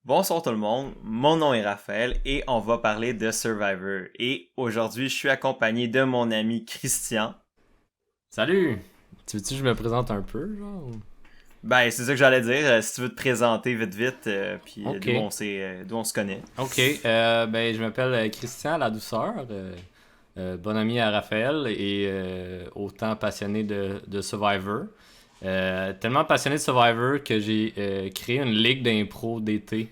Bonsoir tout le monde, mon nom est Raphaël et on va parler de Survivor. Et aujourd'hui, je suis accompagné de mon ami Christian. Salut! Tu veux-tu que je me présente un peu, genre? Ben, c'est ça que j'allais dire, si tu veux te présenter vite, puis Ok. d'où on se connaît. Ok, ben je m'appelle Christian La Douceur, bon ami à Raphaël et autant passionné de Survivor. Tellement passionné de Survivor que j'ai créé une ligue d'impro d'été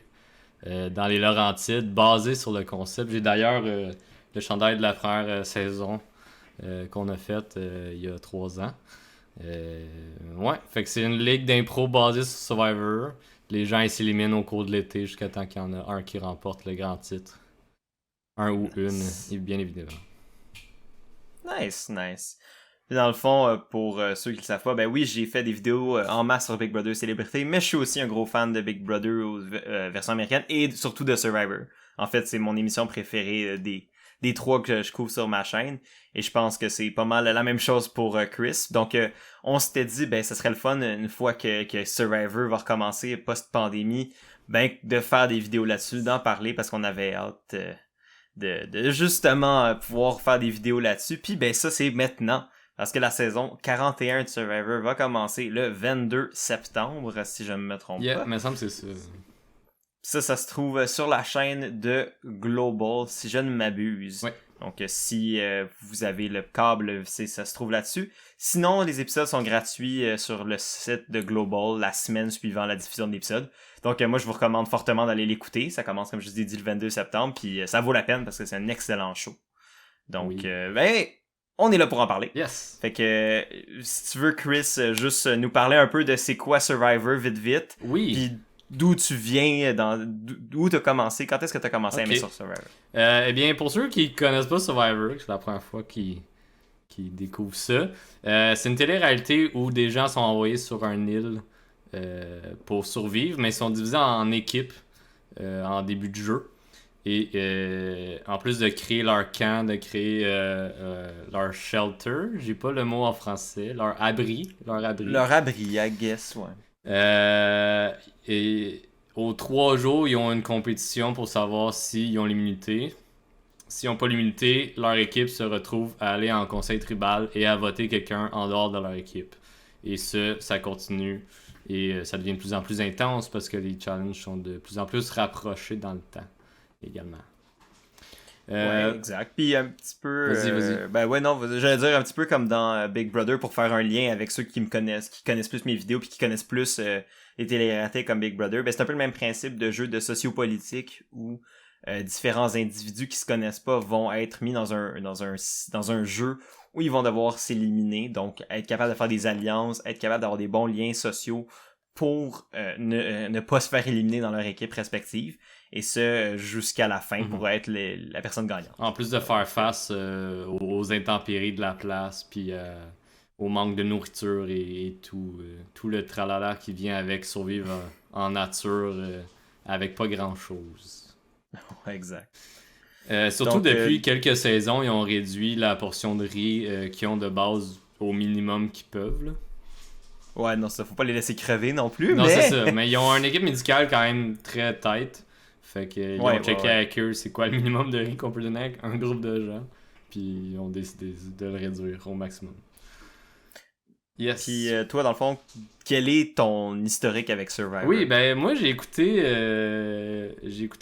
dans les Laurentides basée sur le concept. J'ai d'ailleurs le chandail de la première saison qu'on a faite il y a 3 ans. Ouais, fait que c'est une ligue d'impro basée sur Survivor. Les gens ils s'éliminent au cours de l'été jusqu'à temps qu'il y en a un qui remporte le grand titre. Un ou une, Nice. bien évidemment. Nice. Puis dans le fond, pour ceux qui le savent pas, ben oui, j'ai fait des vidéos en masse sur Big Brother Célébrité, mais je suis aussi un gros fan de Big Brother version américaine et surtout de Survivor. En fait, c'est mon émission préférée des trois que je couvre sur ma chaîne. Et je pense que c'est pas mal la même chose pour Chris. Donc, on s'était dit, ben, ce serait le fun, une fois que Survivor va recommencer post-pandémie, ben, de faire des vidéos là-dessus, d'en parler, parce qu'on avait hâte de justement pouvoir faire des vidéos là-dessus. Puis, ben, ça, c'est maintenant. Parce que la saison 41 de Survivor va commencer le 22 septembre, si je ne me trompe Yeah, pas. me semble que c'est ça. Ça se trouve sur la chaîne de Global, si je ne m'abuse. Ouais. Donc, si vous avez le câble, ça se trouve là-dessus. Sinon, les épisodes sont gratuits sur le site de Global la semaine suivant la diffusion de l'épisode. Donc, moi, je vous recommande fortement d'aller l'écouter. Ça commence, comme je vous ai dit, le 22 septembre. Puis, ça vaut la peine parce que c'est un excellent show. Donc, Oui. ben, on est là pour en parler. Yes. Fait que, si tu veux, Chris, juste nous parler un peu de c'est quoi Survivor, vite. Oui. Puis, d'où tu viens, d'où t'as commencé, quand est-ce que t'as commencé à aimer Ok. sur Survivor? Eh bien, pour ceux qui connaissent pas Survivor, c'est la première fois qu'ils découvrent ça, c'est une télé-réalité où des gens sont envoyés sur un île pour survivre, mais ils sont divisés en équipes en début de jeu. Et en plus de créer leur camp, de créer leur shelter, j'ai pas le mot en français, leur abri. Leur abri, I guess, ouais. Et aux 3 jours, ils ont une compétition pour savoir s'ils ont l'immunité. S'ils n'ont pas l'immunité, leur équipe se retrouve à aller en conseil tribal et à voter quelqu'un en dehors de leur équipe. Et ça continue. Et ça devient de plus en plus intense parce que les challenges sont de plus en plus rapprochés dans le temps également. Ouais, exact. Puis un petit peu... Vas-y. ben ouais, non, j'allais dire un petit peu comme dans Big Brother pour faire un lien avec ceux qui connaissent plus mes vidéos puis qui connaissent plus les télé-réalités comme Big Brother. Ben c'est un peu le même principe de jeu de sociopolitique où différents individus qui se connaissent pas vont être mis dans un jeu où ils vont devoir s'éliminer, donc être capable de faire des alliances, être capable d'avoir des bons liens sociaux pour ne pas se faire éliminer dans leur équipe respective, et ce jusqu'à la fin pour être la personne gagnante. En plus de faire face aux intempéries de la place, puis au manque de nourriture et tout le tralala qui vient avec survivre en nature avec pas grand-chose. Exact. Surtout Donc, depuis quelques saisons, ils ont réduit la portion de riz qu'ils ont de base au minimum qu'ils peuvent. Là. ouais, non, ça faut pas les laisser crever non plus, Non, mais... c'est ça. Mais ils ont une équipe médicale quand même très tight. Fait qu'ils ouais, ont checké ouais. avec eux c'est quoi le minimum de riz qu'on peut donner à un groupe de gens. Puis ils ont décidé de le réduire au maximum. Yes. Puis toi, dans le fond, quel est ton historique avec Survivor? Oui, ben moi j'ai écouté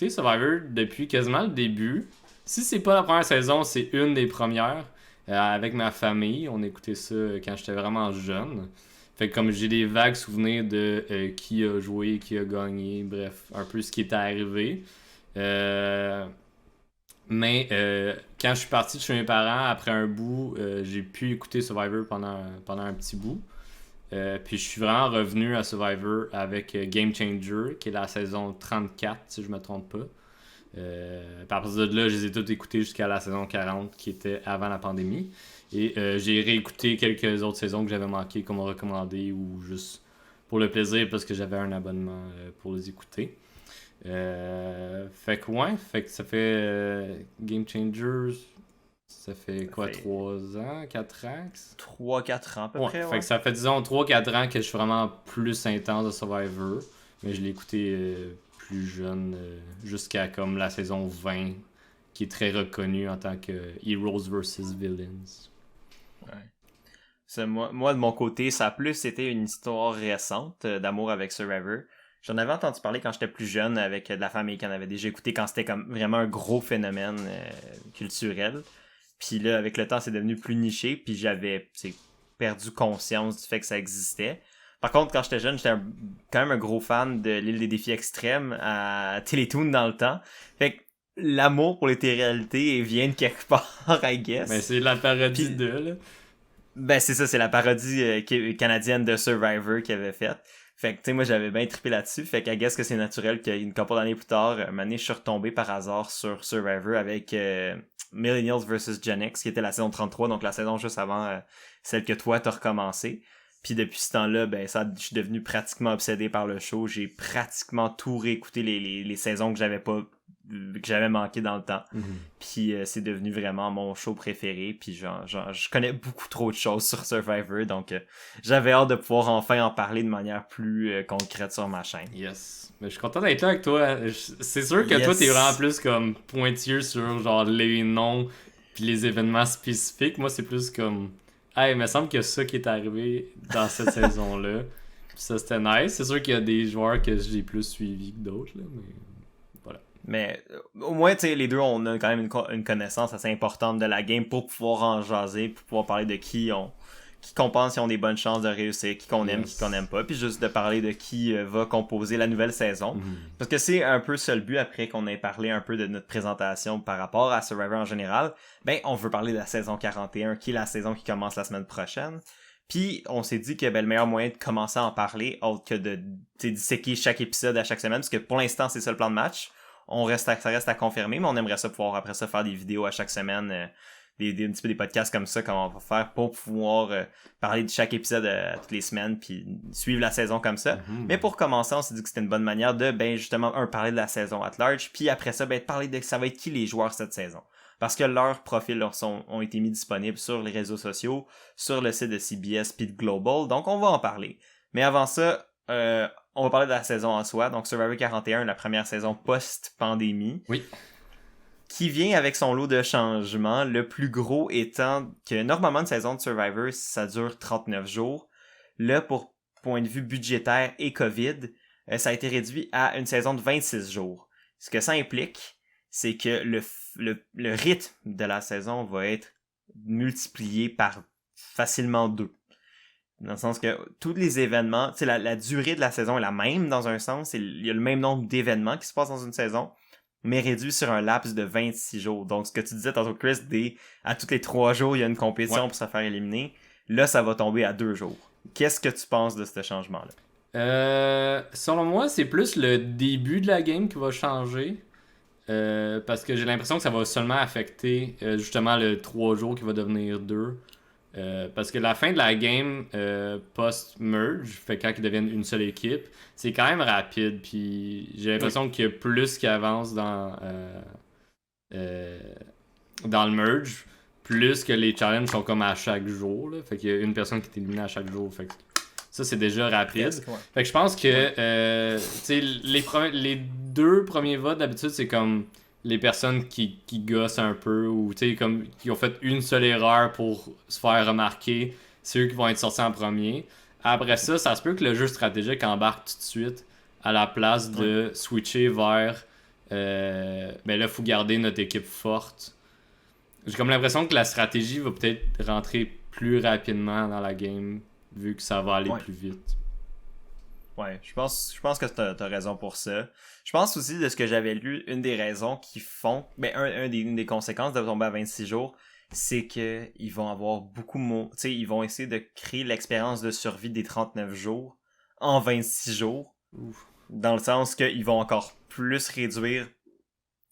Survivor depuis quasiment le début. Si c'est pas la première saison, c'est une des premières. Avec ma famille, on écoutait ça quand j'étais vraiment jeune. Fait que comme j'ai des vagues souvenirs de qui a joué, qui a gagné, bref, un peu ce qui était arrivé. Mais quand je suis parti de chez mes parents, après un bout, j'ai pu écouter Survivor pendant un petit bout. Puis je suis vraiment revenu à Survivor avec Game Changer, qui est la saison 34, si je me trompe pas. À partir de là, je les ai tous écoutés jusqu'à la saison 40, qui était avant la pandémie. Et j'ai réécouté quelques autres saisons que j'avais manquées, qu'on m'a recommandé, ou juste pour le plaisir, parce que j'avais un abonnement pour les écouter. Fait que ça fait Game Changers, ça fait quoi, 3 ans, 4 ans? 3-4 ans à peu près, Fait que ça fait disons 3-4 ans que je suis vraiment plus intense de Survivor, mais je l'ai écouté plus jeune, jusqu'à comme la saison 20, qui est très reconnue en tant que Heroes vs Villains. Ouais. Moi, de mon côté, ça a plus été une histoire récente d'amour avec Survivor. J'en avais entendu parler quand j'étais plus jeune avec de la famille qui en avait déjà écouté quand c'était comme vraiment un gros phénomène culturel. Puis là, avec le temps, c'est devenu plus niché, puis j'avais perdu conscience du fait que ça existait. Par contre, quand j'étais jeune, quand même un gros fan de l'île des défis extrêmes à Télétoon dans le temps. Fait que l'amour pour les téléréalités vient de quelque part, I guess. Mais c'est la parodie de, là. Ben c'est ça, c'est la parodie canadienne de Survivor qu'il avait faite. Fait que tu sais, moi j'avais bien trippé là-dessus. Fait qu'à guess que c'est naturel qu'une couple d'années plus tard, un moment donné, je suis retombé par hasard sur Survivor avec Millennials vs Gen X, qui était la saison 33, donc la saison juste avant celle que toi t'as recommencé. Puis depuis ce temps-là, ben ça, je suis devenu pratiquement obsédé par le show. J'ai pratiquement tout réécouté les saisons que j'avais manqué dans le temps. Puis c'est devenu vraiment mon show préféré. Puis je connais beaucoup trop de choses sur Survivor, donc j'avais hâte de pouvoir enfin en parler de manière plus concrète sur ma chaîne. Yes. Mais je suis content d'être là avec toi. C'est sûr que toi, t'es vraiment plus comme pointueux sur genre les noms puis les événements spécifiques. Moi, c'est plus comme... Hey, il me semble que ça qui est arrivé dans cette saison-là. Puis ça, c'était nice. C'est sûr qu'il y a des joueurs que j'ai plus suivis que d'autres, là, mais voilà. Mais au moins, tu sais, les deux, on a quand même une connaissance assez importante de la game pour pouvoir en jaser, pour pouvoir parler de qui qu'on pense qui ont des bonnes chances de réussir, qui qu'on aime, qui qu'on aime pas, puis juste de parler de qui va composer la nouvelle saison. Parce que c'est un peu ça le but, après qu'on ait parlé un peu de notre présentation par rapport à Survivor en général, ben on veut parler de la saison 41, qui est la saison qui commence la semaine prochaine. Puis on s'est dit que le meilleur moyen de commencer à en parler, autre que de disséquer chaque épisode à chaque semaine, parce que pour l'instant c'est ça le plan de match, ça reste à confirmer, mais on aimerait ça pouvoir après ça faire des vidéos à chaque semaine, un petit peu des podcasts comme ça, comme on va faire pour pouvoir parler de chaque épisode toutes les semaines puis suivre la saison comme ça. Mais pour commencer, on s'est dit que c'était une bonne manière de justement parler de la saison at large, puis après ça parler de ça va être qui les joueurs cette saison. Parce que leurs profils ont été mis disponibles sur les réseaux sociaux, sur le site de CBS puis de Global, donc on va en parler. Mais avant ça, on va parler de la saison en soi, donc Survivor 41, la première saison post-pandémie. Oui. Qui vient avec son lot de changements, le plus gros étant que normalement une saison de Survivor, ça dure 39 jours. Là, pour point de vue budgétaire et COVID, ça a été réduit à une saison de 26 jours. Ce que ça implique, c'est que le rythme de la saison va être multiplié par facilement 2. Dans le sens que tous les événements, tu sais, la durée de la saison est la même dans un sens, il y a le même nombre d'événements qui se passent dans une saison, mais réduit sur un laps de 26 jours. Donc, ce que tu disais tantôt, Chris, à tous les 3 jours, il y a une compétition pour se faire éliminer. Là, ça va tomber à 2 jours. Qu'est-ce que tu penses de ce changement-là? Selon moi, c'est plus le début de la game qui va changer. Parce que j'ai l'impression que ça va seulement affecter justement le 3 jours qui va devenir 2. Parce que la fin de la game post-merge, fait quand ils deviennent une seule équipe, c'est quand même rapide. Puis j'ai l'impression qu'il y a plus qui avance dans le merge, plus que les challenges sont comme à chaque jour. Là. Fait qu'il y a une personne qui est éliminée à chaque jour. Fait que ça, c'est déjà rapide. Fait que je pense que les 2 premiers votes, d'habitude, c'est comme les personnes qui gossent un peu ou comme qui ont fait une seule erreur pour se faire remarquer, c'est eux qui vont être sortis en premier. Après ça, ça se peut que le jeu stratégique embarque tout de suite à la place de switcher vers là, il faut garder notre équipe forte. J'ai comme l'impression que la stratégie va peut-être rentrer plus rapidement dans la game vu que ça va aller plus vite. Ouais, je pense que t'as raison pour ça. Je pense aussi, de ce que j'avais lu, une des raisons qui font, une des conséquences de tomber à 26 jours, c'est que ils vont avoir ils vont essayer de créer l'expérience de survie des 39 jours en 26 jours. Ouf. Dans le sens qu'ils vont encore plus réduire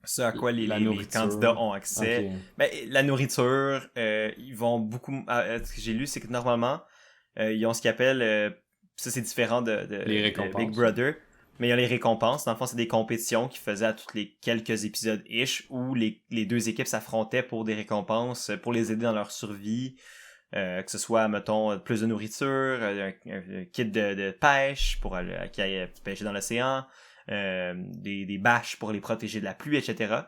ce à quoi les candidats ont accès. Okay. Ben, la nourriture, ils vont beaucoup... ce que j'ai lu, c'est que normalement, ils ont ce qu'ils appellent... ça, c'est différent de Big Brother. Mais il y a les récompenses. Dans le fond, c'est des compétitions qui faisaient à tous les quelques épisodes-ish où les 2 équipes s'affrontaient pour des récompenses, pour les aider dans leur survie. Que ce soit, mettons, plus de nourriture, un kit de pêche pour qu'ils aillent pêcher dans l'océan, des bâches pour les protéger de la pluie, etc.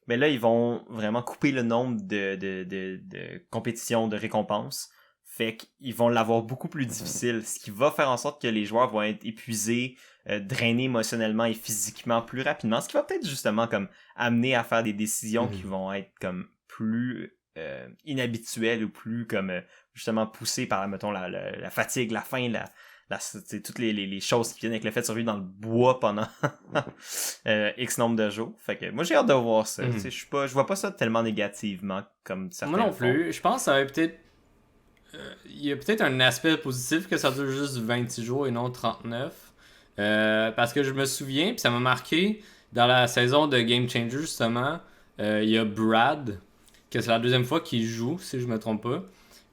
Mais là, ils vont vraiment couper le nombre de compétitions, de récompenses. Fait qu'ils vont l'avoir beaucoup plus difficile, ce qui va faire en sorte que les joueurs vont être épuisés, drainés émotionnellement et physiquement plus rapidement, ce qui va peut-être justement comme amener à faire des décisions qui vont être comme plus inhabituelles ou plus comme justement poussées par, mettons, la fatigue, la faim, toutes les choses qui viennent avec le fait de survivre dans le bois pendant X nombre de jours. Fait que moi j'ai hâte de voir ça. Je vois pas ça tellement négativement comme certains. Moi non plus. Je pense que ça va peut-être il y a peut-être un aspect positif que ça dure juste 26 jours et non 39. Parce que je me souviens, puis ça m'a marqué, dans la saison de Game Changer, justement, il y a Brad, que c'est la deuxième fois qu'il joue, si je me trompe pas.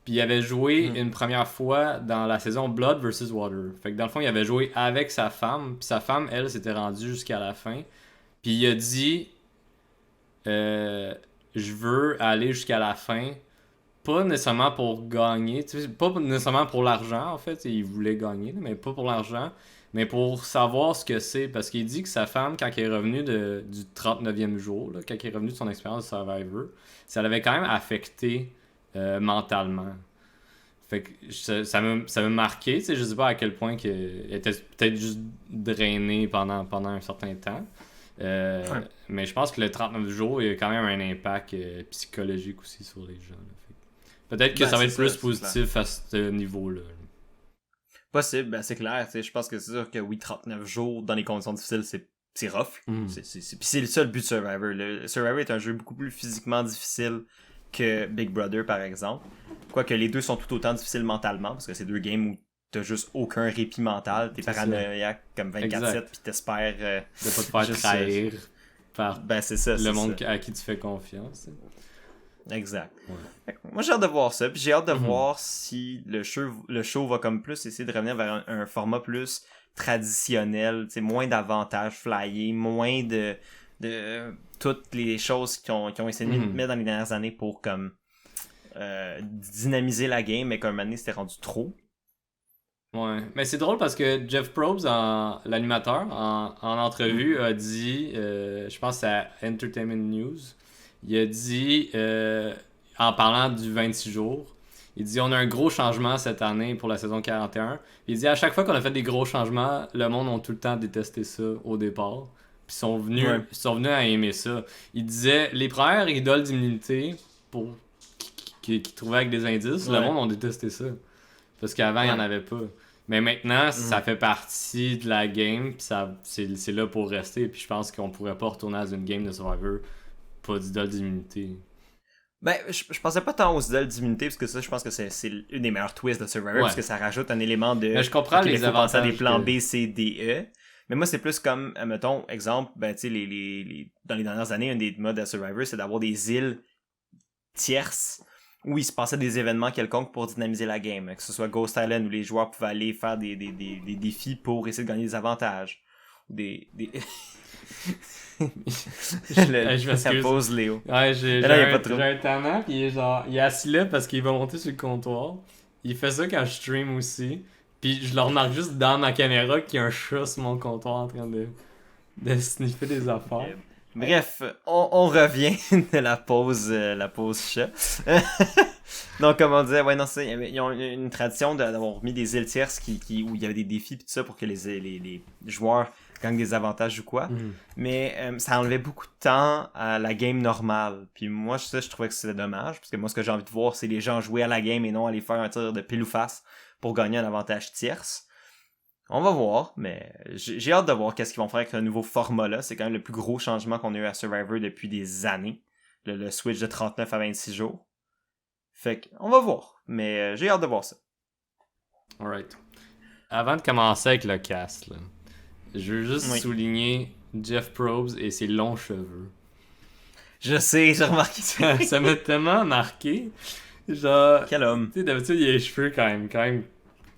Puis il avait joué une première fois dans la saison Blood vs. Water. Fait que dans le fond, il avait joué avec sa femme, puis sa femme, elle, s'était rendue jusqu'à la fin. Puis il a dit je veux aller jusqu'à la fin. Pas nécessairement pour gagner, pas nécessairement pour l'argent en fait, il voulait gagner, mais pas pour l'argent, mais pour savoir ce que c'est, parce qu'il dit que sa femme, quand elle est revenue du 39e jour, là, quand elle est revenue de son expérience de Survivor, ça l'avait quand même affecté mentalement. Fait que ça m'a marqué, je sais pas à quel point qu'elle était peut-être juste drainée pendant un certain temps. Mais je pense que le 39 jours, il y a quand même un impact psychologique aussi sur les gens. Là. Peut-être que ça va être plus positif à ce niveau-là. Possible, c'est clair. Je pense que c'est sûr que oui, 39 jours dans les conditions difficiles, c'est rough. Puis c'est le seul but de Survivor. Survivor est un jeu beaucoup plus physiquement difficile que Big Brother, par exemple. Quoique les deux sont tout autant difficiles mentalement, parce que c'est deux games où t'as juste aucun répit mental. T'es paranoïaque comme 24/7, puis t'espères de pas te faire trahir par le monde à qui tu fais confiance. Exact. Ouais. Moi j'ai hâte de voir ça, puis j'ai hâte de voir si le show va comme plus essayer de revenir vers un format plus traditionnel, moins d'avantages flyés, moins de toutes les choses qui ont essayé de mettre dans les dernières années pour comme dynamiser la game, mais qu'à un moment donné c'était rendu trop. Ouais, mais c'est drôle parce que Jeff Probst, l'animateur, en entrevue, a dit, je pense que c'est à Entertainment News, il a dit, en parlant du 26 jours, il dit on a un gros changement cette année pour la saison 41. Il dit à chaque fois qu'on a fait des gros changements, le monde a tout le temps détesté ça au départ. Puis ils sont venus à aimer ça. Il disait les premières idoles d'immunité qui trouvaient avec des indices, le monde a détesté ça. Parce qu'avant, il n'y en avait pas. Mais maintenant, ça fait partie de la game, puis c'est là pour rester. Puis je pense qu'on pourrait pas retourner à une game de Survivor pas d'idole d'immunité. Ben, je pensais pas tant aux idoles d'immunité, parce que ça, je pense que c'est une des meilleures twists de Survivor, parce que ça rajoute un élément de... Mais je comprends les avantages. Penser à des plans B, C, D, E. Mais moi, c'est plus comme, mettons, exemple, ben, tu sais, dans les dernières années, un des modes de Survivor, c'est d'avoir des îles tierces où il se passait des événements quelconques pour dynamiser la game. Que ce soit Ghost Island, où les joueurs pouvaient aller faire des défis pour essayer de gagner des avantages. Ça pose Léo. Ouais, j'ai un tannant, puis il est assis là parce qu'il va monter sur le comptoir. Il fait ça quand je stream aussi. Puis je le remarque juste dans ma caméra qu'il y a un chat sur mon comptoir en train de sniffer des affaires. Bref, on revient de la pause chat. Donc, comme on disait, ils ont une tradition d'avoir mis des îles tierces où il y avait des défis et tout ça pour que les joueurs gagnent des avantages ou quoi. Mais ça enlevait beaucoup de temps à la game normale. Puis moi, je trouvais que c'était dommage, parce que moi, ce que j'ai envie de voir, c'est les gens jouer à la game et non aller faire un tir de pile ou face pour gagner un avantage tierce. On va voir, mais j'ai hâte de voir qu'est-ce qu'ils vont faire avec le nouveau format-là. C'est quand même le plus gros changement qu'on a eu à Survivor depuis des années. Le switch de 39 à 26 jours. Fait qu'on va voir, mais j'ai hâte de voir ça. Alright. Avant de commencer avec le cast, là, je veux juste souligner Jeff Probst et ses longs cheveux. Je sais, j'ai remarqué ça. Ça m'a tellement marqué. Genre... Quel homme. Tu sais, d'habitude, il a les cheveux quand même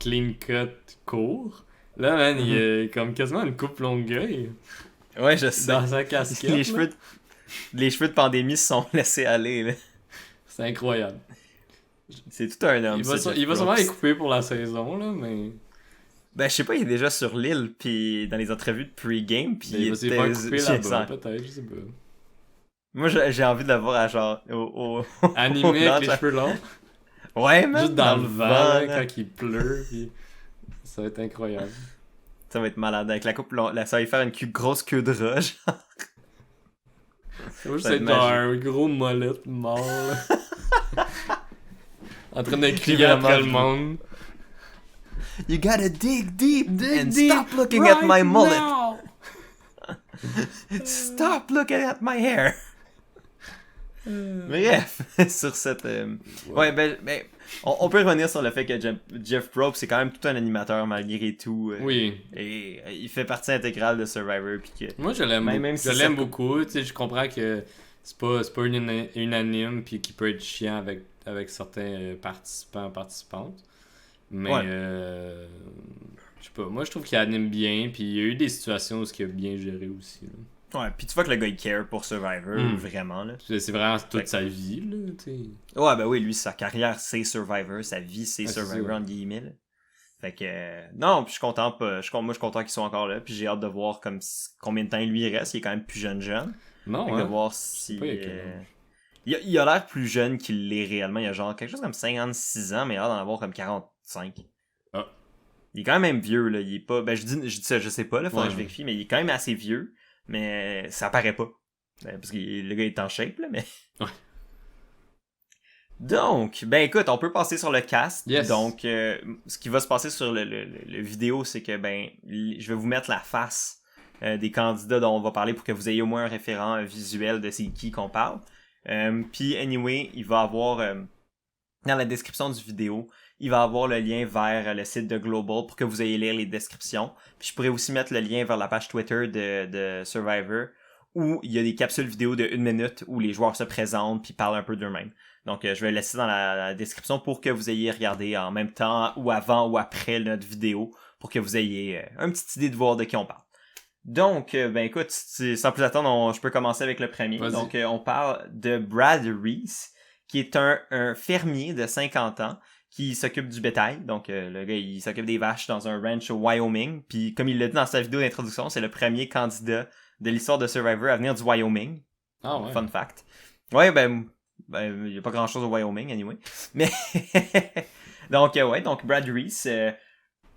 clean cut, court. Là, man, il a comme quasiment une coupe longueuil. Ouais, je sais. Dans sa casquette. Les cheveux de pandémie se sont laissés aller, là. C'est incroyable. C'est tout un homme. Il va sûrement les couper pour la saison, là, mais... Ben, je sais pas, il est déjà sur l'île, puis dans les entrevues de pre-game, puis Il va se faire couper là-bas, peut-être, je sais pas. Moi, j'ai envie de le voir à genre, Animé avec les cheveux longs. Ouais, même. Juste dans le vent, là, quand il pleut, puis ça va être incroyable. Ça va être malade, avec la coupe, là, ça va y faire une grosse queue de rat, genre. Ça va juste être genre un gros molette mort, là. En train de crier après le monde. You gotta dig deep and stop looking at my mullet. Stop looking at my hair. Bref, sur cette... Ouais, ben on peut revenir sur le fait que Jeff Probst, c'est quand même tout un animateur malgré tout. Oui. Et il fait partie intégrale de Survivor. Puis que, moi, je l'aime si je l'aime beaucoup. Tu sais, je comprends que c'est pas unanime puis qu'il peut être chiant avec certains participantes. Mais, je sais pas, moi je trouve qu'il anime bien, puis il y a eu des situations où il a bien géré aussi. Là. Ouais, puis tu vois que le gars il care pour Survivor, vraiment. Là. C'est vraiment toute sa vie, là, tu sais. Ouais, ben oui, lui, sa carrière c'est Survivor, sa vie c'est Survivor, c'est entre guillemets. Là. Fait que, non, puis je suis content, moi je suis content qu'ils soient encore là, puis j'ai hâte de voir combien de temps il lui reste, il est quand même plus jeune. Non, de voir si... il a l'air plus jeune qu'il l'est réellement, il a genre quelque chose comme 56 ans, mais il a l'air d'en avoir comme 45. Ah. Il est quand même vieux, là, il est pas... Ben je dis ça, je sais pas, là, faudrait que je vérifie, mais il est quand même assez vieux, mais ça paraît pas. Parce que le gars est en shape, là, mais... Ouais. Donc, ben écoute, on peut passer sur le cast. Yes. Donc, ce qui va se passer sur le vidéo, c'est que, ben, je vais vous mettre la face des candidats dont on va parler pour que vous ayez au moins un référent visuel de c'est qui qu'on parle. Puis, anyway, il va avoir, dans la description du vidéo, il va avoir le lien vers le site de Global pour que vous ayez lire les descriptions. Puis, je pourrais aussi mettre le lien vers la page Twitter de Survivor, où il y a des capsules vidéo de 1 minute où les joueurs se présentent puis parlent un peu d'eux-mêmes. Donc, je vais le laisser dans la description pour que vous ayez regardé en même temps ou avant ou après notre vidéo pour que vous ayez une petite idée de voir de qui on parle. Donc, ben écoute, sans plus attendre, je peux commencer avec le premier. Vas-y. Donc, on parle de Brad Reese, qui est un fermier de 50 ans qui s'occupe du bétail. Donc, le gars, il s'occupe des vaches dans un ranch au Wyoming. Puis, comme il l'a dit dans sa vidéo d'introduction, c'est le premier candidat de l'histoire de Survivor à venir du Wyoming. Ah ouais. Fun fact. Ouais, ben il n'y a pas grand chose au Wyoming, anyway. Mais, donc Brad Reese,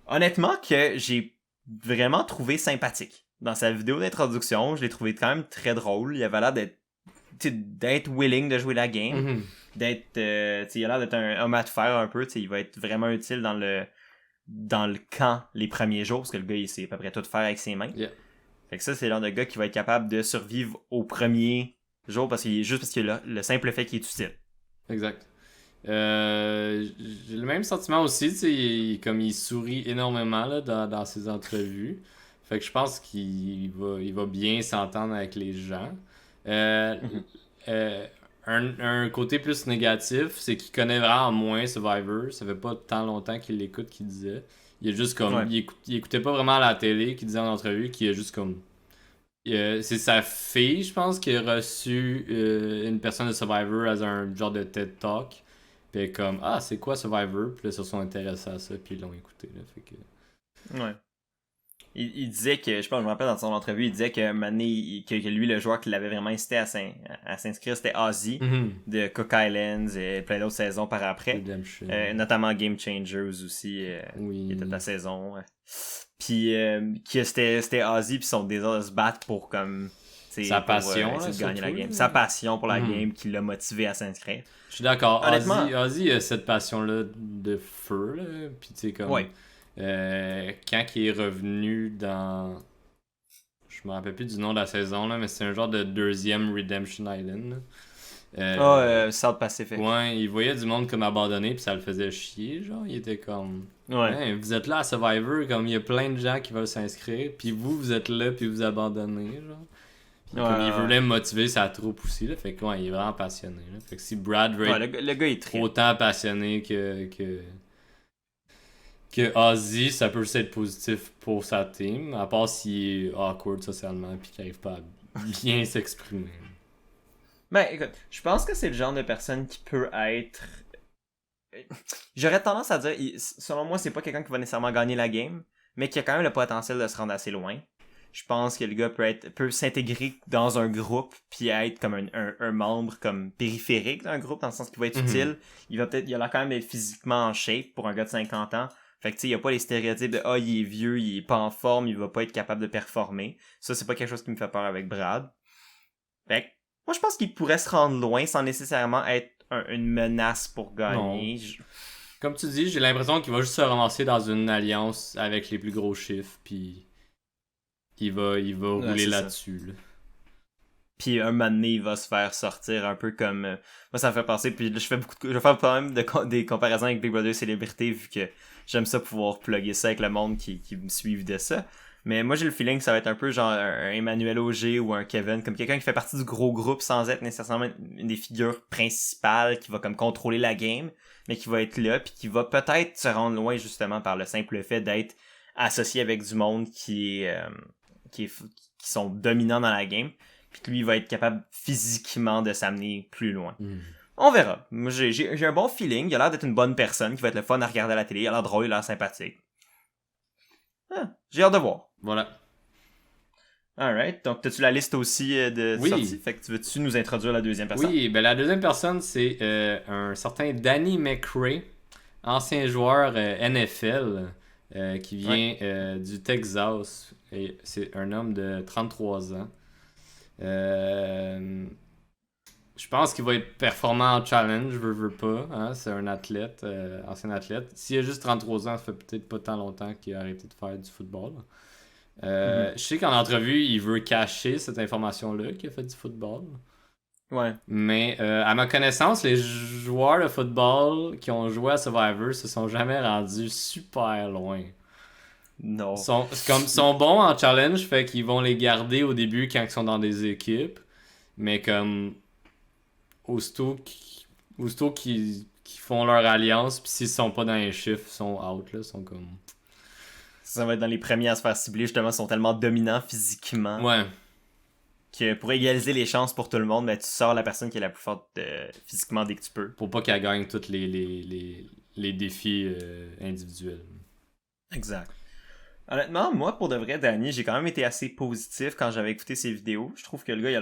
honnêtement, que j'ai vraiment trouvé sympathique. Dans sa vidéo d'introduction, je l'ai trouvé quand même très drôle. Il avait l'air d'être willing de jouer la game. Mm-hmm. Il a l'air d'être un homme à tout faire un peu. Il va être vraiment utile dans le camp les premiers jours, parce que le gars, il sait à peu près tout faire avec ses mains. Yeah. Fait que ça, c'est le genre de gars qui va être capable de survivre au premier jour parce qu'il a le simple fait qu'il est utile. Exact. J'ai le même sentiment aussi, comme il sourit énormément là, dans ses entrevues. Fait que je pense qu'il va bien s'entendre avec les gens. Un côté plus négatif, c'est qu'il connaît vraiment moins Survivor. Ça fait pas tant longtemps qu'il l'écoute qu'il disait. Il est juste comme... Ouais. Il écoutait pas vraiment la télé, qu'il disait en entrevue, qu'il est juste comme... c'est sa fille, je pense, qui a reçu une personne de Survivor à un genre de TED Talk. Puis comme, c'est quoi Survivor? Puis là, ils se sont intéressés à ça, puis ils l'ont écouté. Là, fait que... Ouais. Il disait que, je me rappelle dans son entrevue, il disait que que lui, le joueur qui l'avait vraiment incité à s'inscrire, c'était Ozzy de Cook Islands et plein d'autres saisons par après. Notamment Game Changers aussi, qui était ta saison. Puis que c'était Ozzy puis son désir de se battre pour comme sa passion de gagner la game. Sa passion pour la game qui l'a motivé à s'inscrire. Je suis d'accord. Honnêtement, Ozzy a cette passion-là de feu, là. Puis tu sais comme... Ouais. Quand il est revenu dans... Je me rappelle plus du nom de la saison, là, mais c'est un genre de deuxième Redemption Island. South Pacific. Ouais, il voyait du monde comme abandonné, puis ça le faisait chier, genre. Il était comme... Ouais, vous êtes là à Survivor, comme il y a plein de gens qui veulent s'inscrire, puis vous êtes là, puis vous abandonnez, genre. Puis comme il voulait motiver sa troupe aussi, là. Fait que, ouais, il est vraiment passionné, là. Fait que si Brad veut être le gars est très... autant passionné que Ozzy, ça peut aussi être positif pour sa team, à part s'il est awkward socialement et qu'il n'arrive pas à bien s'exprimer. Ben, écoute, je pense que c'est le genre de personne qui peut être... J'aurais tendance à dire, selon moi, c'est pas quelqu'un qui va nécessairement gagner la game, mais qui a quand même le potentiel de se rendre assez loin. Je pense que le gars peut s'intégrer dans un groupe puis être comme un membre comme périphérique d'un groupe, dans le sens qu'il va être utile. Il a l'air quand même d'être physiquement en shape pour un gars de 50 ans. Fait que tu sais, il n'y a pas les stéréotypes de il est vieux, il est pas en forme, il va pas être capable de performer. Ça, c'est pas quelque chose qui me fait peur avec Brad. Fait que, moi, je pense qu'il pourrait se rendre loin sans nécessairement être une menace pour gagner. Comme tu dis, j'ai l'impression qu'il va juste se ramasser dans une alliance avec les plus gros chiffres, puis il va rouler là-dessus. Là. Puis un moment donné, il va se faire sortir un peu comme... moi, ça me fait penser, puis là, je vais faire quand même des comparaisons avec Big Brother Célébrité, vu que j'aime ça pouvoir plugger ça avec le monde qui me suivent de ça. Mais moi, j'ai le feeling que ça va être un peu genre un Emmanuel Auger ou un Kevin, comme quelqu'un qui fait partie du gros groupe sans être nécessairement une des figures principales qui va comme contrôler la game, mais qui va être là, puis qui va peut-être se rendre loin justement par le simple fait d'être associé avec du monde qui sont dominants dans la game, puis que lui, il va être capable physiquement de s'amener plus loin. On verra. Moi, j'ai un bon feeling. Il a l'air d'être une bonne personne qui va être le fun à regarder à la télé. Il a l'air drôle, il a l'air sympathique. J'ai hâte de voir. Voilà. Alright. Donc, t'as-tu la liste aussi de sorties? Fait que veux-tu nous introduire la deuxième personne? Oui, ben la deuxième personne, c'est un certain Danny McRae, ancien joueur NFL, qui vient du Texas. Et c'est un homme de 33 ans. Je pense qu'il va être performant en challenge, veux pas. Hein? C'est un athlète, ancien athlète. S'il a juste 33 ans, ça fait peut-être pas tant longtemps qu'il a arrêté de faire du football. Je sais qu'en entrevue, il veut cacher cette information-là qu'il a fait du football. Ouais. Mais à ma connaissance, les joueurs de football qui ont joué à Survivor se sont jamais rendus super loin. Non. Ils sont bons en challenge, fait qu'ils vont les garder au début quand ils sont dans des équipes. Mais comme aussitôt qu'ils font leur alliance, puis s'ils sont pas dans les chiffres, ils sont out, là, sont comme... Ça va être dans les premiers à se faire cibler, justement, ils sont tellement dominants physiquement. Ouais. Que pour égaliser les chances pour tout le monde, ben, tu sors la personne qui est la plus forte physiquement dès que tu peux. Pour pas qu'elle gagne tous les défis individuels. Exact. Honnêtement, moi, pour de vrai, Danny, j'ai quand même été assez positif quand j'avais écouté ses vidéos. Je trouve que le gars, il a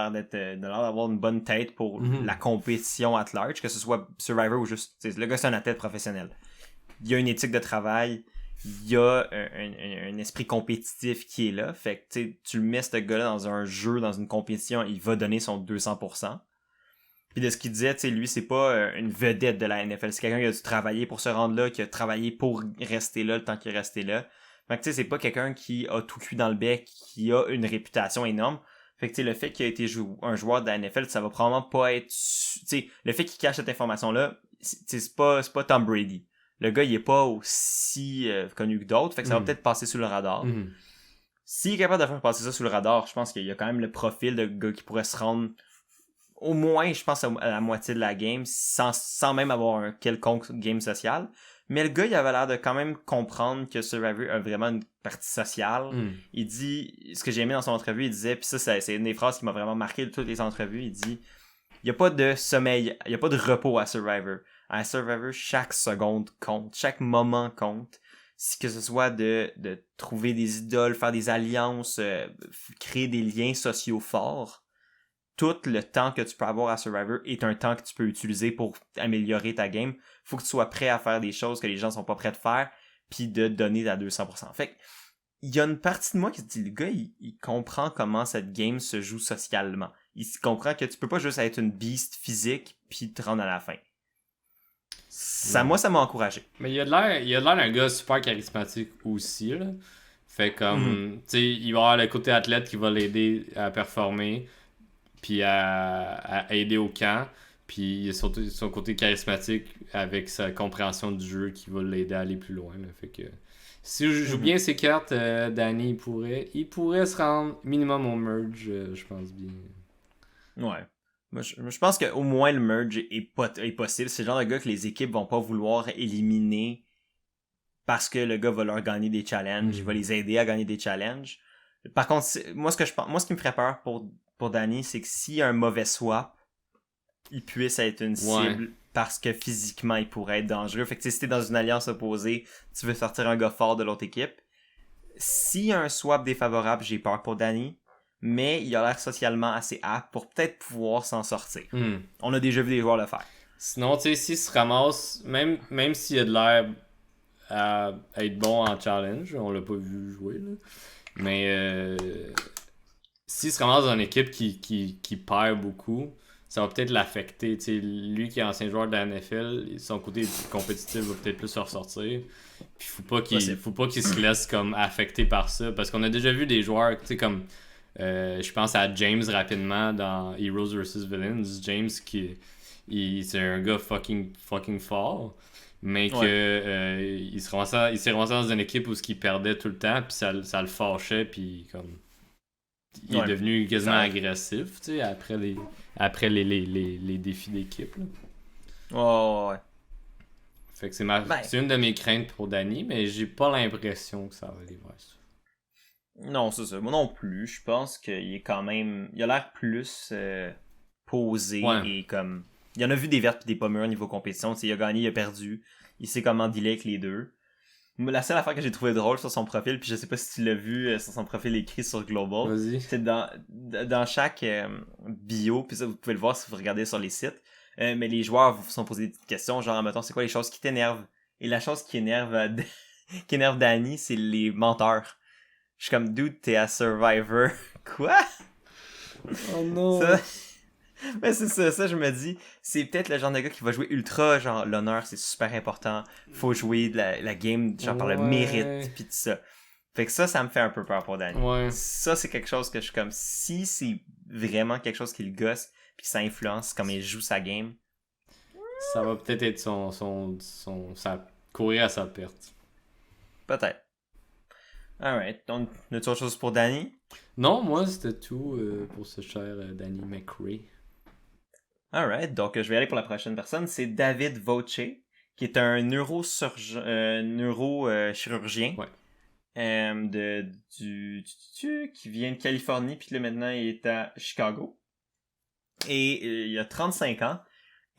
l'air d'avoir une bonne tête pour la compétition at large, que ce soit Survivor ou juste... Le gars, c'est un athlète professionnel. Il y a une éthique de travail, il y a un esprit compétitif qui est là. Fait que tu le mets, ce gars-là, dans un jeu, dans une compétition, il va donner son 200%. Puis de ce qu'il disait, lui, c'est pas une vedette de la NFL. C'est quelqu'un qui a dû travailler pour se rendre là, qui a travaillé pour rester là le temps qu'il est resté là. Fait que c'est pas quelqu'un qui a tout cuit dans le bec, qui a une réputation énorme. Fait que le fait qu'il a été un joueur de la NFL, ça va probablement pas être... le fait qu'il cache cette information-là, c'est pas Tom Brady. Le gars, il est pas aussi connu que d'autres, fait que ça va peut-être passer sous le radar. S'il est capable de faire passer ça sous le radar, je pense qu'il y a quand même le profil de gars qui pourrait se rendre au moins, je pense, à la moitié de la game, sans même avoir un quelconque game social. Mais le gars, il avait l'air de quand même comprendre que Survivor a vraiment une partie sociale. Il dit, ce que j'ai aimé dans son entrevue, il disait, puis ça, c'est une des phrases qui m'a vraiment marqué de toutes les entrevues, il dit, il n'y a pas de sommeil, il n'y a pas de repos à Survivor. À Survivor, chaque seconde compte, chaque moment compte. Que ce soit de trouver des idoles, faire des alliances, créer des liens sociaux forts. Tout le temps que tu peux avoir à Survivor est un temps que tu peux utiliser pour améliorer ta game. Faut que tu sois prêt à faire des choses que les gens sont pas prêts de faire, puis de donner à 200%. Fait que, il y a une partie de moi qui se dit, le gars, il comprend comment cette game se joue socialement. Il comprend que tu peux pas juste être une beast physique, puis te rendre à la fin. Moi, ça m'a encouragé. Mais il a l'air d'un gars super charismatique aussi, là. Fait comme, tu sais, il va avoir le côté athlète qui va l'aider à performer, puis à aider au camp. Puis il y a surtout son côté charismatique avec sa compréhension du jeu qui va l'aider à aller plus loin. Là. Fait que si je joue bien ses cartes, Danny, il pourrait se rendre minimum au merge, je pense bien. Ouais. Moi, je pense qu'au moins le merge est possible. C'est le genre de gars que les équipes vont pas vouloir éliminer parce que le gars va leur gagner des challenges, il va les aider à gagner des challenges. Par contre, moi ce qui me ferait peur pour Danny, c'est que s'il y a un mauvais swap, il puisse être une cible parce que physiquement il pourrait être dangereux. Fait que si t'es dans une alliance opposée, tu veux sortir un gars fort de l'autre équipe, s'il y a un swap défavorable, j'ai peur pour Danny, mais il a l'air socialement assez apte pour peut-être pouvoir s'en sortir. On a déjà vu des joueurs le faire. Sinon, tu sais, s'il se ramasse, même s'il a de l'air à être bon en challenge, on l'a pas vu jouer, là. Mais s'il se ramasse dans une équipe qui perd beaucoup, ça va peut-être l'affecter. T'sais, lui qui est ancien joueur de la NFL, son côté compétitif va peut-être plus se ressortir. Puis faut pas qu'il se laisse comme affecter par ça. Parce qu'on a déjà vu des joueurs, tu sais, comme je pense à James rapidement dans Heroes vs Villains. James c'est un gars fucking fort. Mais que il s'est ramassé dans une équipe où il perdait tout le temps, puis ça le fâchait, puis comme il est devenu quasiment agressif, tu sais, après les défis d'équipe. Là. Ouais. Fait que c'est une de mes craintes pour Danny, mais j'ai pas l'impression que ça va aller vers ça. Non, c'est ça. Moi non plus. Je pense qu'il est quand même. Il a l'air plus posé et comme. Il en a vu des vertes et des pas mûres au niveau compétition. T'sais, il a gagné, il a perdu. Il sait comment dealer avec les deux. La seule affaire que j'ai trouvé drôle sur son profil, puis je sais pas si tu l'as vu sur son profil écrit sur Global, Vas-y. c'est dans chaque bio, puis ça vous pouvez le voir si vous regardez sur les sites, mais les joueurs vous sont posés des petites questions, genre mettons c'est quoi les choses qui t'énervent? Et la chose qui énerve Danny, c'est les menteurs. Je suis comme dude, t'es à Survivor. Quoi? Oh non! Mais c'est ça je me dis, c'est peut-être le genre de gars qui va jouer ultra, genre l'honneur c'est super important, faut jouer de la game genre par le mérite pis tout ça. Fait que ça me fait un peu peur pour Danny. Ouais. Ça c'est quelque chose que je suis comme, si c'est vraiment quelque chose qui le gosse pis que ça influence comme il joue sa game. Ça va peut-être être ça courir à sa perte. Peut-être. Alright, donc as-tu autre chose pour Danny? Non, moi c'était tout pour ce cher Danny McRae. Alright, donc je vais aller pour la prochaine personne. C'est David Voce, qui est un neurochirurgien qui vient de Californie, puis là maintenant il est à Chicago. Et il a 35 ans.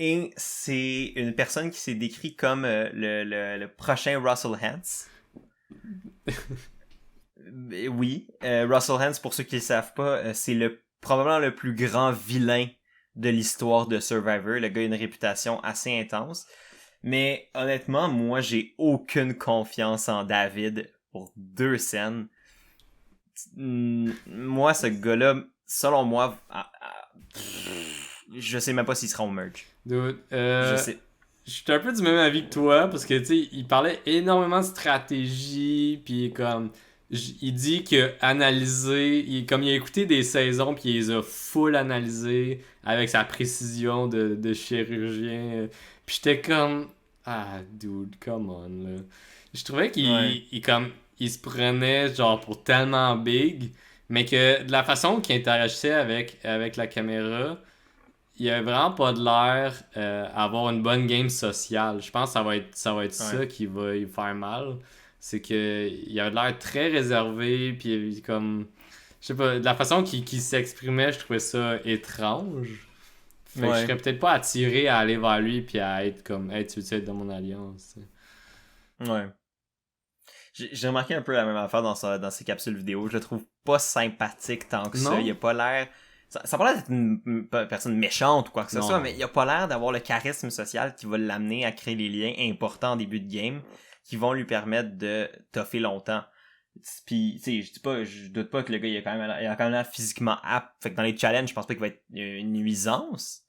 Et c'est une personne qui s'est décrit comme le prochain Russell Hantz. Oui, Russell Hantz, pour ceux qui ne le savent pas, c'est probablement le plus grand vilain de l'histoire de Survivor. Le gars a une réputation assez intense. Mais honnêtement, moi, j'ai aucune confiance en David pour 2 scènes. Moi, ce gars-là, selon moi, je sais même pas s'il sera au merge. Dude, je sais. Je suis un peu du même avis que toi, parce que, tu sais, il parlait énormément de stratégie, puis comme... Il dit qu'il a analysé, comme il a écouté des saisons, puis il les a full analysées avec sa précision de chirurgien. Puis j'étais comme, ah, dude, come on, là. Je trouvais qu'il il se prenait genre pour tellement big, mais que de la façon qu'il interagissait avec la caméra, il avait vraiment pas de l'air avoir une bonne game sociale. Je pense que ça va être ça qui va lui faire mal. C'est que il avait l'air très réservé, puis comme je sais pas, de la façon qu'il s'exprimait, je trouvais ça étrange. Fait que je serais peut-être pas attiré à aller vers lui puis à être comme hey, tu veux être dans mon alliance. Ouais. J'ai remarqué un peu la même affaire dans ses capsules vidéo. Je le trouve pas sympathique tant que ça. Il a pas l'air. Ça a pas l'air d'être une personne méchante ou quoi que ce soit, mais il a pas l'air d'avoir le charisme social qui va l'amener à créer les liens importants en début de game qui vont lui permettre de toffer longtemps. Puis, tu sais, je doute pas que le gars, il a quand même l'air physiquement apte. Fait que dans les challenges, je pense pas qu'il va être une nuisance.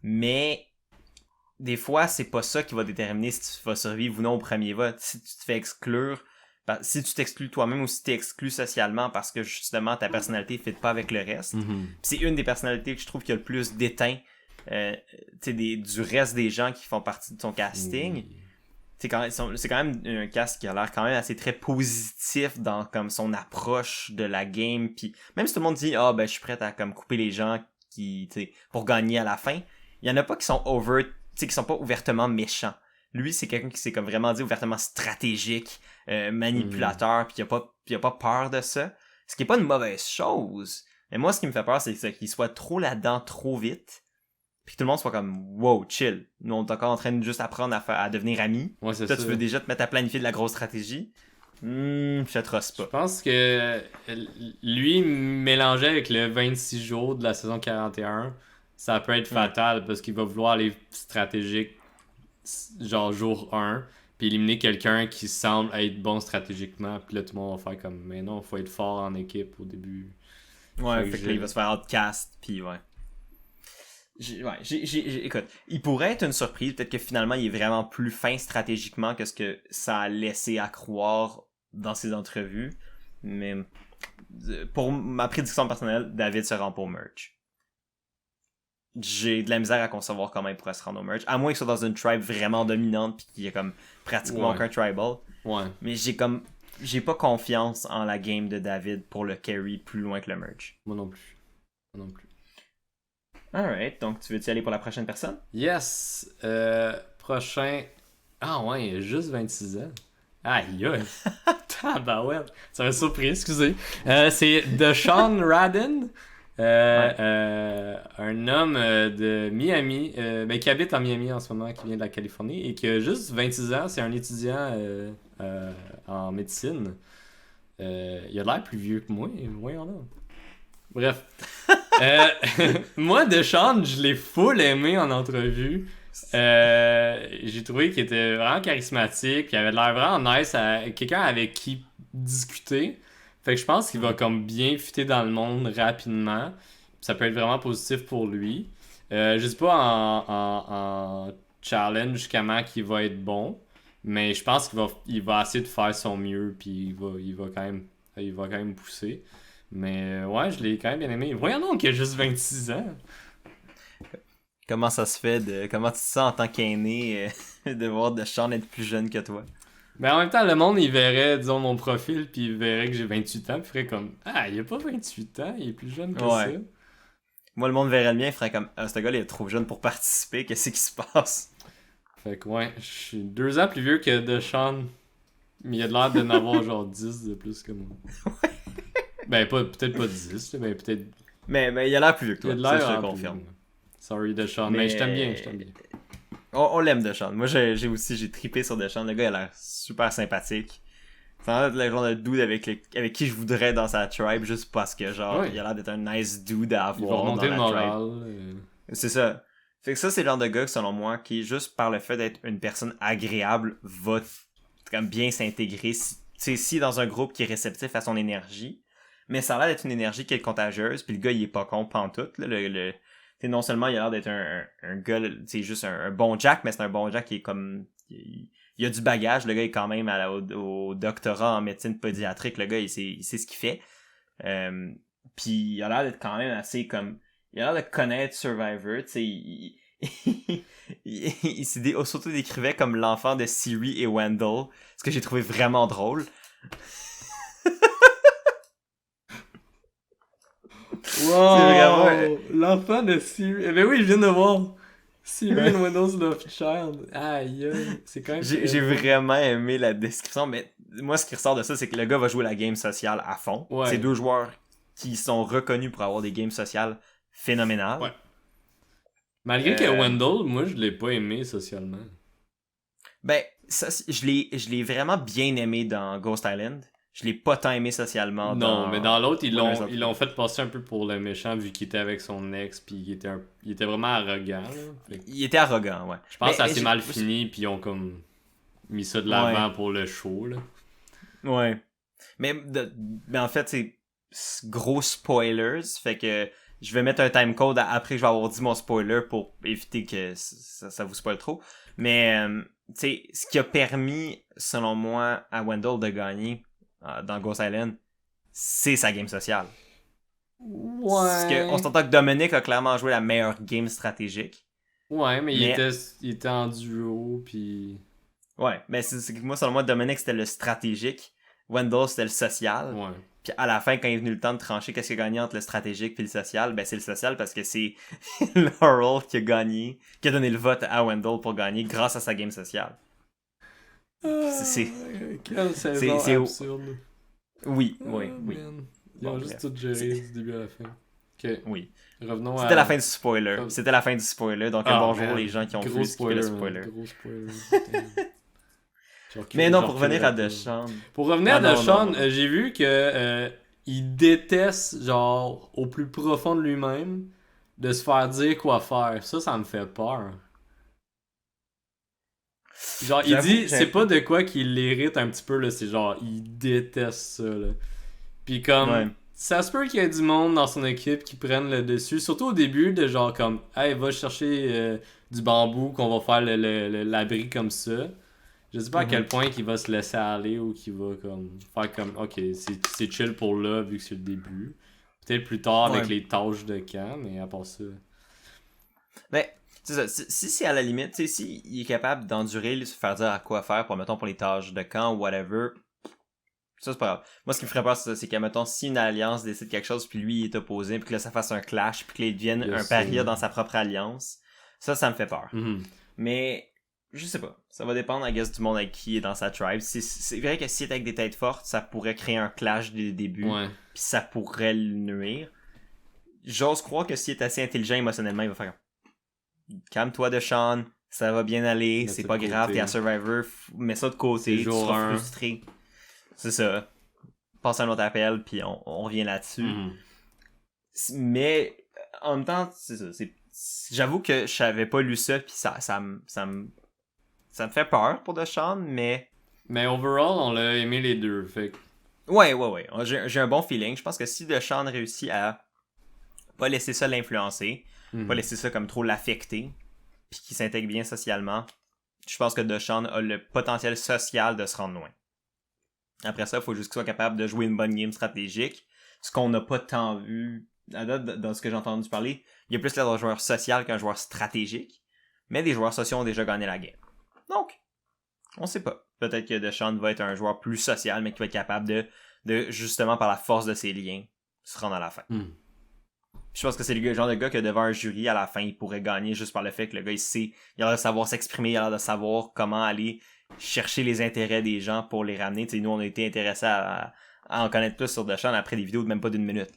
Mais, des fois, c'est pas ça qui va déterminer si tu vas survivre ou non au premier vote. Si tu te fais exclure, si tu t'exclus toi-même ou si t'es exclu socialement parce que justement ta personnalité ne fit pas avec le reste. Mm-hmm. C'est une des personnalités que je trouve qui a le plus d'éteint du reste des gens qui font partie de son casting. C'est quand même un cast qui a l'air quand même assez très positif dans comme son approche de la game, puis même si tout le monde dit je suis prêt à comme couper les gens qui pour gagner à la fin, il y en a pas qui sont qui sont pas ouvertement méchants. Lui, c'est quelqu'un qui s'est comme vraiment dit ouvertement stratégique, manipulateur, puis il a pas peur de ça, ce qui est pas une mauvaise chose. Mais moi, ce qui me fait peur, c'est qu'il soit trop là-dedans trop vite. Puis que tout le monde soit comme wow, chill. Nous, on est encore en train de juste apprendre à devenir amis. Ouais, c'est toi, ça. tu veux déjà te mettre à planifier de la grosse stratégie. Je trosse Je pas. pense que lui, mélangé avec le 26 jours de la saison 41, ça peut être fatal parce qu'il va vouloir aller stratégique, genre jour 1, puis éliminer quelqu'un qui semble être bon stratégiquement, puis là tout le monde va faire comme, mais non, faut être fort en équipe au début. Ouais, fait que là, il va se faire outcast, puis ouais. Écoute, il pourrait être une surprise, peut-être que finalement il est vraiment plus fin stratégiquement que ce que ça a laissé à croire dans ses entrevues, mais pour ma prédiction personnelle, David se rend pour merge. J'ai de la misère à concevoir comment il pourrait se rendre au merge, à moins qu'il soit dans une tribe vraiment dominante puis qu'il y a comme pratiquement aucun tribal. Ouais. Mais j'ai pas confiance en la game de David pour le carry plus loin que le merge. Moi non plus. Moi non plus. Alright, donc tu veux-tu aller pour la prochaine personne? Yes! Prochain. Ah ouais, il a juste 26 ans. Aïe aïe! Tabarouette! Ça m'a surpris, excusez. C'est Deshaun Radden. Un homme de Miami, qui habite en Miami en ce moment, qui vient de la Californie et qui a juste 26 ans. C'est un étudiant en médecine. Il a l'air plus vieux que moi. Voyons là. Bref. Moi, Deshaun, je l'ai full aimé en entrevue. J'ai trouvé qu'il était vraiment charismatique, puis il avait l'air vraiment nice, quelqu'un avec qui discuter. Fait que je pense qu'il va comme bien fitter dans le monde rapidement. Ça peut être vraiment positif pour lui. Je sais pas en challenge comment qu'il va être bon, mais je pense qu'il va essayer de faire son mieux, puis il va quand même pousser. Mais ouais, je l'ai quand même bien aimé. Voyons donc qu'il a juste 26 ans. Comment ça se fait comment tu te sens en tant qu'aîné de voir Deshaun être plus jeune que toi? Mais en même temps, le monde, il verrait, disons, mon profil, puis il verrait que j'ai 28 ans, puis il ferait comme, ah, il a pas 28 ans, il est plus jeune que ça. Moi, le monde verrait le mien, il ferait comme, ce gars-là, il est trop jeune pour participer, qu'est-ce qui se passe? Fait que ouais, je suis 2 ans plus vieux que Deshaun, mais il a l'air d'en avoir genre 10 de plus que moi. Ben, peut-être pas 10, mais peut-être. Mais il a l'air plus vieux que toi, il a ça je te confirme. Sorry, Deshaun, mais je t'aime bien. On l'aime, Deshaun. Moi, j'ai trippé sur Deshaun. Le gars, il a l'air super sympathique. C'est vraiment le genre de dude avec qui je voudrais dans sa tribe, juste parce que, genre, il a l'air d'être un nice dude à avoir dans la tribe. C'est ça. Fait que ça, c'est le genre de gars, selon moi, qui, juste par le fait d'être une personne agréable, va comme bien s'intégrer. Si dans un groupe qui est réceptif à son énergie, mais ça a l'air d'être une énergie qui est contagieuse, puis le gars, il est pas con pantoute, là, non seulement il a l'air d'être un gars, c'est juste un bon Jack, mais c'est un bon Jack qui est comme... Il a du bagage, le gars est quand même au doctorat en médecine pédiatrique, le gars, il sait ce qu'il fait. Puis il a l'air d'être quand même assez comme... Il a l'air de connaître Survivor, tu sais, il s'est s'auto-décrivait comme l'enfant de Siri et Wendell, ce que j'ai trouvé vraiment drôle. Wow! C'est vraiment... L'enfant de Siri... Eh ben oui, je viens de voir. Siri and Windows Love Child. Aïe, c'est quand même... J'ai vraiment aimé la description, mais moi, ce qui ressort de ça, c'est que le gars va jouer la game sociale à fond. Ouais. C'est 2 joueurs qui sont reconnus pour avoir des games sociales phénoménales. Ouais. Malgré que Wendell, moi, je l'ai pas aimé socialement. Ben, ça, je l'ai vraiment bien aimé dans Ghost Island. Je l'ai pas tant aimé socialement. Non, mais dans l'autre, ils l'ont fait passer un peu pour le méchant vu qu'il était avec son ex, puis il était vraiment arrogant. Là. Il était arrogant, ouais. Je pense que ça s'est mal fini, puis ils ont comme mis ça de l'avant pour le show. Là. Ouais. Mais en fait, c'est gros spoilers, fait que je vais mettre un timecode après que je vais avoir dit mon spoiler pour éviter que ça vous spoil trop. Mais, tu sais, ce qui a permis, selon moi, à Wendell de gagner dans Ghost Island, c'est sa game sociale. Ouais. Parce qu'on s'entend que Dominic a clairement joué la meilleure game stratégique. Ouais, mais il était en duo, puis... Ouais, mais c'est que moi, selon moi, Dominic, c'était le stratégique. Wendell, c'était le social. Ouais. Puis à la fin, quand il est venu le temps de trancher qu'est-ce qui a gagné entre le stratégique et le social, ben c'est le social parce que c'est Laurel qui a gagné, qui a donné le vote à Wendell pour gagner grâce à sa game sociale. Quelle saison absurde. Oui. Ils ont juste tout géré du début à la fin. Ok. Oui. Revenons C'était la fin du spoiler. C'était la fin du spoiler. Donc bonjour les gens qui ont vu le spoiler. Gros spoiler. Mais non, je pour revenir à reculerais pas. Deshaun. Pour revenir à Non, Deshaun, non. j'ai vu que il déteste, genre, au plus profond de lui-même, de se faire dire quoi faire. Ça me fait peur. Genre, il J'avoue, dit, c'est pas de quoi qui l'irrite un petit peu, là, c'est genre, il déteste ça, là. Puis comme, Ouais. ça se peut qu'il y ait du monde dans son équipe qui prenne le dessus, surtout au début, de genre comme, hey, va chercher du bambou, qu'on va faire l'abri comme ça. Je sais pas à quel Mhm. point qu'il va se laisser aller ou qu'il va comme faire comme, ok, c'est chill pour là, vu que c'est le début. Peut-être plus tard avec Ouais. les tâches de camp, mais à part ça. Mais, c'est ça. Si c'est à la limite, tu sais, s'il est capable d'endurer, se faire dire à quoi faire, mettons, pour les tâches de camp ou whatever, ça c'est pas grave. Moi, ce qui me ferait peur, c'est ça, c'est qu'à, mettons, si une alliance décide quelque chose, puis lui, il est opposé, puis que là, ça fasse un clash, puis que là, il devienne Il y a un ça. paria dans sa propre alliance, ça me fait peur. Mhm. Mais, je sais pas. Ça va dépendre, I guess, du monde avec qui est dans sa tribe. C'est vrai que s'il est avec des têtes fortes, ça pourrait créer un clash dès le début, Ouais. puis ça pourrait le nuire. J'ose croire que s'il est assez intelligent émotionnellement, il va faire calme-toi de Sean, ça va bien aller, Mets c'est ça pas de grave, côté. t'es à Survivor, mets ça de C'est côté, tu jour seras 1. frustré. C'est ça. Passe un autre appel, puis on revient là-dessus. Mhm. Mais, en même temps, c'est ça. J'avoue que je savais pas lu ça, puis ça me fait peur pour Deshaun, mais... Mais overall, on l'a aimé les deux. Fait que Ouais. J'ai un bon feeling. Je pense que si Deshaun réussit à pas laisser ça l'influencer, pas laisser ça comme trop l'affecter, puis qu'il s'intègre bien socialement, je pense que Deshaun a le potentiel social de se rendre loin. Après ça, il faut juste qu'il soit capable de jouer une bonne game stratégique, ce qu'on n'a pas tant vu à date dans ce que j'ai entendu parler. Il y a plus l'air d'un joueur social qu'un joueur stratégique, mais des joueurs sociaux ont déjà gagné la game. Donc, on sait pas. Peut-être que Deshaun va être un joueur plus social, mais qui va être capable de justement, par la force de ses liens, se rendre à la fin. Je pense que c'est le genre de gars que devant un jury, à la fin, il pourrait gagner juste par le fait que le gars, il a l'air de savoir s'exprimer, il a l'air de savoir comment aller chercher les intérêts des gens pour les ramener. T'sais, nous, on a été intéressés à en connaître plus sur Deshaun après des vidéos de même pas d'une minute.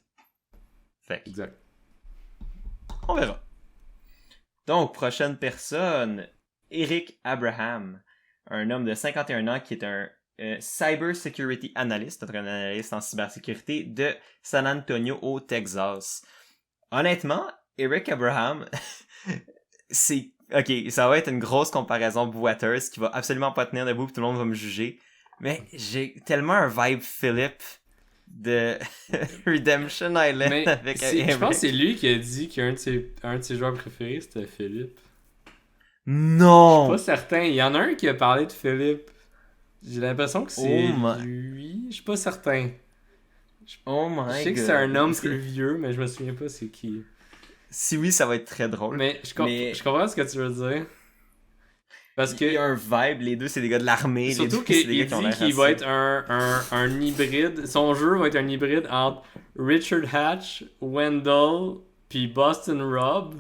Fait que, exact. on verra. Donc, prochaine personne, Eric Abraham, un homme de 51 ans qui est un Cyber Security Analyst, un analyste en cybersécurité de San Antonio au Texas. Honnêtement, Eric Abraham, c'est... Ok, ça va être une grosse comparaison boiteuse qui va absolument pas tenir debout, tout le monde va me juger. Mais j'ai tellement un vibe Philip de Redemption Island Mais avec je pense que Eric. c'est lui qui a dit qu'un un de ses joueurs préférés, c'était Philippe. Je suis Non! pas certain. Il y en a un qui a parlé de Philippe. J'ai l'impression que c'est Oh my... lui. Je suis pas certain. Oh Je my sais que god. c'est un homme plus vieux, mais je me souviens pas c'est qui. Si oui, ça va être très drôle. Mais je comprends ce que tu veux dire. Parce Il y que a un vibe, les deux c'est des gars de l'armée, les surtout deux c'est des qu'il gars qui ont dit l'air qu'il assez... va être un hybride. Son jeu va être un hybride entre Richard Hatch, Wendell, puis Boston Rob.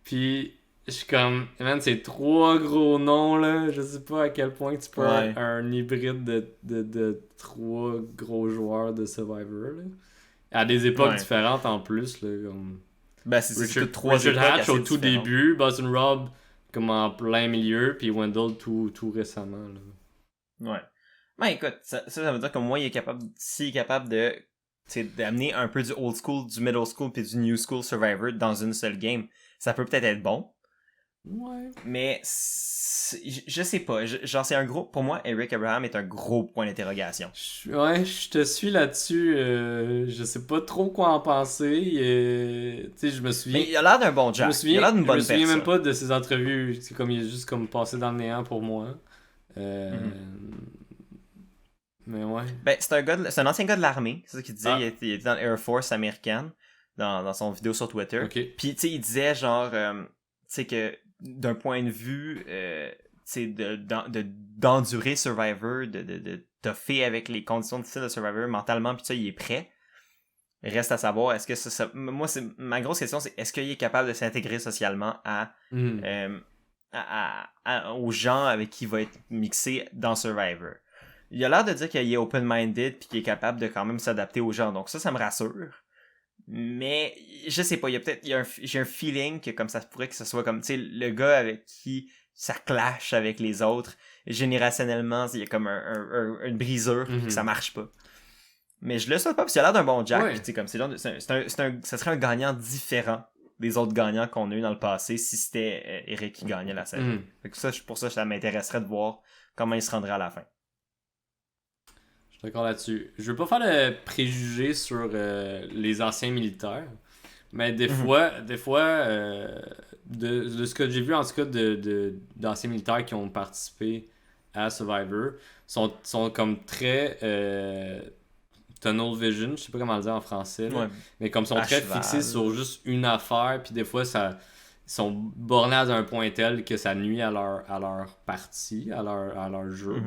Puis je suis comme, man, c'est trois gros noms là. Je sais pas à quel point tu peux Ouais. un hybride de trois gros joueurs de Survivor là. À des époques Ouais. différentes en plus là. Comme Ben, c'est toutes trois Richard époques Hatch assez au tout différentes. début, Boston Rob comme en plein milieu, puis Wendell tout récemment là. Ouais. Ben écoute, ça veut dire que moi, s'il est capable de, tu sais, d'amener un peu du old school, du middle school puis du new school Survivor dans une seule game, ça peut peut-être être bon. Ouais. Mais je sais pas, genre c'est un gros, pour moi, Eric Abraham est un gros point d'interrogation. Ouais, je te suis là-dessus. Je sais pas trop quoi en penser. Tu sais, je me souviens. Mais il a l'air d'un bon Jack. Il a l'air d'une bonne Je me souviens personne. même pas de ses entrevues. C'est comme il est juste comme passé dans le néant pour moi. Mais ouais. Ben, c'est un ancien gars de l'armée, c'est ça qu'il disait. Ah. Il était dans l'Air Force américaine, dans son vidéo sur Twitter. Ok. Puis, tu sais, il disait genre, tu sais, que d'un point de vue, tu sais, d'endurer Survivor, de toffer avec les conditions difficiles de Survivor mentalement, puis ça, il est prêt. Reste à savoir, est-ce que ça moi, ma grosse question, c'est est-ce qu'il est capable de s'intégrer socialement aux gens avec qui il va être mixé dans Survivor. Il a l'air de dire qu'il est open-minded puis qu'il est capable de quand même s'adapter aux gens. Donc ça me rassure. Mais je sais pas, j'ai un feeling que comme ça pourrait que ce soit comme, tu sais, le gars avec qui ça clash avec les autres générationnellement, il y a comme une brisure, que ça marche pas. Mais je le souhaite pas, parce qu'il a l'air d'un bon Jack, Ouais. puis tu sais, comme ça serait un gagnant différent des autres gagnants qu'on a eu dans le passé si c'était Eric qui gagnait la saison. Fait que ça, pour ça m'intéresserait de voir comment il se rendrait à la fin. Je suis d'accord là-dessus. Je veux pas faire de préjugés sur les anciens militaires, mais des fois, de ce que j'ai vu en tout cas d'anciens militaires qui ont participé à Survivor, sont comme très tunnel vision, je sais pas comment le dire en français, là, mais comme sont très fixés sur juste une affaire, puis des fois ils sont bornés à un point tel que ça nuit à leur partie, à leur jeu.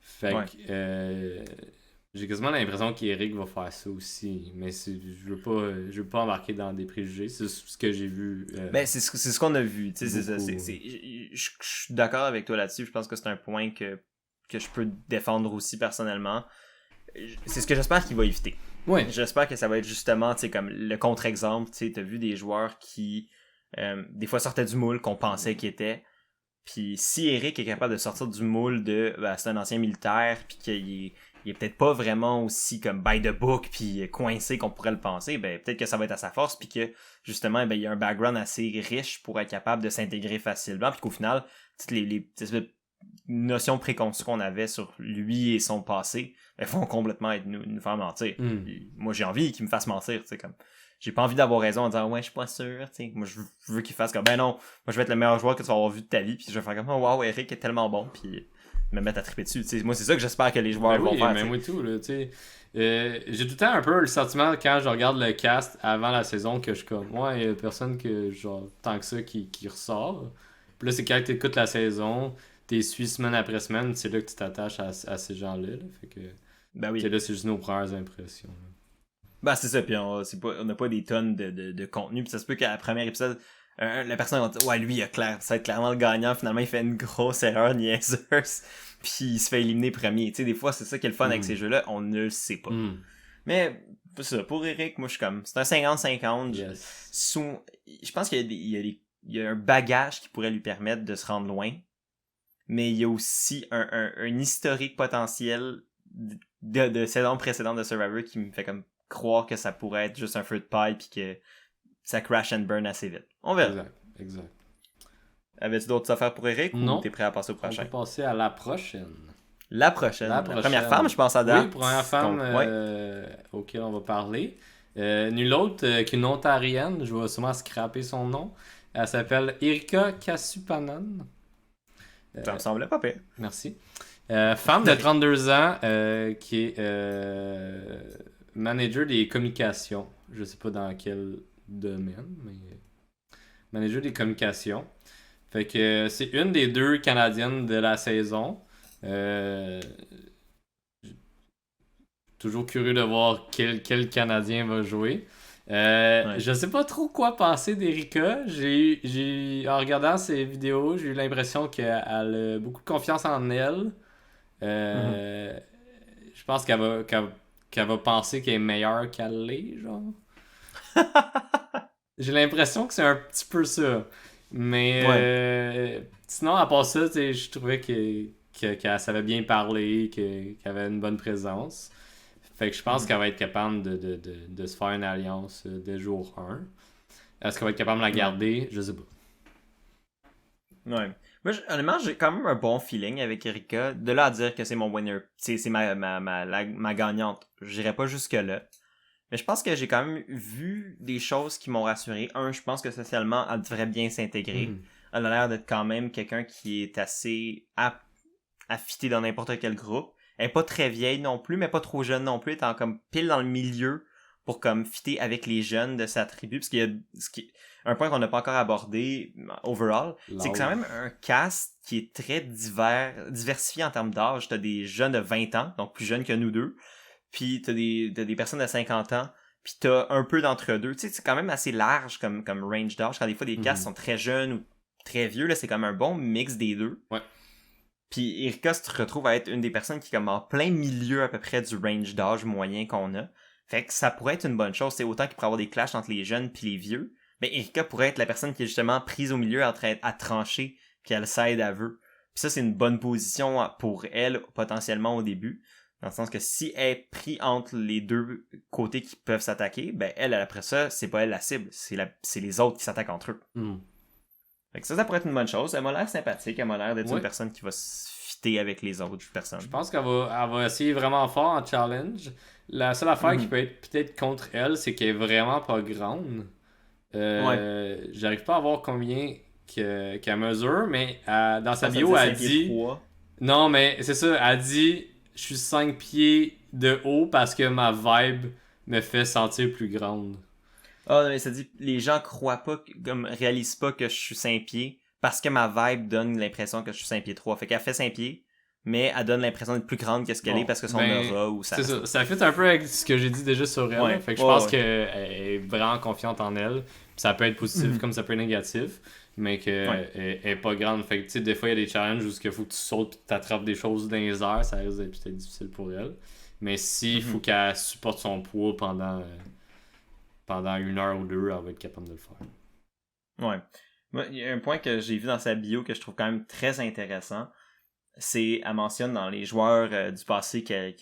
Fait que j'ai quasiment l'impression qu'Eric va faire ça aussi, mais je veux pas embarquer dans des préjugés, c'est ce que j'ai vu. Ben c'est ce qu'on a vu, tu sais, je suis d'accord avec toi là-dessus, je pense que c'est un point que je peux défendre aussi personnellement. C'est ce que j'espère qu'il va éviter. Ouais. J'espère que ça va être justement, tu sais, comme le contre-exemple, tu sais, t'as vu des joueurs qui des fois sortaient du moule qu'on pensait qu'ils étaient. Puis si Eric est capable de sortir du moule de c'est un ancien militaire, puis qu'il est peut-être pas vraiment aussi comme by the book puis coincé qu'on pourrait le penser, ben peut-être que ça va être à sa force, puis que justement ben il y a un background assez riche pour être capable de s'intégrer facilement, puis qu'au final toutes les notions préconçues qu'on avait sur lui et son passé, elles vont complètement être nous faire mentir. Moi j'ai envie qu'il me fasse mentir, tu sais, comme j'ai pas envie d'avoir raison en disant ouais je suis pas sûr, tu sais, moi je veux qu'il fasse comme ben non, moi je vais être le meilleur joueur que tu vas avoir vu de ta vie, puis je vais faire comme oh wow Eric est tellement bon, puis me mettre à triper dessus, tu sais. Moi c'est ça que j'espère que les joueurs vont faire. Ben oui, tout là, tu sais. J'ai tout le temps un peu le sentiment quand je regarde le cast avant la saison que je suis comme ouais, il y a personne que genre tant que ça qui ressort. Puis là c'est quand tu écoutes la saison, t'es suis semaine après semaine, c'est là que tu t'attaches à ces gens-là, là. Fait que ben oui. Là c'est juste nos premières impressions. Là. Ben c'est ça, puis on n'a pas des tonnes de contenu, puis ça se peut qu'à la première épisode la personne va dire ouais lui ça va être clairement le gagnant, finalement il fait une grosse erreur niaiseuse puis il se fait éliminer premier, tu sais, des fois c'est ça qui est le fun avec ces jeux là, on ne le sait pas. Mais c'est ça, pour Eric moi je suis comme c'est un 50-50. Yes. Je pense qu'il y a un bagage qui pourrait lui permettre de se rendre loin, mais il y a aussi un historique potentiel de saison précédente de Survivor qui me fait comme croire que ça pourrait être juste un feu de paille puis que ça crash and burn assez vite. On verra. Exact. Avais-tu d'autres affaires pour Eric non. Ou t'es prêt à passer au prochain? On peut passer à la prochaine. La première femme, je pense, à date. Oui, première femme auquel on va parler. Nulle autre qu'une Ontarienne, je vais sûrement scraper son nom. Elle s'appelle Erika Kasupanan. Ça me semblait pas pire. Merci. Femme de 32 ans qui est manager des communications. Je sais pas dans quel domaine, mais manager des communications. Fait que c'est une des deux Canadiennes de la saison. Toujours curieux de voir quel Canadien va jouer. Je sais pas trop quoi penser d'Erika. En regardant ses vidéos, j'ai eu l'impression qu'elle a beaucoup de confiance en elle. Je pense qu'elle va penser qu'elle est meilleure qu'elle l'est, genre. J'ai l'impression que c'est un petit peu ça. Mais sinon, à part ça, je trouvais qu'elle savait bien parler, qu'elle avait une bonne présence. Fait que je pense qu'elle va être capable de se faire une alliance dès jour 1. Est-ce qu'elle va être capable de la garder? Je sais pas. Ouais. Moi, honnêtement, j'ai quand même un bon feeling avec Erika. De là à dire que c'est mon winner, c'est ma gagnante. J'irai pas jusque-là. Mais je pense que j'ai quand même vu des choses qui m'ont rassuré. Je pense que socialement, elle devrait bien s'intégrer. Elle a l'air d'être quand même quelqu'un qui est assez apte à fitter dans n'importe quel groupe. Elle est pas très vieille non plus, mais pas trop jeune non plus. Elle est comme pile dans le milieu pour comme fitter avec les jeunes de sa tribu. Parce qu'il y a un point qu'on n'a pas encore abordé overall, c'est que c'est quand même un cast qui est très diversifié en termes d'âge. T'as des jeunes de 20 ans, donc plus jeunes que nous deux. Puis t'as des personnes de 50 ans, puis t'as un peu d'entre-deux. Tu sais, c'est quand même assez large comme range d'âge. Quand des fois, des casts sont très jeunes ou très vieux, là, c'est comme un bon mix des deux. Ouais. Puis Erika se retrouve à être une des personnes qui est comme en plein milieu à peu près du range d'âge moyen qu'on a. Fait que ça pourrait être une bonne chose. C'est autant qu'il pourrait avoir des clashs entre les jeunes puis les vieux. Mais Erika pourrait être la personne qui est justement prise au milieu en train à trancher, puis elle s'aide à veut. Puis ça, c'est une bonne position pour elle, potentiellement au début. Dans le sens que si elle est prise entre les deux côtés qui peuvent s'attaquer, ben elle, après ça, c'est pas elle la cible, c'est les autres qui s'attaquent entre eux. Fait que ça pourrait être une bonne chose. Elle m'a l'air sympathique, elle m'a l'air d'être une personne qui va se fitter avec les autres personnes. Je pense qu'elle va essayer vraiment fort en challenge. La seule affaire qui peut être peut-être contre elle, c'est qu'elle est vraiment pas grande. J'arrive pas à voir combien qu'elle mesure, mais dans sa bio, elle dit... Non, mais c'est ça, elle dit... Je suis 5 pieds de haut parce que ma vibe me fait sentir plus grande. Ah, mais ça dit, les gens croient pas, comme réalisent pas que je suis 5 pieds parce que ma vibe donne l'impression que je suis 5 pieds 3. Fait qu'elle fait 5 pieds, mais elle donne l'impression d'être plus grande que ce qu'elle est parce que son aura ou ça. C'est ça, ça fit un peu avec ce que j'ai dit déjà sur elle. Fait que je pense qu'elle est vraiment confiante en elle. Ça peut être positif comme ça peut être négatif. Mais qu'elle est pas grande. Fait que, tu sais, des fois, il y a des challenges où il faut que tu sautes et que tu attrapes des choses dans les airs. Ça risque d'être peut-être difficile pour elle. Mais s'il faut qu'elle supporte son poids pendant 1 heure ou 2, elle va être capable de le faire. Ouais. Moi, il y a un point que j'ai vu dans sa bio que je trouve quand même très intéressant. C'est, elle mentionne dans les joueurs du passé qu'elle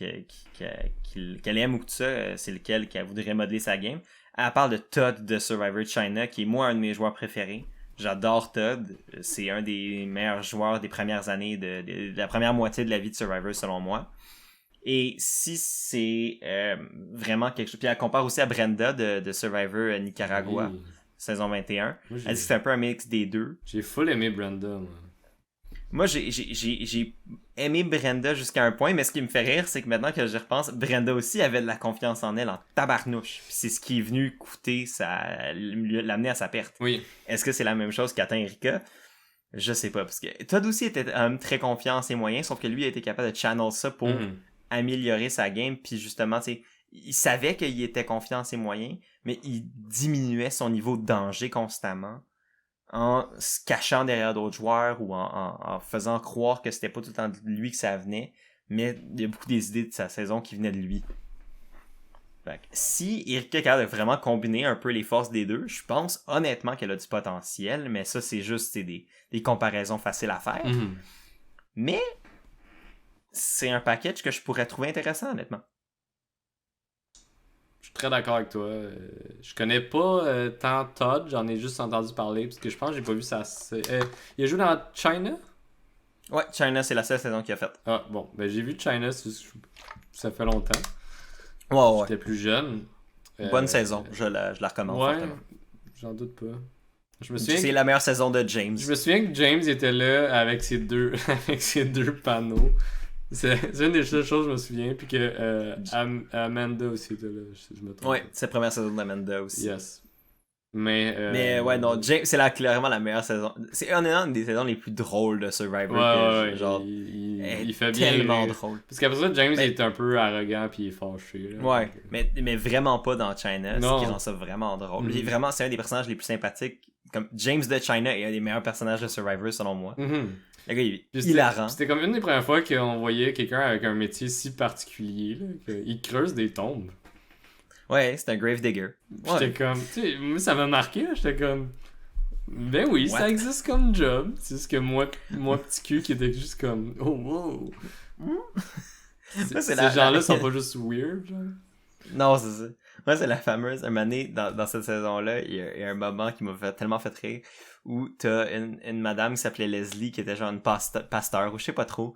aime ou tout ça, c'est lequel qu'elle voudrait modeler sa game. Elle parle de Todd de Survivor China, qui est moi un de mes joueurs préférés. J'adore Todd. C'est un des meilleurs joueurs des premières années, de la première moitié de la vie de Survivor, selon moi. Et si c'est vraiment quelque chose... Puis elle compare aussi à Brenda de Survivor Nicaragua, saison 21. Elle dit que c'est un peu un mix des deux. J'ai full aimé Brenda, moi. Moi, j'ai aimé Brenda jusqu'à un point, mais ce qui me fait rire, c'est que maintenant que j'y repense, Brenda aussi avait de la confiance en elle en tabarnouche. Puis c'est ce qui est venu coûter l'amener à sa perte. Oui. Est-ce que c'est la même chose qu'atteint Erika? Je sais pas, parce que Todd aussi était très confiant en ses moyens, sauf que lui a été capable de channel ça pour améliorer sa game, puis justement, tu sais, il savait qu'il était confiant en ses moyens, mais il diminuait son niveau de danger constamment en se cachant derrière d'autres joueurs ou en faisant croire que c'était pas tout le temps de lui que ça venait, mais il y a beaucoup des idées de sa saison qui venaient de lui. Fait que si Erika est capable de vraiment combiner un peu les forces des deux, je pense honnêtement qu'elle a du potentiel, mais ça c'est juste des comparaisons faciles à faire. Mais c'est un package que je pourrais trouver intéressant honnêtement. Je suis très d'accord avec toi. Je connais pas tant Todd, j'en ai juste entendu parler, parce que je pense que j'ai pas vu ça. Il a joué dans China? Ouais, China, c'est la seule saison qu'il a faite. Ah, bon, ben j'ai vu China, ça fait longtemps. Ouais. J'étais plus jeune. Bonne saison, je la recommande fortement. J'en doute pas. C'est la meilleure saison de James. Je me souviens que James était là avec ses deux panneaux. C'est une des seules choses que je me souviens. Puis que Amanda aussi était là. Je me trompe. Ouais, c'est la première saison d'Amanda aussi. Yes. Mais ouais, non, James, c'est clairement la meilleure saison. C'est honnêtement une des saisons les plus drôles de Survivor. Genre, il fait bien. Tellement drôle. Parce qu'après ça, James est un peu arrogant puis il est fâché. Là, ouais, mais vraiment pas dans China. Ce qui rend ça vraiment drôle. Vraiment, c'est un des personnages les plus sympathiques. Comme James de China est un des meilleurs personnages de Survivor selon moi. Le gars, il est hilarant. C'était comme une des premières fois qu'on voyait quelqu'un avec un métier si particulier. Il creuse des tombes. Ouais, c'est un grave digger. J'étais comme, tu sais, moi ça m'a marqué, là, j'étais comme, ben oui, ça existe comme job. C'est juste que moi petit cul qui était juste comme, oh wow. Ces gens-là sont pas juste weird, genre. Non, c'est ça. Moi, c'est la fameuse, un moment donné, dans cette saison-là, il y a un moment qui m'a tellement fait rire, où t'as une madame qui s'appelait Leslie, qui était genre une pasteur, ou je sais pas trop.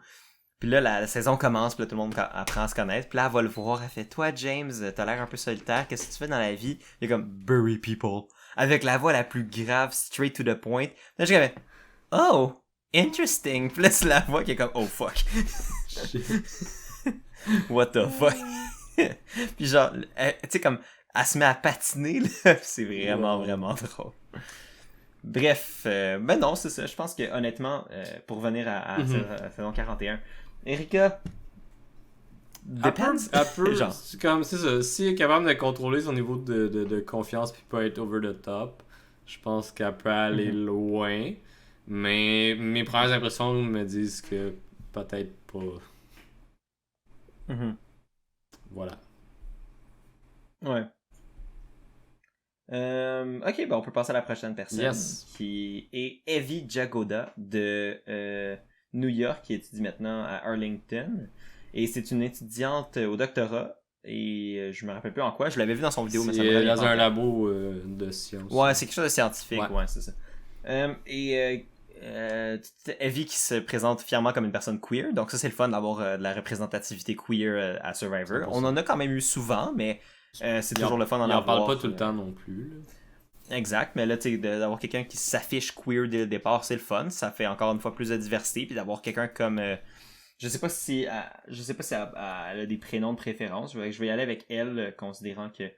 Puis là, la saison commence, puis là, tout le monde apprend à se connaître. Puis là, elle va le voir, elle fait « Toi, James, t'as l'air un peu solitaire, qu'est-ce que tu fais dans la vie? » Il est comme « Bury people. » Avec la voix la plus grave, straight to the point. Là, je dis « Oh, interesting. » Puis là, c'est la voix qui est comme « Oh, fuck. » What the fuck? Puis genre, tu sais, comme, elle se met à patiner, là. C'est vraiment, vraiment drôle. Bref, ben non, c'est ça. Je pense que, honnêtement, pour revenir à la saison 41, Erika depends. Elle peut, genre. C'est ça. Si elle est capable de contrôler son niveau de confiance puis pas être over the top, je pense qu'elle peut aller loin. Mais mes premières impressions me disent que peut-être pas. Voilà. Ouais. Ok, ben on peut passer à la prochaine personne. Yes. Qui est Evie Jagoda de New York qui étudie maintenant à Arlington. Et c'est une étudiante au doctorat. Et je me rappelle plus en quoi. Je l'avais vu dans son vidéo, mais ça me C'est revient dans pas en un tête. labo de sciences. Ouais, c'est quelque chose de scientifique, Ouais. ouais, c'est ça. Evie qui se présente fièrement comme une personne queer, donc ça c'est le fun d'avoir de la représentativité queer à Survivor. 100%. On en a quand même eu souvent, mais c'est toujours le fun d'en Il en avoir. parle pas tout le temps non plus. Là. Exact, mais là, tu sais, d'avoir quelqu'un qui s'affiche queer dès le départ, c'est le fun. Ça fait encore une fois plus de diversité, puis d'avoir quelqu'un comme... je sais pas si elle a des prénoms de préférence. Je vais y aller avec elle, considérant que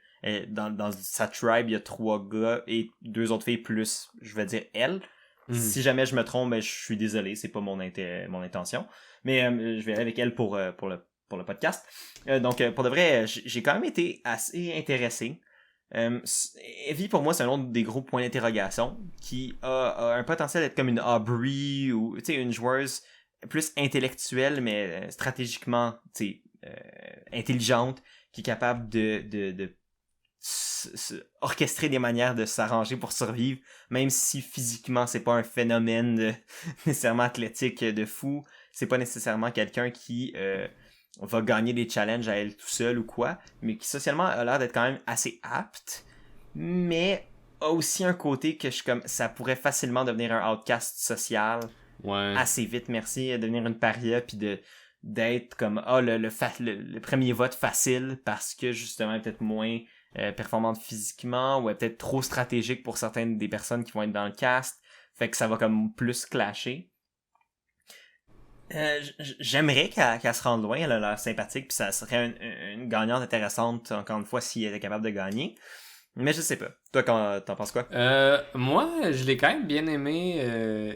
dans sa tribe, il y a 3 gars et 2 autres filles plus, je vais dire elle. Si jamais je me trompe, ben, je suis désolé, c'est pas mon intention. Mais je vais aller avec elle pour le podcast. Donc, pour de vrai, j'ai quand même été assez intéressé. Evie, pour moi, c'est un autre des gros points d'interrogation qui a un potentiel d'être comme une Aubrey ou une joueuse plus intellectuelle, mais stratégiquement intelligente, qui est capable de orchestrer des manières de s'arranger pour survivre, même si physiquement c'est pas un phénomène nécessairement athlétique de fou, c'est pas nécessairement quelqu'un qui va gagner des challenges à elle tout seul ou quoi, mais qui socialement a l'air d'être quand même assez apte, mais a aussi un côté que je comme ça pourrait facilement devenir un outcast social assez vite, merci, devenir une paria puis d'être comme le premier vote facile parce que justement elle est peut-être moins performante physiquement ou est peut-être trop stratégique pour certaines des personnes qui vont être dans le cast, fait que ça va comme plus clasher. J'aimerais qu'elle se rende loin, elle a l'air sympathique, puis ça serait une gagnante intéressante, encore une fois, si elle était capable de gagner. Mais je sais pas. Toi, t'en penses quoi? Moi, je l'ai quand même bien aimé,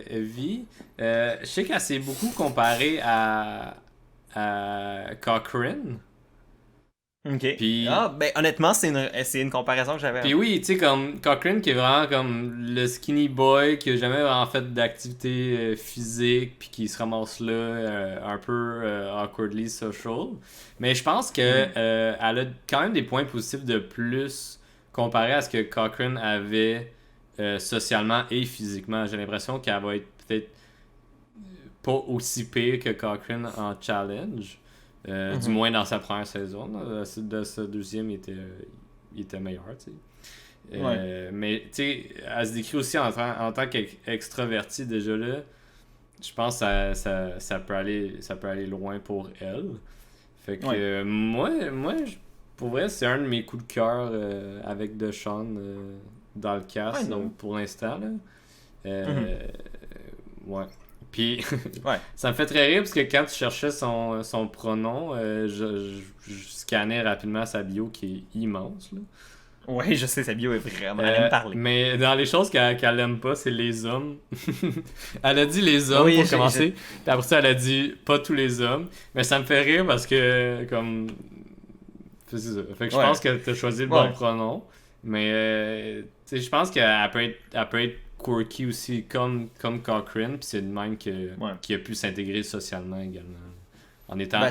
Evie. Je sais qu'elle s'est beaucoup comparée à Cochrane. Ok. Puis, ben honnêtement, c'est une comparaison que j'avais. puis oui, tu sais, comme Cochrane qui est vraiment comme le skinny boy qui a jamais vraiment fait d'activité physique puis qui se ramasse là un peu awkwardly social. Mais je pense que elle a quand même des points positifs de plus comparé à ce que Cochrane avait socialement et physiquement. J'ai l'impression qu'elle va être peut-être pas aussi pire que Cochrane en challenge. Du moins dans sa première saison. De sa deuxième, il était meilleur. Mais tu sais, elle se décrit aussi en tant qu'extravertie déjà là. Je pense que ça peut aller loin pour elle. Fait que moi pour vrai, c'est un de mes coups de cœur avec Deshawn dans le cast pour l'instant. Ouais. Puis, ça me fait très rire parce que quand tu cherchais son pronom, je scannais rapidement sa bio qui est immense. Là. Ouais, je sais, sa bio est vraiment... Elle aime parler. Mais dans les choses qu'elle aime pas, c'est les hommes. Elle a dit les hommes pour commencer. Puis après ça, elle a dit pas tous les hommes. Mais ça me fait rire parce que, comme... C'est ça. Fait que je pense que t'as choisi le bon pronom. Mais, tu sais, je pense qu'elle peut être quirky aussi comme Cochrane, puis c'est de même qui a pu s'intégrer socialement également. En étant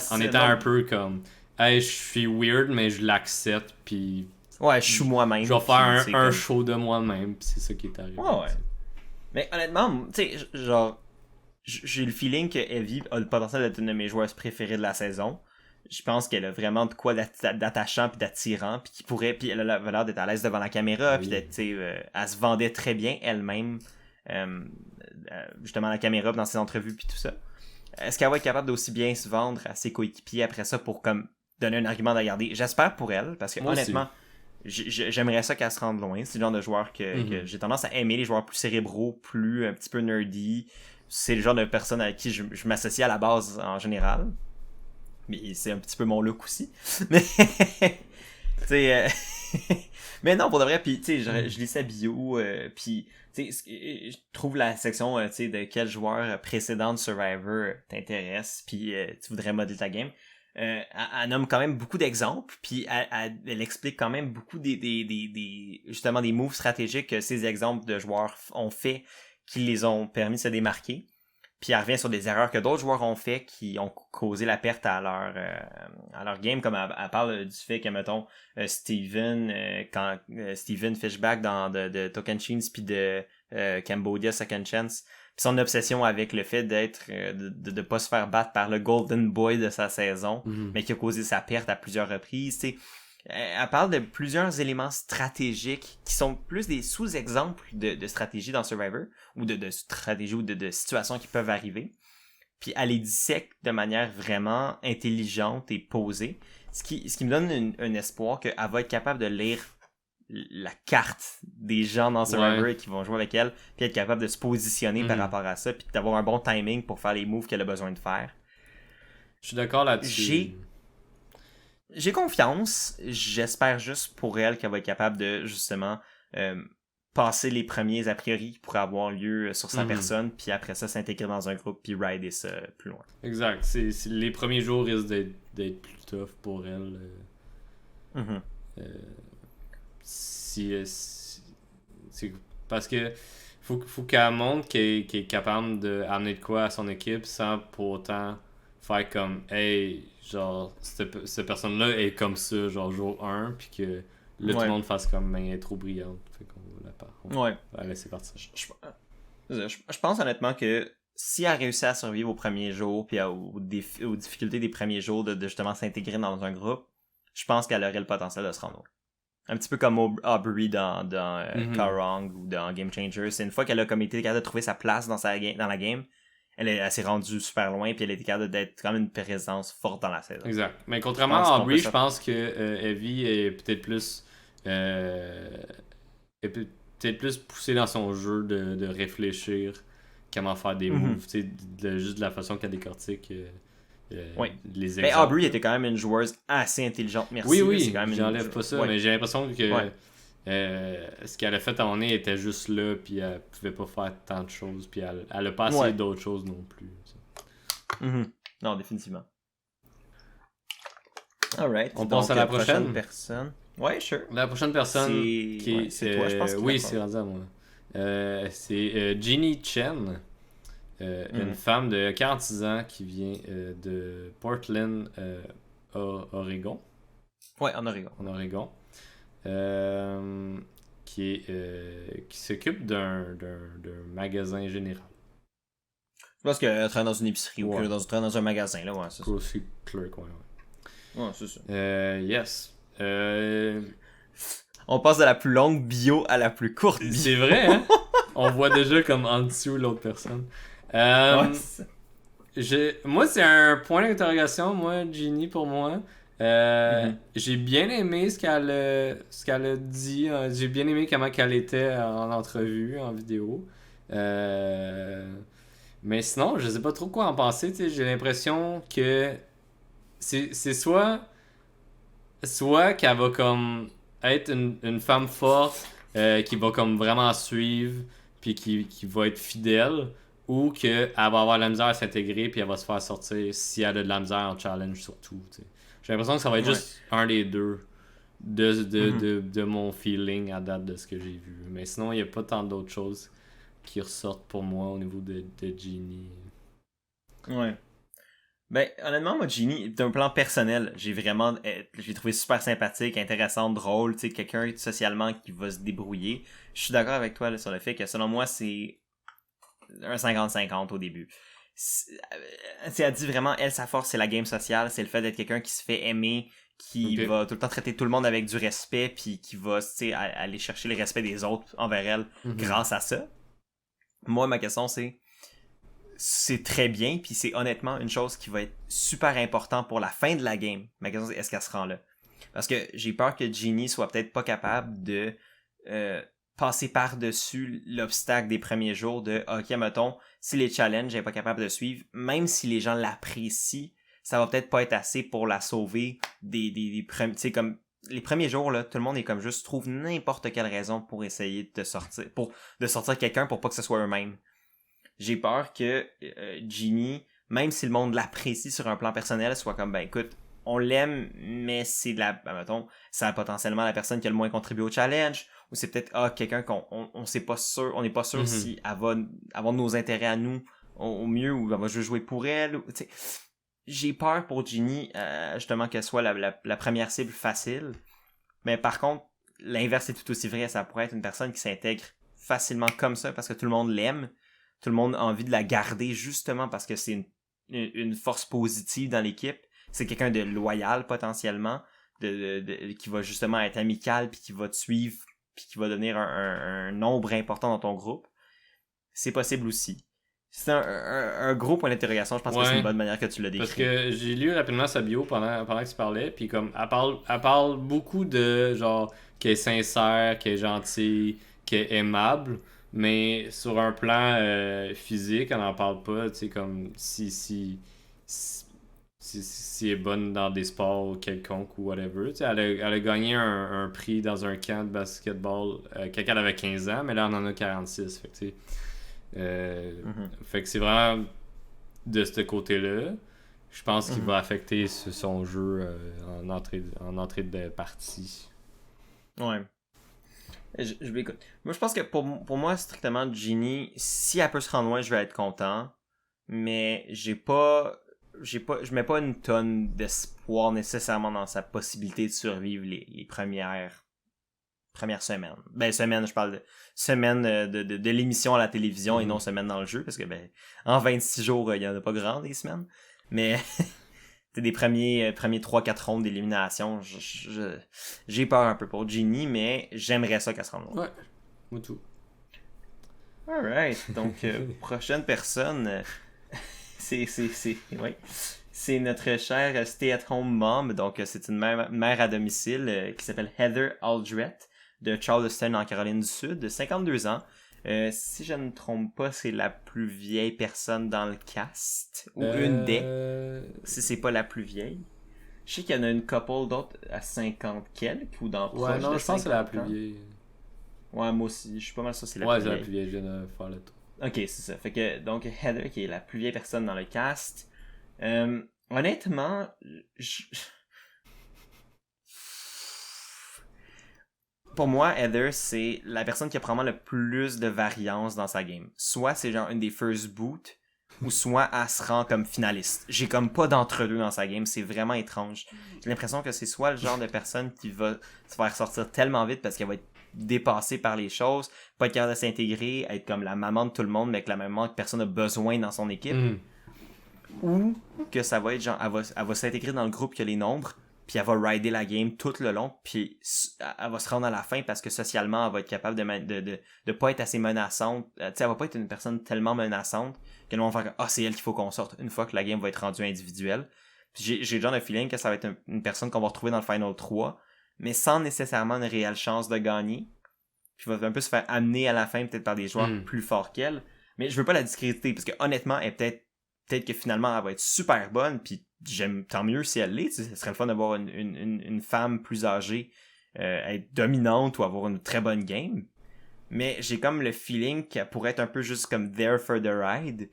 un peu comme hey, je suis weird mais je l'accepte puis je suis moi-même. Je vais faire un show de moi-même, puis c'est ça qui est arrivé. Ouais. Mais honnêtement, tu sais, genre j'ai le feeling que Evie a le potentiel d'être une de mes joueuses préférées de la saison. Je pense qu'elle a vraiment de quoi d'attachant puis d'attirant, puis elle a l'air d'être à l'aise devant la caméra, puis d'être, elle se vendait très bien elle-même, justement à la caméra, dans ses entrevues puis tout ça. Est-ce qu'elle va être capable d'aussi bien se vendre à ses coéquipiers après ça pour comme donner un argument à garder? J'espère pour elle, parce que honnêtement, j'aimerais ça qu'elle se rende loin. C'est le genre de joueur que j'ai tendance à aimer, les joueurs plus cérébraux, plus un petit peu nerdy. C'est le genre de personne avec qui je m'associe à la base en général. Mais c'est un petit peu mon look aussi. Mais, mais non, pour de vrai, puis tu sais, je lis sa bio, puis tu sais, je trouve la section, tu sais, de quel joueur précédent de Survivor t'intéresse, puis tu voudrais modeler ta game. Elle nomme quand même beaucoup d'exemples, puis elle explique quand même beaucoup justement des moves stratégiques que ces exemples de joueurs ont fait, qui les ont permis de se démarquer. Puis elle revient sur des erreurs que d'autres joueurs ont fait qui ont causé la perte à leur game, comme elle parle du fait que, mettons, Steven, Steven Fishback de Tocantins puis de Cambodia Second Chance, son obsession avec le fait d'être de pas se faire battre par le Golden Boy de sa saison, mais qui a causé sa perte à plusieurs reprises. T'sais. Elle parle de plusieurs éléments stratégiques qui sont plus des sous-exemples de stratégie dans Survivor, ou de stratégie ou de situations qui peuvent arriver. Puis elle les dissèque de manière vraiment intelligente et posée, ce qui me donne un espoir qu'elle va être capable de lire la carte des gens dans Survivor qui vont jouer avec elle, puis être capable de se positionner par rapport à ça, puis d'avoir un bon timing pour faire les moves qu'elle a besoin de faire. Je suis d'accord là-dessus. J'ai confiance. J'espère juste pour elle qu'elle va être capable de, justement, passer les premiers a priori qui pourraient avoir lieu sur sa personne, puis après ça, s'intégrer dans un groupe, puis rider ça plus loin. Exact. Les premiers jours risquent d'être plus tough pour elle. C'est parce que faut qu'elle montre qu'elle est capable d'amener de quoi à son équipe sans pour autant faire comme hey, genre cette personne-là est comme ça, genre jour 1, puis que là tout le monde fasse comme elle est trop brillante. Fait qu'on va la laisser partir. Je pense honnêtement que si elle réussit à survivre aux premiers jours puis aux difficultés des premiers jours de justement s'intégrer dans un groupe, je pense qu'elle aurait le potentiel de se rendre. Un petit peu comme Aubrey dans Karong ou dans Game Changer. C'est une fois qu'elle a comme été capable de trouver sa place dans la game, elle s'est rendue super loin puis elle a été capable d'être quand même une présence forte dans la saison. Exact. Mais contrairement à Aubrey, je pense que Evie est peut-être plus poussée dans son jeu de réfléchir comment faire des moves, juste de la façon qu'elle décortique les exemples. Mais Aubrey était quand même une joueuse assez intelligente, merci. Oui, j'enlève pas ça, mais j'ai l'impression que ce qu'elle a fait à mon nez était juste là, puis elle pouvait pas faire tant de choses, puis elle a pas essayé d'autres choses non plus. Non, définitivement. Alright. On passe à la prochaine personne. Ouais, sure. La prochaine personne c'est toi, je pense. Oui, c'est rendu à moi. C'est Jeannie Chen, une femme de 46 ans qui vient de Portland, Oregon. Ouais, en Oregon. En Oregon. Qui s'occupe d'un magasin général. Je pense qu'elle travaille dans une épicerie ou qu'elle travaille dans un magasin, là, ouais, c'est ça. Grocery clerk, ouais. Ouais, c'est ça. Yes. On passe de la plus longue bio à la plus courte bio. C'est vrai, hein? On voit déjà comme en dessous l'autre personne. Moi, c'est un point d'interrogation, moi, Jeannie, pour moi. J'ai bien aimé ce qu'elle a dit. J'ai bien aimé comment qu'elle était en entrevue, en vidéo. Mais sinon, je sais pas trop quoi en penser. J'ai l'impression que c'est soit qu'elle va comme être une femme forte qui va comme vraiment suivre puis qui va être fidèle, ou qu'elle va avoir la misère à s'intégrer puis elle va se faire sortir si elle a de la misère en challenge surtout. T'sais. J'ai l'impression que ça va être juste un des deux de mon feeling à date de ce que j'ai vu. Mais sinon, il n'y a pas tant d'autres choses qui ressortent pour moi au niveau de Jeannie. Ouais. Ben, honnêtement, moi, Jeannie, d'un plan personnel, j'ai trouvé super sympathique, intéressante, drôle, tu sais, quelqu'un socialement qui va se débrouiller. Je suis d'accord avec toi là, sur le fait que, selon moi, c'est un 50-50 au début. Elle dit vraiment, elle, sa force, c'est la game sociale, c'est le fait d'être quelqu'un qui se fait aimer, qui va tout le temps traiter tout le monde avec du respect, puis qui va, tu sais, aller chercher le respect des autres envers elle grâce à ça. Moi, ma question, c'est très bien, puis c'est honnêtement une chose qui va être super important pour la fin de la game. Ma question, c'est est-ce qu'elle se rend là? Parce que j'ai peur que Jeannie soit peut-être pas capable de passer par-dessus l'obstacle des premiers jours de ok, mettons, si les challenges elle est pas capable de suivre, même si les gens l'apprécient, ça va peut-être pas être assez pour la sauver des premiers, tu sais, comme les premiers jours là, tout le monde est comme juste trouve n'importe quelle raison pour essayer de sortir quelqu'un pour pas que ce soit eux-mêmes. J'ai peur que Jeannie, même si le monde l'apprécie sur un plan personnel, soit comme ben écoute, on l'aime, mais c'est mettons, c'est potentiellement la personne qui a le moins contribué au challenge, ou c'est peut-être quelqu'un on sait pas sûr, on n'est pas sûr si elle va avoir nos intérêts à nous au mieux, ou elle va juste jouer pour elle. J'ai peur pour Jeannie, justement, qu'elle soit la première cible facile. Mais par contre, l'inverse est tout aussi vrai. Ça pourrait être une personne qui s'intègre facilement comme ça parce que tout le monde l'aime. Tout le monde a envie de la garder justement parce que c'est une force positive dans l'équipe. C'est quelqu'un de loyal potentiellement, qui va justement être amical, puis qui va te suivre, puis qui va devenir un nombre important dans ton groupe. C'est possible aussi. C'est un gros point d'interrogation. Je pense que c'est une bonne manière que tu l'as décrit. Parce que j'ai lu rapidement sa bio pendant que tu parlais, puis comme elle parle beaucoup de genre qu'elle est sincère, qu'elle est gentille, qu'elle est aimable, mais sur un plan physique, elle n'en parle pas, tu sais, comme si elle est bonne dans des sports quelconques ou whatever. Tu sais, elle a gagné un prix dans un camp de basketball quand elle avait 15 ans, mais là, on en a 46. Fait que, tu sais, fait que c'est vraiment de ce côté-là. Je pense qu'il va affecter son jeu en entrée de partie. Ouais. Écoute. Moi, je pense que pour moi, strictement, Ginny, si elle peut se rendre loin, je vais être content. Mais je mets pas une tonne d'espoir nécessairement dans sa possibilité de survivre les premières semaines. Ben, je parle de semaine de l'émission à la télévision et non semaine dans le jeu, parce que ben en 26 jours, il y en a pas grand des semaines. Mais c'est des premiers 3-4 rondes d'élimination. J'ai peur un peu pour Ginny, mais j'aimerais ça qu'elle se rende loin. Ouais, moi tout. Alright, donc prochaine personne, c'est notre chère stay-at-home mom, donc c'est une mère à domicile qui s'appelle Heather Aldrett de Charleston en Caroline du Sud, de 52 ans. Si je ne me trompe pas, c'est la plus vieille personne dans le cast, ou une des, si c'est pas la plus vieille. Je sais qu'il y en a une couple d'autres à 50 quelques, ou dans proche de 50 ans. Ouais, non, je pense que c'est la plus vieille. Ouais, moi aussi, je suis pas mal sûr que c'est la plus vieille. Ouais, c'est la plus vieille, je viens de faire le tour. Ok, c'est ça. Fait que, donc, Heather, qui est la plus vieille personne dans le cast. Honnêtement, pour moi, Heather, c'est la personne qui a probablement le plus de variance dans sa game. Soit c'est genre une des first boots, ou soit elle se rend comme finaliste. J'ai comme pas d'entre-deux dans sa game, c'est vraiment étrange. J'ai l'impression que c'est soit le genre de personne qui va se faire sortir tellement vite parce qu'elle va être dépassée par les choses, pas être capable de s'intégrer, être comme la maman de tout le monde, mais que la maman que personne a besoin dans son équipe. Ou que ça va être genre, elle va s'intégrer dans le groupe qui a les nombres, puis elle va rider la game tout le long, puis elle va se rendre à la fin parce que socialement, elle va être capable de pas être assez menaçante. Tu sais, elle va pas être une personne tellement menaçante que le monde va faire « Ah, c'est elle qu'il faut qu'on sorte » une fois que la game va être rendue individuelle. Puis j'ai le genre de feeling que ça va être une personne qu'on va retrouver dans le Final 3, mais sans nécessairement une réelle chance de gagner. Puis va un peu se faire amener à la fin peut-être par des joueurs plus forts qu'elle. Mais je veux pas la discréditer, parce que honnêtement, elle peut-être que finalement elle va être super bonne, puis tant mieux si elle l'est. Ce serait le fun d'avoir une femme plus âgée être dominante ou avoir une très bonne game. Mais j'ai comme le feeling qu'elle pourrait être un peu juste comme there for the ride,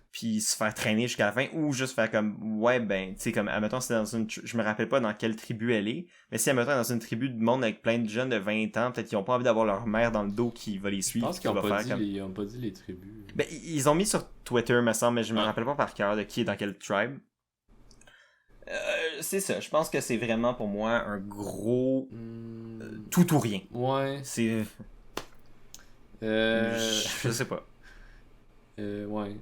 puis se faire traîner jusqu'à la fin, ou juste faire comme ouais ben tu sais comme admettons c'est dans je me rappelle pas dans quelle tribu elle est, mais si admettons dans une tribu de monde avec plein de jeunes de 20 ans, peut-être qu'ils ont pas envie d'avoir leur mère dans le dos qui va les suivre. Je pense qu'ils ont pas dit les tribus. Ben ils ont mis sur Twitter me semble, mais je me rappelle pas par cœur de qui est dans quelle tribe. C'est ça, je pense que c'est vraiment pour moi un gros tout ou rien. Ouais. C'est je sais pas. Ouais.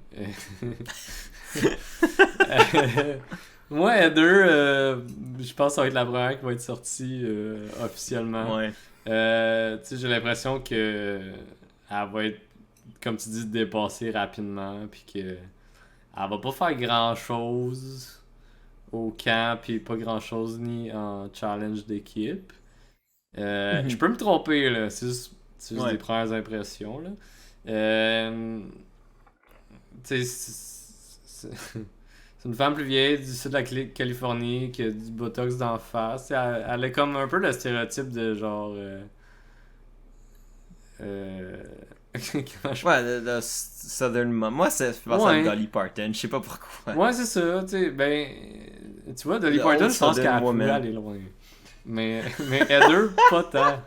Moi, Heather, je pense que ça va être la première qui va être sortie officiellement. Ouais. Tu sais, j'ai l'impression que elle va être, comme tu dis, dépassée rapidement, puis que elle va pas faire grand-chose au camp, puis pas grand-chose ni en challenge d'équipe. Je peux me tromper, là. C'est juste des premières impressions, là. Tu sais, c'est une femme plus vieille du sud de la Californie qui a du botox d'en face. Elle a comme un peu le stéréotype de genre. Ouais, de Southern Mom. Moi, je pense à Dolly Parton. Je sais pas pourquoi. Ouais, c'est ça. Tu sais, ben. Tu vois, Dolly Parton, je pense qu'elle a pu aller loin. Mais Heather, pas tant.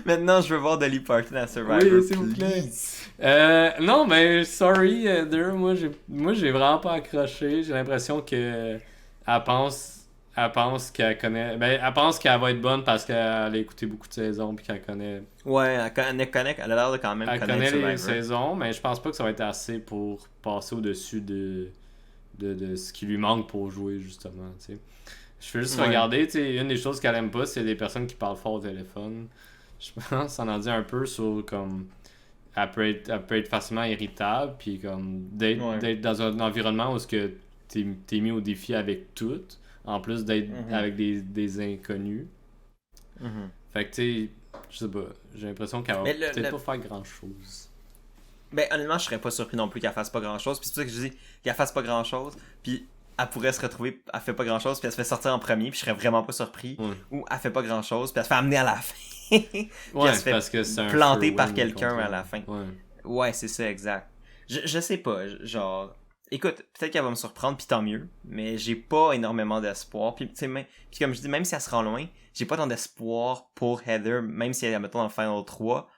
Maintenant, je veux voir Dolly Parton à Survivor. Oui, s'il vous plaît. Non, mais sorry, Heather. Moi, j'ai vraiment pas accroché. J'ai l'impression que elle pense elle pense qu'elle connaît. Ben, elle pense qu'elle va être bonne parce qu'elle a écouté beaucoup de saisons puis qu'elle connaît. Ouais, elle a l'air de quand même Elle connaître connaît les Survivor. saisons, mais je pense pas que ça va être assez pour passer au-dessus de ce qui lui manque pour jouer, justement, tu sais. Je fais juste Ouais. regarder, tu sais, une des choses qu'elle aime pas, c'est les personnes qui parlent fort au téléphone. Je pense que ça en dit un peu sur, comme, elle peut être facilement irritable, puis comme, Ouais. d'être dans un environnement où ce que t'es mis au défi avec tout, en plus d'être avec des inconnus. Mhm. Fait que, tu sais, je sais pas, j'ai l'impression qu'elle va Mais peut-être pas faire grand-chose. Ben, honnêtement, je serais pas surpris non plus qu'elle fasse pas grand chose. Puis c'est pour ça que je dis qu'elle fasse pas grand chose. Puis elle pourrait se retrouver, elle fait pas grand chose, puis elle se fait sortir en premier. Puis je serais vraiment pas surpris. Ouais. Ou elle fait pas grand chose, puis elle se fait amener à la fin. Puis Ouais, elle se fait parce que c'est un planter free par win quelqu'un contre à elle. la fin. Ouais. Ouais, c'est ça, exact. Je sais pas, genre. Écoute, peut-être qu'elle va me surprendre, puis tant mieux. Mais j'ai pas énormément d'espoir. Puis, tu sais, puis comme je dis, même si elle se rend loin, j'ai pas tant d'espoir pour Heather, même si elle est, mettons, dans le Final 3.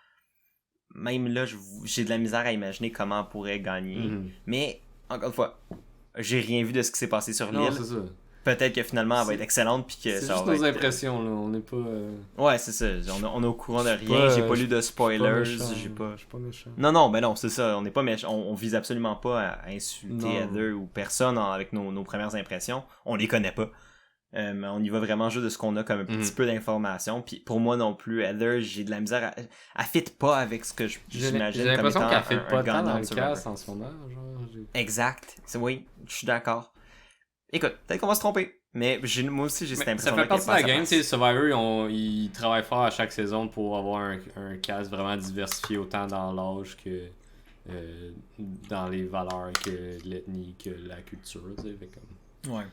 Même là, j'ai de la misère à imaginer comment elle pourrait gagner. Mhm. Mais, encore une fois, j'ai rien vu de ce qui s'est passé sur Non, l'île. c'est ça. Peut-être que finalement, elle va être excellente, puis que C'est ça juste va nos être... impressions, là. On n'est pas. Ouais, c'est ça. On est au courant de rien. pas- J'ai pas lu de je suis pas spoilers. méchant, J'ai pas... Je suis pas méchant. Non, ben non, c'est ça. On n'est pas on vise absolument pas à insulter Non. Heather ou personne avec nos premières impressions. On les connaît pas. Mais on y va vraiment juste de ce qu'on a comme un petit peu d'informations. Puis pour moi non plus, Heather, j'ai de la misère elle fit pas avec ce que j'imagine J'ai comme l'impression étant qu'elle fait pas tant gagnant dans de le Survivor. cast en ce moment. Genre, Exact. Oui, je suis d'accord. Écoute, peut-être qu'on va se tromper. Mais moi aussi, j'ai cette Mais impression. ça fait partie de la game, tu sais, Survivor, ils travaillent fort à chaque saison pour avoir un cast vraiment diversifié, autant dans l'âge que dans les valeurs, que l'ethnie, que la culture, tu sais, fait comme... Ouais.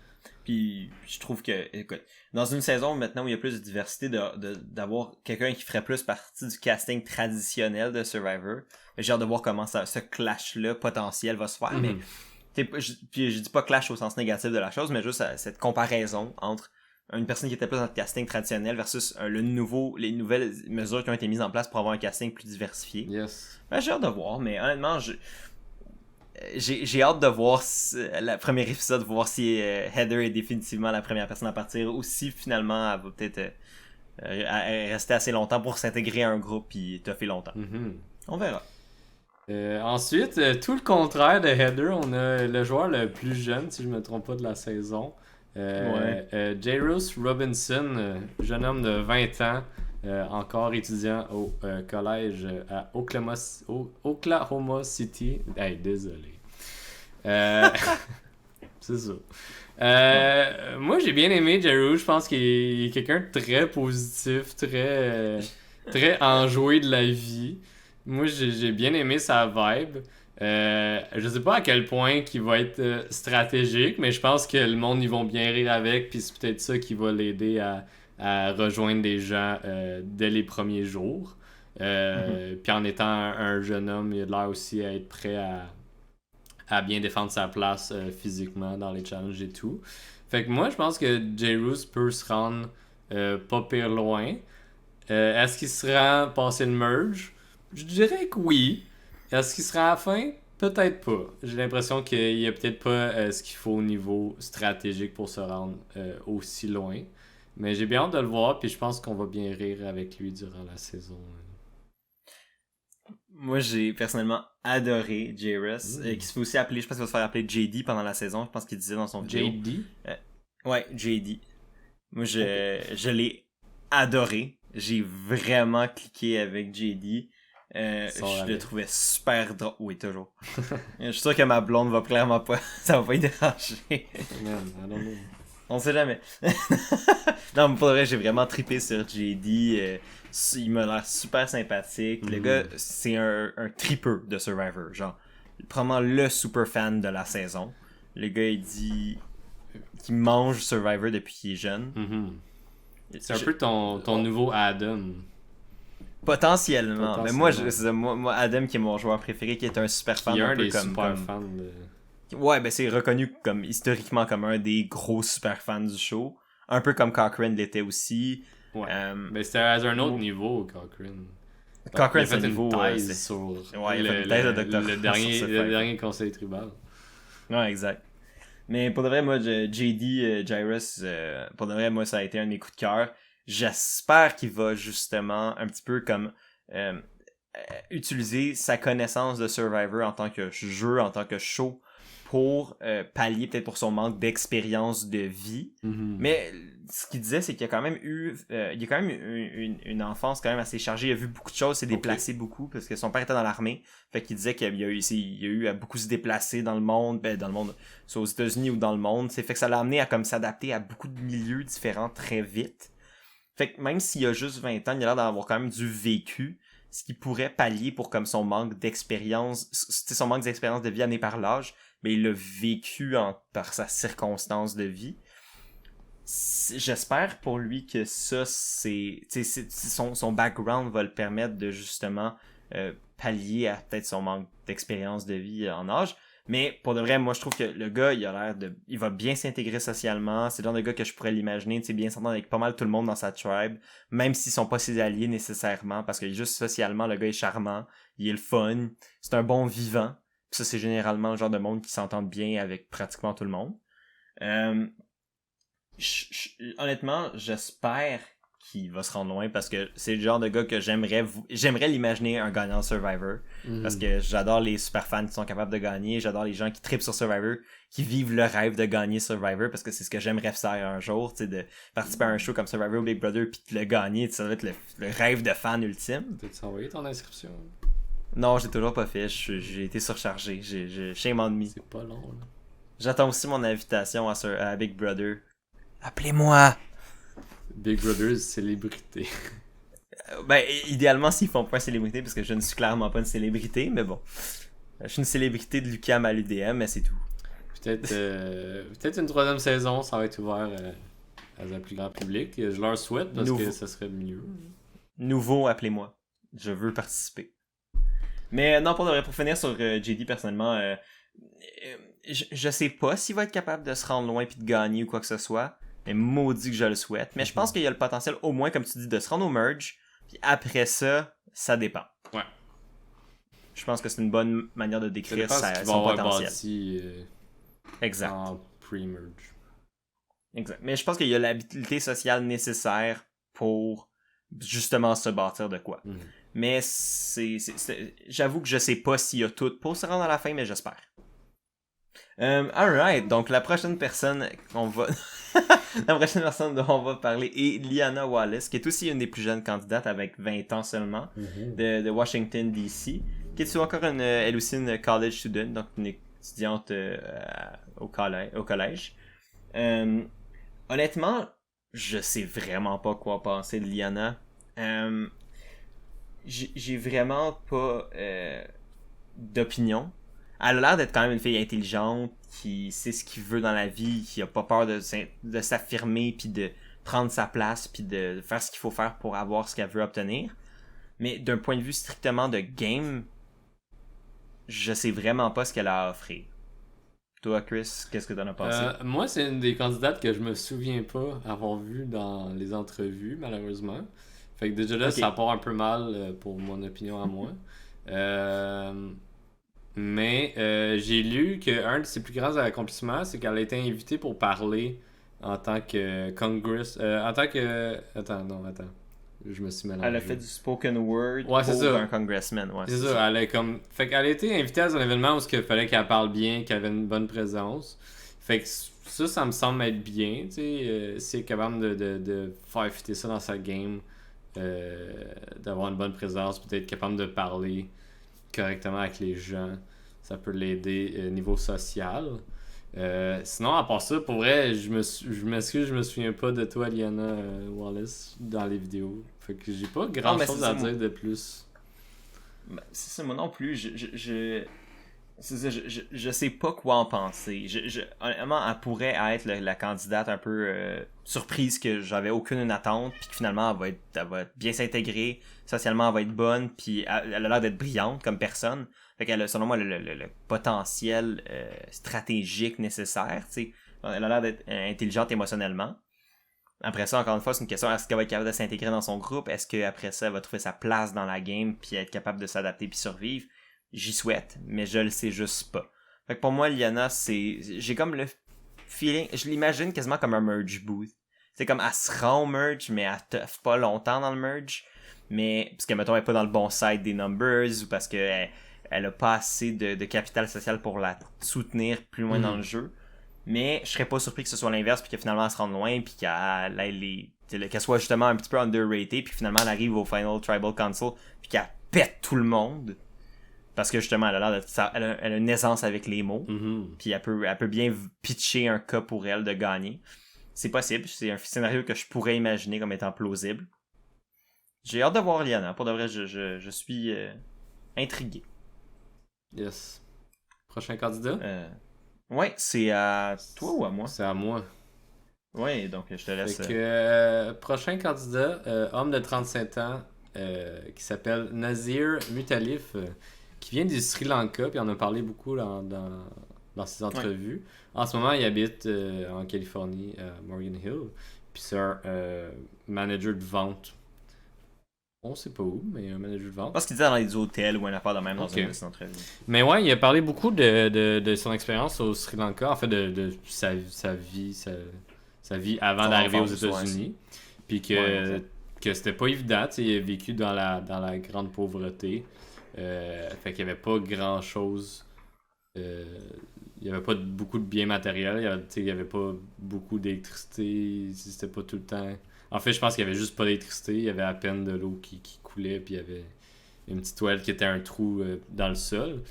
Puis je trouve que, écoute, dans une saison maintenant où il y a plus de diversité, d'avoir quelqu'un qui ferait plus partie du casting traditionnel de Survivor, j'ai hâte de voir comment ce clash-là potentiel va se faire. Mais puis je dis pas clash au sens négatif de la chose, mais juste cette comparaison entre une personne qui était plus dans le casting traditionnel versus les nouvelles mesures qui ont été mises en place pour avoir un casting plus diversifié. Yes. Ben, j'ai hâte de voir, mais honnêtement, j'ai hâte de voir le premier épisode, voir si Heather est définitivement la première personne à partir ou si finalement elle va peut-être rester assez longtemps pour s'intégrer à un groupe et toffer longtemps. On verra. Ensuite, tout le contraire de Heather, on a le joueur le plus jeune, si je me trompe pas, de la saison. Jairus Robinson, jeune homme de 20 ans, encore étudiant au collège à Oklahoma City. Hey, désolé. C'est ça. Moi, j'ai bien aimé Jairus. Je pense qu'il est quelqu'un de très positif, très enjoué de la vie. Moi, j'ai bien aimé sa vibe. Je sais pas à quel point qu'il va être stratégique, mais je pense que le monde, ils vont bien rire avec, puis c'est peut-être ça qui va l'aider à rejoindre des gens dès les premiers jours. Puis en étant un jeune homme, il a l'air aussi à être prêt à bien défendre sa place physiquement dans les challenges et tout. Fait que moi, je pense que Jairus peut se rendre pas pire loin. Est-ce qu'il se rend passer le merge? Je dirais que oui. Est-ce qu'il sera à la fin? Peut-être pas. J'ai l'impression qu'il n'y a peut-être pas ce qu'il faut au niveau stratégique pour se rendre aussi loin. Mais j'ai bien hâte de le voir, puis je pense qu'on va bien rire avec lui durant la saison. Moi, j'ai personnellement adoré Jairus, qui se fait aussi appeler, je pense qu'il va se faire appeler JD pendant la saison. Je pense qu'il disait dans son vidéo. JD? Ouais, JD. Moi, je l'ai adoré. J'ai vraiment cliqué avec JD. Je le trouvais super drôle. Oui, toujours. Je suis sûr que ma blonde va clairement pas. Ça va pas y déranger. On sait jamais. Non, mais pour le vrai, j'ai vraiment trippé sur JD. Il m'a l'air super sympathique. Le gars, c'est un tripper de Survivor. Genre, probablement le super fan de la saison. Le gars, il dit qu'il mange Survivor depuis qu'il est jeune. C'est un peu ton nouveau Adam. Potentiellement. Mais moi, moi, Adam, qui est mon joueur préféré, qui est un super fan. Qui est un peu des comme, super fans de... Ouais, ben c'est reconnu comme historiquement comme un des gros super fans du show. Un peu comme Cochrane l'était aussi. Ouais. Mais c'était à un autre niveau, Cochrane. Cochrane, c'est un niveau. Sur ouais, il a fait une thèse de doctorat le dernier conseil tribal. Ouais, exact. Mais pour de vrai, moi, JD Gyrus, pour de vrai, moi, ça a été un de mes coups de cœur. J'espère qu'il va justement un petit peu comme utiliser sa connaissance de Survivor en tant que jeu, en tant que show, pour pallier peut-être pour son manque d'expérience de vie. Mais ce qu'il disait, c'est qu'il a quand même eu il a quand même eu une enfance quand même assez chargée. Il a vu beaucoup de choses, s'est déplacé beaucoup parce que son père était dans l'armée. Fait qu'il disait qu'il a eu à beaucoup se déplacer dans le monde, soit aux États-Unis ou dans le monde. C'est fait que ça l'a amené à comme s'adapter à beaucoup de milieux différents très vite. Fait que même s'il a juste 20 ans, il a l'air d'avoir quand même du vécu, ce qui pourrait pallier pour comme son manque d'expérience, son manque d'expérience de vie amené par l'âge, mais il l'a vécu par sa circonstance de vie. J'espère pour lui que ça, son background va le permettre de justement pallier à peut-être son manque d'expérience de vie en âge. Mais pour de vrai, moi je trouve que le gars, il va bien s'intégrer socialement. C'est le genre de gars que je pourrais l'imaginer, bien s'entendre avec pas mal tout le monde dans sa tribe, même s'ils sont pas ses alliés nécessairement, parce que juste socialement, le gars est charmant, il est le fun, c'est un bon vivant. Puis ça, c'est généralement le genre de monde qui s'entend bien avec pratiquement tout le monde. Honnêtement, j'espère qu'il va se rendre loin parce que c'est le genre de gars que j'aimerais l'imaginer un gagnant Survivor parce que j'adore les super fans qui sont capables de gagner, j'adore les gens qui trippent sur Survivor, qui vivent le rêve de gagner Survivor parce que c'est ce que j'aimerais faire un jour, tu sais, de participer à un show comme Survivor ou Big Brother puis de le gagner, ça va être le rêve de fan ultime. T'as-tu envoyé ton inscription? Non, j'ai toujours pas fait, j'ai été surchargé, shame on me. C'est pas long là. J'attends aussi mon invitation à Big Brother. Appelez-moi! Big Brother, célébrité. Idéalement, s'ils font pas une célébrité, parce que je ne suis clairement pas une célébrité, mais bon. Je suis une célébrité de l'UQAM à l'UDM, mais c'est tout. Peut-être une troisième saison, ça va être ouvert à un plus grand public. Je leur souhaite, parce que ça serait mieux. Nouveau, appelez-moi. Je veux participer. Mais non, pour finir sur JD, personnellement, je sais pas s'il va être capable de se rendre loin puis de gagner ou quoi que ce soit. Mais maudit que je le souhaite. Mais je pense qu'il y a le potentiel, au moins, comme tu dis, de se rendre au merge. Puis après ça dépend. Ouais. Je pense que c'est une bonne manière de décrire son potentiel. Exact. En pre-merge. Exact. Mais je pense qu'il y a l'habilité sociale nécessaire pour justement se bâtir de quoi. Mais j'avoue que je sais pas s'il y a tout pour se rendre à la fin, mais j'espère. Alright, donc la prochaine personne dont on va parler est Liana Wallace, qui est aussi une des plus jeunes candidates avec 20 ans seulement, de Washington DC, qui est encore elle aussi une college student, donc une étudiante au collège. Honnêtement, je sais vraiment pas quoi penser de Liana. J'ai vraiment pas d'opinion. Elle a l'air d'être quand même une fille intelligente, qui sait ce qu'il veut dans la vie, qui a pas peur de s'affirmer, puis de prendre sa place, puis de faire ce qu'il faut faire pour avoir ce qu'elle veut obtenir. Mais d'un point de vue strictement de game, je sais vraiment pas ce qu'elle a à offrir. Toi, Chris, qu'est-ce que t'en as pensé? Moi, c'est une des candidates que je me souviens pas avoir vu dans les entrevues, malheureusement. Fait que déjà là, ça part un peu mal pour mon opinion à moi. Mais j'ai lu qu'un de ses plus grands accomplissements, c'est qu'elle a été invitée pour parler en tant que Congress. Attends. Je me suis mélangé. Elle a fait du spoken word pour un congressman. Ouais, c'est ça. Fait qu'elle a été invitée à un événement où il fallait qu'elle parle bien, qu'elle avait une bonne présence. Fait que ça me semble être bien. C'est capable de faire fitter ça dans sa game. D'avoir une bonne présence, peut-être capable de parler correctement avec les gens, ça peut l'aider niveau social. Sinon, à part ça, pour vrai, je m'excuse, je me souviens pas de toi, Liana Wallace, dans les vidéos. Fait que j'ai pas grand chose à dire de plus. C'est ça, moi non plus. Je sais pas quoi en penser. Honnêtement, elle pourrait être la candidate un peu surprise que j'avais aucune attente, puis que finalement elle va bien s'intégrer, socialement elle va être bonne, puis elle a l'air d'être brillante comme personne. Fait qu'elle a selon moi le potentiel stratégique nécessaire, tu sais. Elle a l'air d'être intelligente émotionnellement. Après ça, encore une fois, c'est une question, est-ce qu'elle va être capable de s'intégrer dans son groupe? Est-ce qu'après ça, elle va trouver sa place dans la game, puis être capable de s'adapter puis survivre? J'y souhaite, mais je le sais juste pas. Fait que pour moi, Liana, j'ai comme feeling, je l'imagine quasiment comme un merge booth. C'est comme, elle se rend au merge, mais elle toffe pas longtemps dans le merge. Mais, parce que, mettons, elle est pas dans le bon side des numbers, ou parce que elle a pas assez de capital social pour la soutenir plus loin dans le jeu. Mais, je serais pas surpris que ce soit l'inverse, puis que finalement, elle se rende loin, puis qu'elle soit justement un petit peu underrated, puis finalement, elle arrive au Final Tribal Council, puis qu'elle pète tout le monde. Parce que justement, elle a l'air elle a une aisance avec les mots. Puis elle peut bien pitcher un cas pour elle de gagner. C'est possible. C'est un scénario que je pourrais imaginer comme étant plausible. J'ai hâte de voir Liana. Pour de vrai, je suis intrigué. Yes. Prochain candidat? Ouais, c'est à toi ou à moi? C'est à moi. Ouais, donc je te laisse. Fait que, prochain candidat, homme de 35 ans, qui s'appelle Nazir Mutalif, qui vient du Sri Lanka, puis on a parlé beaucoup dans ses entrevues. Ouais. En ce moment, il habite en Californie, à Morgan Hill, puis c'est un manager de vente. On sait pas où, mais un manager de vente. Je pense qu'il disait dans les hôtels ou un affaire de même dans une entrevue. Mais ouais, il a parlé beaucoup de son expérience au Sri Lanka, en fait, de sa vie avant d'arriver aux États-Unis. Puis que c'était pas évident, il a vécu dans la grande pauvreté. Fait qu'il n'y avait pas grand chose. Il n'y avait pas beaucoup de biens matériels. Il n'y avait pas beaucoup d'électricité. C'était pas tout le temps. En fait, je pense qu'il n'y avait juste pas d'électricité. Il y avait à peine de l'eau qui coulait. Puis il y avait une petite toilette qui était un trou dans le sol.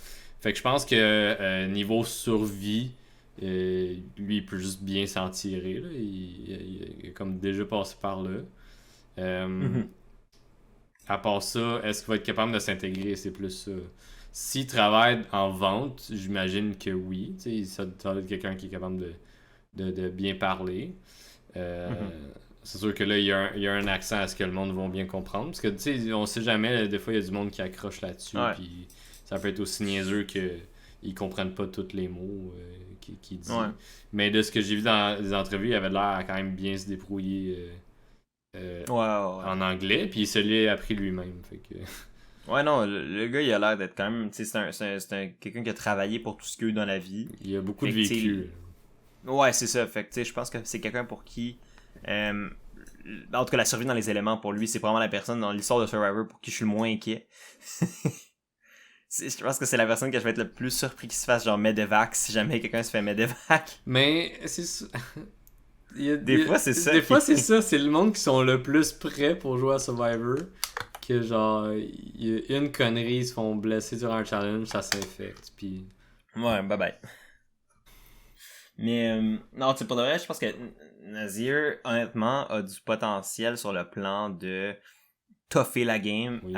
Fait que je pense que niveau survie, lui, il peut juste bien s'en tirer. Là. Il est comme déjà passé par là. À part ça, est-ce qu'il va être capable de s'intégrer? C'est plus ça. S'il travaille en vente, j'imagine que oui. Ça doit être quelqu'un qui est capable de bien parler. C'est sûr que là, il y a un accent à ce que le monde va bien comprendre. Parce que, tu sais, on sait jamais, des fois, il y a du monde qui accroche là-dessus. Puis ça peut être aussi niaiseux qu'ils comprennent pas tous les mots qu'il dit. Ouais. Mais de ce que j'ai vu dans les entrevues, il avait l'air à quand même bien se débrouiller en anglais. Puis il se l'est appris lui-même. Fait que... Ouais, non, le gars, il a l'air d'être quand même... C'est quelqu'un qui a travaillé pour tout ce qu'il y a eu dans la vie. Il y a beaucoup de vécu. Ouais, c'est ça. Fait que, tu sais, je pense que c'est quelqu'un pour qui... en tout cas, la survie dans les éléments, pour lui, c'est vraiment la personne dans l'histoire de Survivor pour qui je suis le moins inquiet. Je pense que c'est la personne que je vais être le plus surpris qu'il se fasse genre medevac si jamais quelqu'un se fait medevac. Mais c'est ça. Des fois, c'est ça. Des fois, c'est ça. C'est le monde qui sont le plus prêts pour jouer à Survivor. Que genre, il y a une connerie, ils se font blesser durant un challenge, ça s'infecte. Puis... Ouais, bye bye. Mais non, tu sais, pour de vrai, je pense que Nazir, honnêtement, a du potentiel sur le plan de toffer la game, il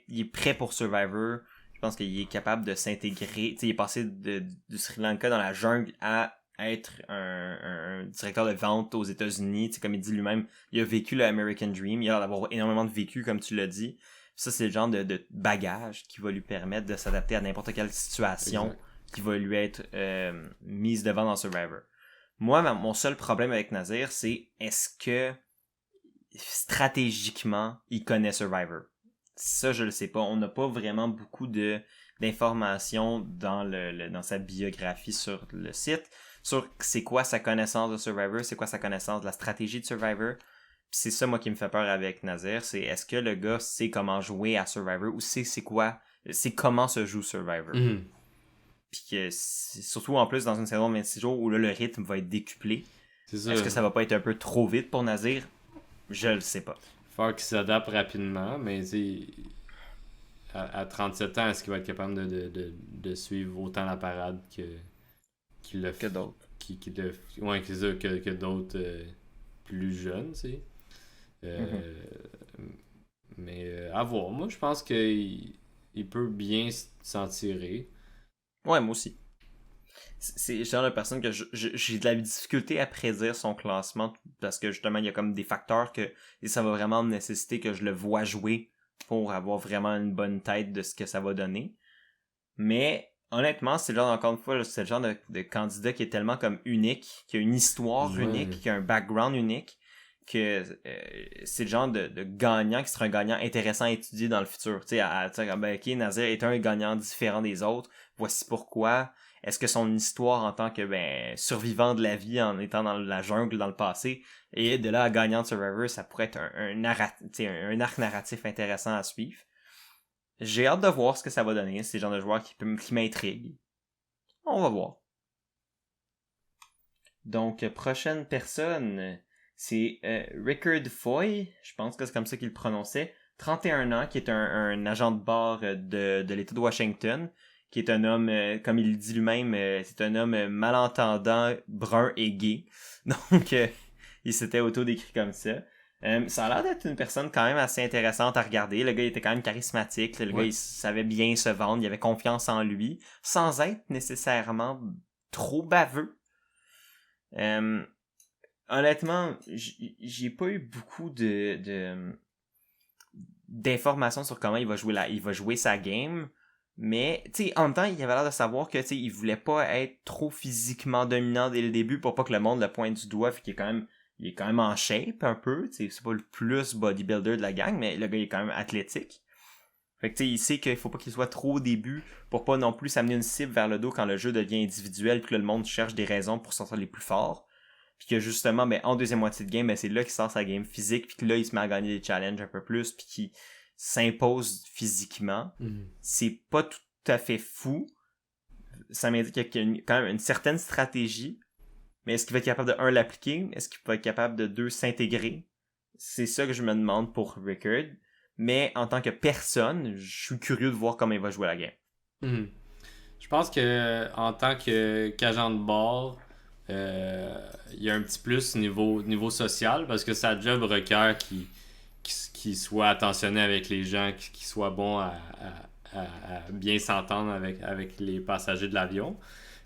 est prêt pour Survivor. Je pense qu'il est capable de s'intégrer. Tu sais, il est passé du Sri Lanka dans la jungle à être un directeur de vente aux États-Unis. Tu sais, comme il dit lui-même, il a vécu le American Dream. Il a d'avoir énormément de vécu, comme tu l'as dit. Ça, c'est le genre de bagage qui va lui permettre de s'adapter à n'importe quelle situation qui va lui être mise devant dans Survivor. Moi, mon seul problème avec Nazir, c'est est-ce que stratégiquement, il connaît Survivor? Ça, je le sais pas. On n'a pas vraiment beaucoup d'informations dans sa biographie sur le site, sur c'est quoi sa connaissance de Survivor, c'est quoi sa connaissance de la stratégie de Survivor. Puis c'est ça, moi, qui me fait peur avec Nazir, c'est est-ce que le gars sait comment jouer à Survivor ou c'est comment se joue Survivor. Puis que surtout en plus dans une saison de 26 jours où là, le rythme va être décuplé. Est-ce que ça va pas être un peu trop vite pour Nazir? Je le sais pas. Faut qu'il s'adapte rapidement, mais à 37 ans, est-ce qu'il va être capable de suivre autant la parade qu'il l'a fait? Que d'autres. Que d'autres plus jeunes, tu sais. Mais à voir. Moi, je pense qu'il peut bien s'en tirer. Ouais, moi aussi. C'est le genre de personne que j'ai de la difficulté à prédire son classement parce que justement, il y a comme des facteurs et ça va vraiment me nécessiter que je le vois jouer pour avoir vraiment une bonne tête de ce que ça va donner. Mais honnêtement, c'est le genre, encore une fois, c'est le genre de candidat qui est tellement comme unique, qui a une histoire unique, qui a un background unique, que c'est le genre de gagnant qui sera un gagnant intéressant à étudier dans le futur. Tu sais, à dire, ben, ok, Nazir est un gagnant différent des autres, voici pourquoi. Est-ce que son histoire en tant que survivant de la vie en étant dans la jungle dans le passé, et de là à gagnant de Survivor, ça pourrait être un arc narratif intéressant à suivre. J'ai hâte de voir ce que ça va donner. C'est le genre de joueur qui m'intrigue. On va voir. Donc, prochaine personne, c'est Rickard Foy, je pense que c'est comme ça qu'il le prononçait, 31 ans, qui est un agent de bord de l'État de Washington, qui est un homme, comme il le dit lui-même, c'est un homme malentendant, brun et gay. Donc, il s'était auto-décrit comme ça. Ça a l'air d'être une personne quand même assez intéressante à regarder. Le gars il était quand même charismatique. Le gars il savait bien se vendre, il avait confiance en lui, sans être nécessairement trop baveux. Honnêtement, j'ai pas eu beaucoup d'informations sur comment il va jouer sa game, mais tu sais, en même temps, il avait l'air de savoir que tu sais, il voulait pas être trop physiquement dominant dès le début pour pas que le monde le pointe du doigt, fait qu'il est quand même en shape un peu, tu sais, c'est pas le plus bodybuilder de la gang, mais le gars il est quand même athlétique. Fait que tu sais, il sait qu'il faut pas qu'il soit trop au début pour pas non plus s'amener une cible vers le dos quand le jeu devient individuel puis que le monde cherche des raisons pour sortir les plus forts. Puis que justement, en deuxième moitié de game, c'est là qu'il sort sa game physique puis que là, il se met à gagner des challenges un peu plus puis qu'il s'impose physiquement. C'est pas tout à fait fou. Ça m'indique qu'il y a quand même une certaine stratégie. Mais est-ce qu'il va être capable de, l'appliquer? Est-ce qu'il va être capable de, 2, s'intégrer? C'est ça que je me demande pour Rickard. Mais en tant que personne, je suis curieux de voir comment il va jouer la game. Je pense que en tant qu'agent de bord, il y a un petit plus niveau social parce que sa job requiert qu'il soit attentionné avec les gens, qu'il soit bon à bien s'entendre avec les passagers de l'avion.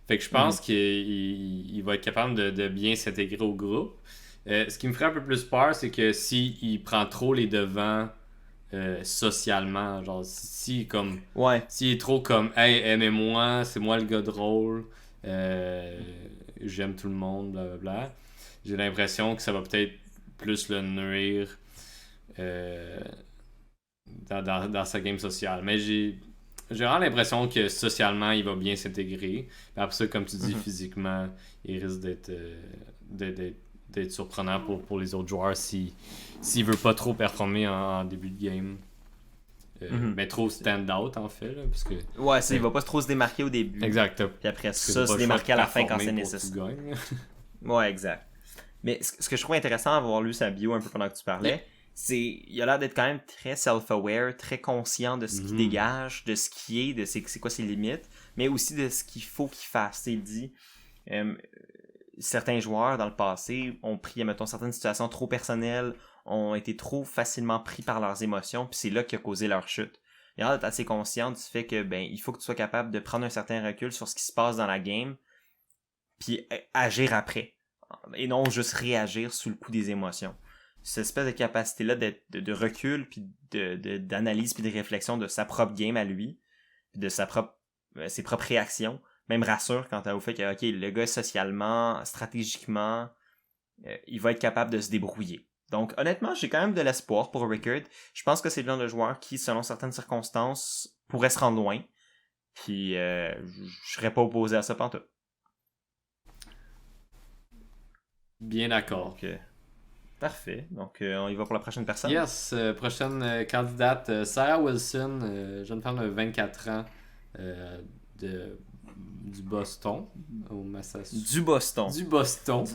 Fait que je pense qu'il va être capable de bien s'intégrer au groupe. Ce qui me ferait un peu plus peur, c'est que s'il prend trop les devants socialement, genre s'il est trop comme hey, aimez-moi, c'est moi le gars drôle, j'aime tout le monde, blablabla. J'ai l'impression que ça va peut-être plus le nuire dans sa game sociale. Mais j'ai vraiment l'impression que socialement, il va bien s'intégrer. Puis après ça, comme tu dis, physiquement, il risque d'être surprenant pour les autres joueurs s'il veut pas trop performer en début de game. Mais trop stand-out, en fait. Là, parce que, il va pas trop se démarquer au début. Exact. Puis après ça, se démarquer à la fin quand c'est nécessaire. Ouais, exact. Mais ce que je trouve intéressant d'avoir lu sa bio un peu pendant que tu parlais, il a l'air d'être quand même très self-aware, très conscient de ce qu'il dégage, de ce qui est, de c'est quoi ses limites, mais aussi de ce qu'il faut qu'il fasse. Il dit, certains joueurs dans le passé ont pris, mettons, certaines situations trop personnelles, ont été trop facilement pris par leurs émotions, puis c'est là qui a causé leur chute. Il a l'air d'être assez conscient du fait que il faut que tu sois capable de prendre un certain recul sur ce qui se passe dans la game, puis agir après, et non juste réagir sous le coup des émotions. Cette espèce de capacité-là de recul, puis d'analyse, puis de réflexion de sa propre game à lui, puis de ses propres réactions, même rassure quant au fait que le gars socialement, stratégiquement, il va être capable de se débrouiller. Donc honnêtement, j'ai quand même de l'espoir pour Rickard. Je pense que c'est le genre de joueur qui, selon certaines circonstances, pourrait se rendre loin. Puis je serais pas opposé à ça pantoute. Bien d'accord. Donc, parfait. Donc, on y va pour la prochaine personne. Yes, prochaine candidate, Sarah Wilson, jeune femme de 24 ans du Boston, au Massachusetts. Du Boston. Du Boston.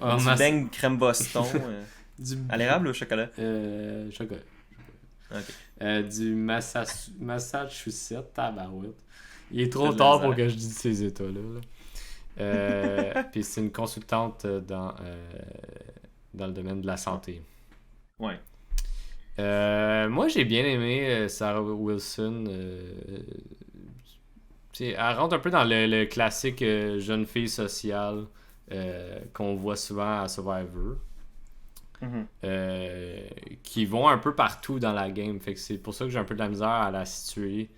Du beigne crème Boston. À l'érable ou au chocolat? Chocolat. Okay. Du Massachusetts, tabarouette. Il est trop tard pour que je dise ces états-là. Puis c'est une consultante dans le domaine de la santé. Ouais. Moi, j'ai bien aimé Sarah Wilson. Elle rentre un peu dans le classique jeune fille sociale qu'on voit souvent à Survivor. Qui vont un peu partout dans la game. Fait que c'est pour ça que j'ai un peu de la misère à la situer.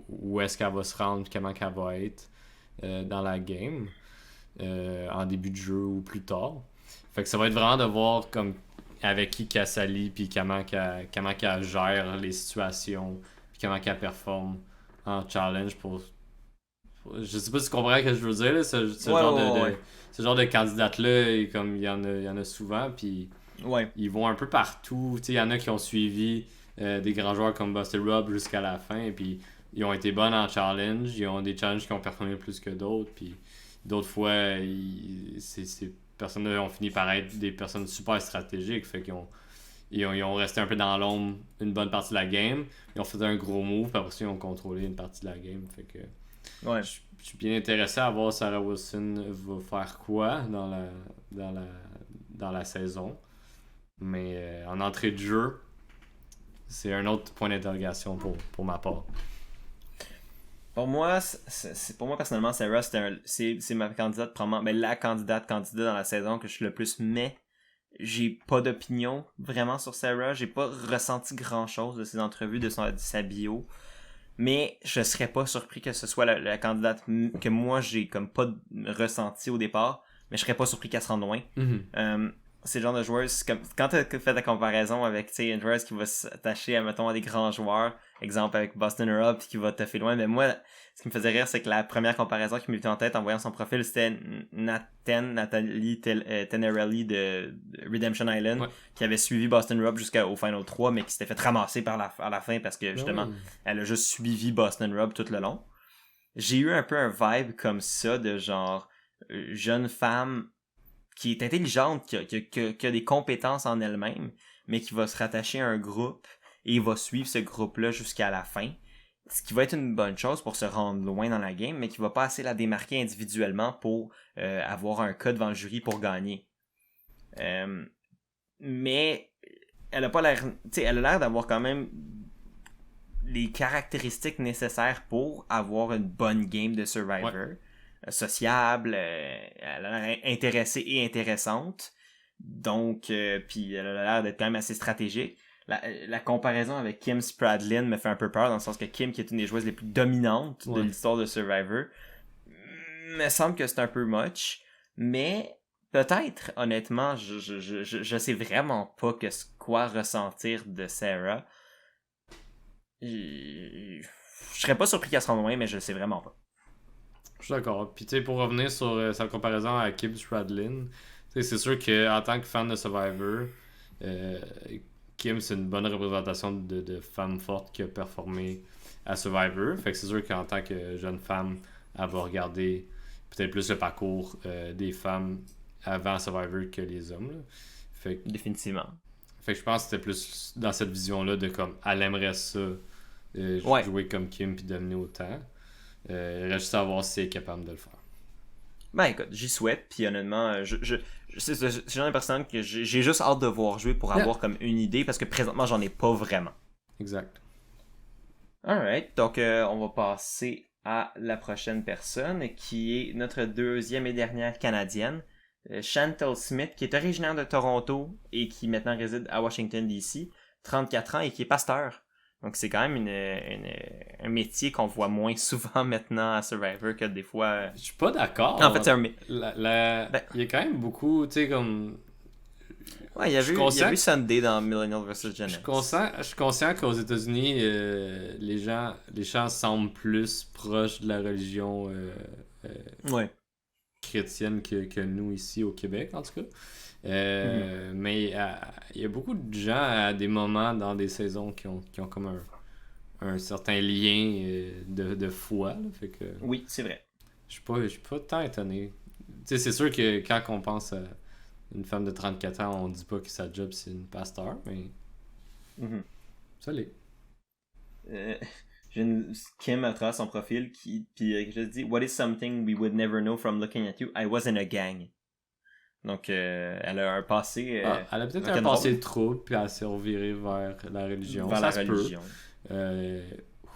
Où est-ce qu'elle va se rendre, comment qu'elle va être dans la game. En début de jeu ou plus tard. Fait que ça va être vraiment de voir comme avec qui qu'elle s'allie, puis comment qu'elle gère les situations, puis comment qu'elle performe en challenge je sais pas si tu comprends ce que je veux dire, là, ce Ouais, genre ouais. ce genre de candidate-là, comme il y en a souvent, puis Ouais. ils vont un peu partout. Tu sais, il y en a qui ont suivi des grands joueurs comme Buster Rob jusqu'à la fin, et puis ils ont été bons en challenge, ils ont des challenges qui ont performé plus que d'autres, puis d'autres fois, ces personnes-là ont fini par être des personnes super stratégiques, fait ils ont resté un peu dans l'ombre une bonne partie de la game, ils ont fait un gros move, puis après ça, ils ont contrôlé une partie de la game, fait que Ouais. je suis bien intéressé à voir Sarah Wilson va faire quoi dans la saison. Mais en entrée de jeu, c'est un autre point d'interrogation pour ma part. Pour moi, pour moi personnellement, Sarah, c'est ma candidate, probablement, ben, la candidate candidat dans la saison que je suis le plus, mais j'ai pas d'opinion vraiment sur Sarah. J'ai pas ressenti grand chose de ses entrevues, de sa bio. Mais je serais pas surpris que ce soit la candidate que moi j'ai comme pas ressenti au départ. Mais je serais pas surpris qu'elle se rende loin. C'est le genre de joueurs, comme quand tu as fait la comparaison avec une joueuse qui va s'attacher mettons, à des grands joueurs, exemple avec Boston Europe qui va te faire loin, mais moi ce qui me faisait rire c'est que la première comparaison qui m'est venue en tête en voyant son profil c'était Nathalie Tenerelli de Redemption Island, Ouais. qui avait suivi Boston Rob jusqu'au Final 3 mais qui s'était fait ramasser à la fin parce que justement elle a juste suivi Boston Rob tout le long. J'ai eu un peu un vibe comme ça de genre jeune femme qui est intelligente, qui a des compétences en elle-même, mais qui va se rattacher à un groupe et va suivre ce groupe-là jusqu'à la fin. Ce qui va être une bonne chose pour se rendre loin dans la game, mais qui va pas assez la démarquer individuellement pour avoir un cas devant le jury pour gagner. Mais elle a pas l'air, elle a l'air d'avoir quand même les caractéristiques nécessaires pour avoir une bonne game de Survivor. Ouais. Sociable, elle a l'air intéressée et intéressante. Donc, puis elle a l'air d'être quand même assez stratégique. La comparaison avec Kim Spradlin me fait un peu peur, dans le sens que Kim, qui est une des joueuses les plus dominantes de l'histoire de Survivor, me semble que c'est un peu much. Mais peut-être, honnêtement, je sais vraiment pas quoi ressentir de Sarah. Je serais pas surpris qu'elle se rende loin, mais je le sais vraiment pas. Je suis d'accord. Puis tu sais, pour revenir sur sa comparaison à Kim Spradlin, c'est sûr qu'en tant que fan de Survivor, Kim c'est une bonne représentation de femme forte qui a performé à Survivor. Fait que c'est sûr qu'en tant que jeune femme, elle va regarder peut-être plus le parcours des femmes avant Survivor que les hommes. Là. Fait que, définitivement. Fait que je pense que c'était plus dans cette vision-là de comme elle aimerait ça jouer comme Kim puis dominer autant. Il reste juste à voir si elle est capable de le faire. Ben écoute, j'y souhaite, puis honnêtement, c'est le genre de personne que j'ai juste hâte de voir jouer pour avoir comme une idée, parce que présentement, j'en ai pas vraiment. Exact. Alright, donc on va passer à la prochaine personne, qui est notre deuxième et dernière Canadienne, Chantal Smith, qui est originaire de Toronto et qui maintenant réside à Washington, D.C., 34 ans et qui est pasteur. Donc c'est quand même un métier qu'on voit moins souvent maintenant à Survivor que des fois... Je suis pas d'accord. En fait, c'est un... il y a quand même beaucoup, tu sais, comme... Ouais, il y a eu Sunday dans Millennial vs. Gen X. Je suis conscient qu'aux États-Unis, les gens semblent plus proches de la religion chrétienne que nous ici au Québec, en tout cas. Mais il y a beaucoup de gens à des moments dans des saisons qui ont comme un certain lien de foi. Là, fait que, oui, c'est vrai. Je suis pas tant étonné. Tu sais, c'est sûr que quand on pense à une femme de 34 ans, on dit pas que sa job c'est une pasteur, mais ça l'est. J'ai une Kim à travers son profil qui je dis What is something we would never know from looking at you? I was in a gang. Donc, elle a un passé... elle a peut-être un passé trouble, puis elle s'est revirée vers la religion. Vers la religion.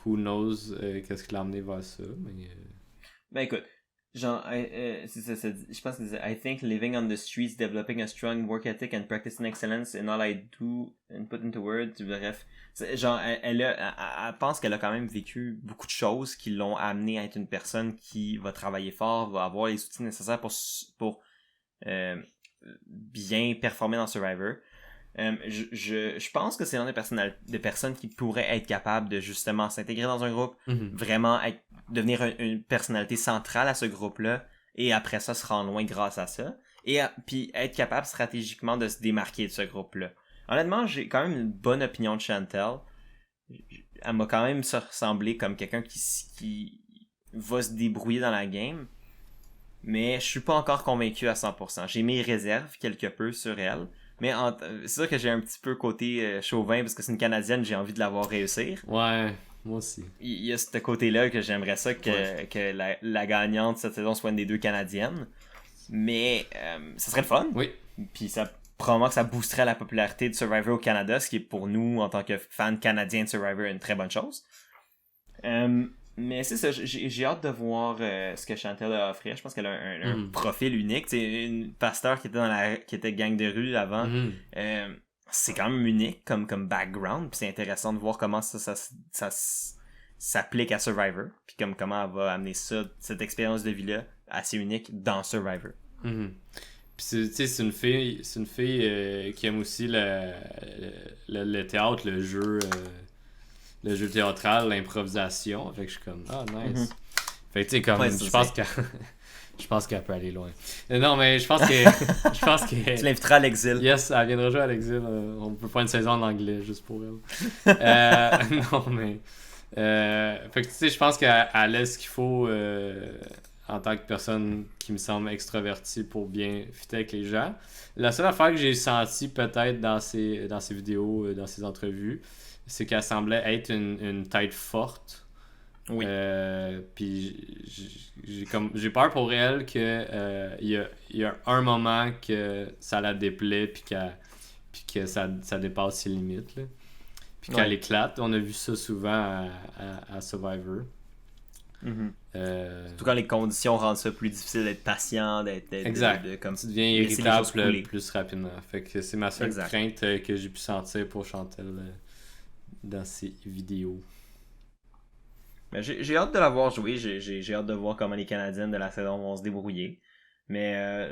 Who knows qu'est-ce qui l'a amené vers ça, mais... Ben écoute, genre, je pense que c'est I think living on the streets, developing a strong work ethic and practicing excellence in all I do and put into words, bref. Genre, elle pense qu'elle a quand même vécu beaucoup de choses qui l'ont amené à être une personne qui va travailler fort, va avoir les outils nécessaires pour bien performer dans Survivor. Je pense que c'est l'un des personnes qui pourraient être capables de justement s'intégrer dans un groupe, vraiment devenir une personnalité centrale à ce groupe-là, et après ça se rendre loin grâce à ça, et puis être capable stratégiquement de se démarquer de ce groupe-là. Honnêtement, j'ai quand même une bonne opinion de Chantel. Elle m'a quand même semblé comme quelqu'un qui va se débrouiller dans la game, mais je suis pas encore convaincu à 100%. J'ai mes réserves quelque peu sur elle. Mais c'est sûr que j'ai un petit peu côté chauvin parce que c'est une Canadienne, j'ai envie de la voir réussir. Ouais, moi aussi. Il y a ce côté-là que j'aimerais ça que la gagnante cette saison soit une des deux Canadiennes. Mais ça serait le fun. Oui. Puis probablement que ça boosterait la popularité de Survivor au Canada, ce qui est pour nous, en tant que fans canadiens de Survivor, une très bonne chose. Mais c'est ça, j'ai hâte de voir ce que Chantel a à offrir. Je pense qu'elle a un profil unique. C'est une pasteur qui était gang de rue avant. C'est quand même unique comme background. Puis c'est intéressant de voir comment ça s'applique à Survivor. Puis comment elle va amener cette expérience de vie-là assez unique dans Survivor. Puis c'est une fille qui aime aussi le théâtre, le jeu théâtral, l'improvisation. Fait que je suis comme, nice. Fait que tu sais, comme, je pense qu'elle peut aller loin. Non, mais je pense que tu l'inviteras à l'exil. Yes, elle viendra jouer à l'exil. On peut faire une saison en anglais juste pour elle. Non, mais fait que tu sais, je pense qu'elle a ce qu'il faut en tant que personne qui me semble extravertie pour bien fitter avec les gens. La seule affaire que j'ai sentie peut-être dans ses vidéos, dans ses entrevues, c'est qu'elle semblait être une tête forte. Oui. Puis j'ai peur pour elle que il y a un moment que ça la déplaît puis que ça dépasse ses limites là. Puis qu'elle éclate. On a vu ça souvent à Survivor. Surtout quand les conditions rendent ça plus difficile d'être patient, exact. Comme tu deviens irritable plus rapidement. Fait que c'est ma seule crainte que j'ai pu sentir pour Chantel dans ses vidéos. Mais j'ai hâte de la voir jouer. J'ai hâte de voir comment les Canadiennes de la saison vont se débrouiller. Mais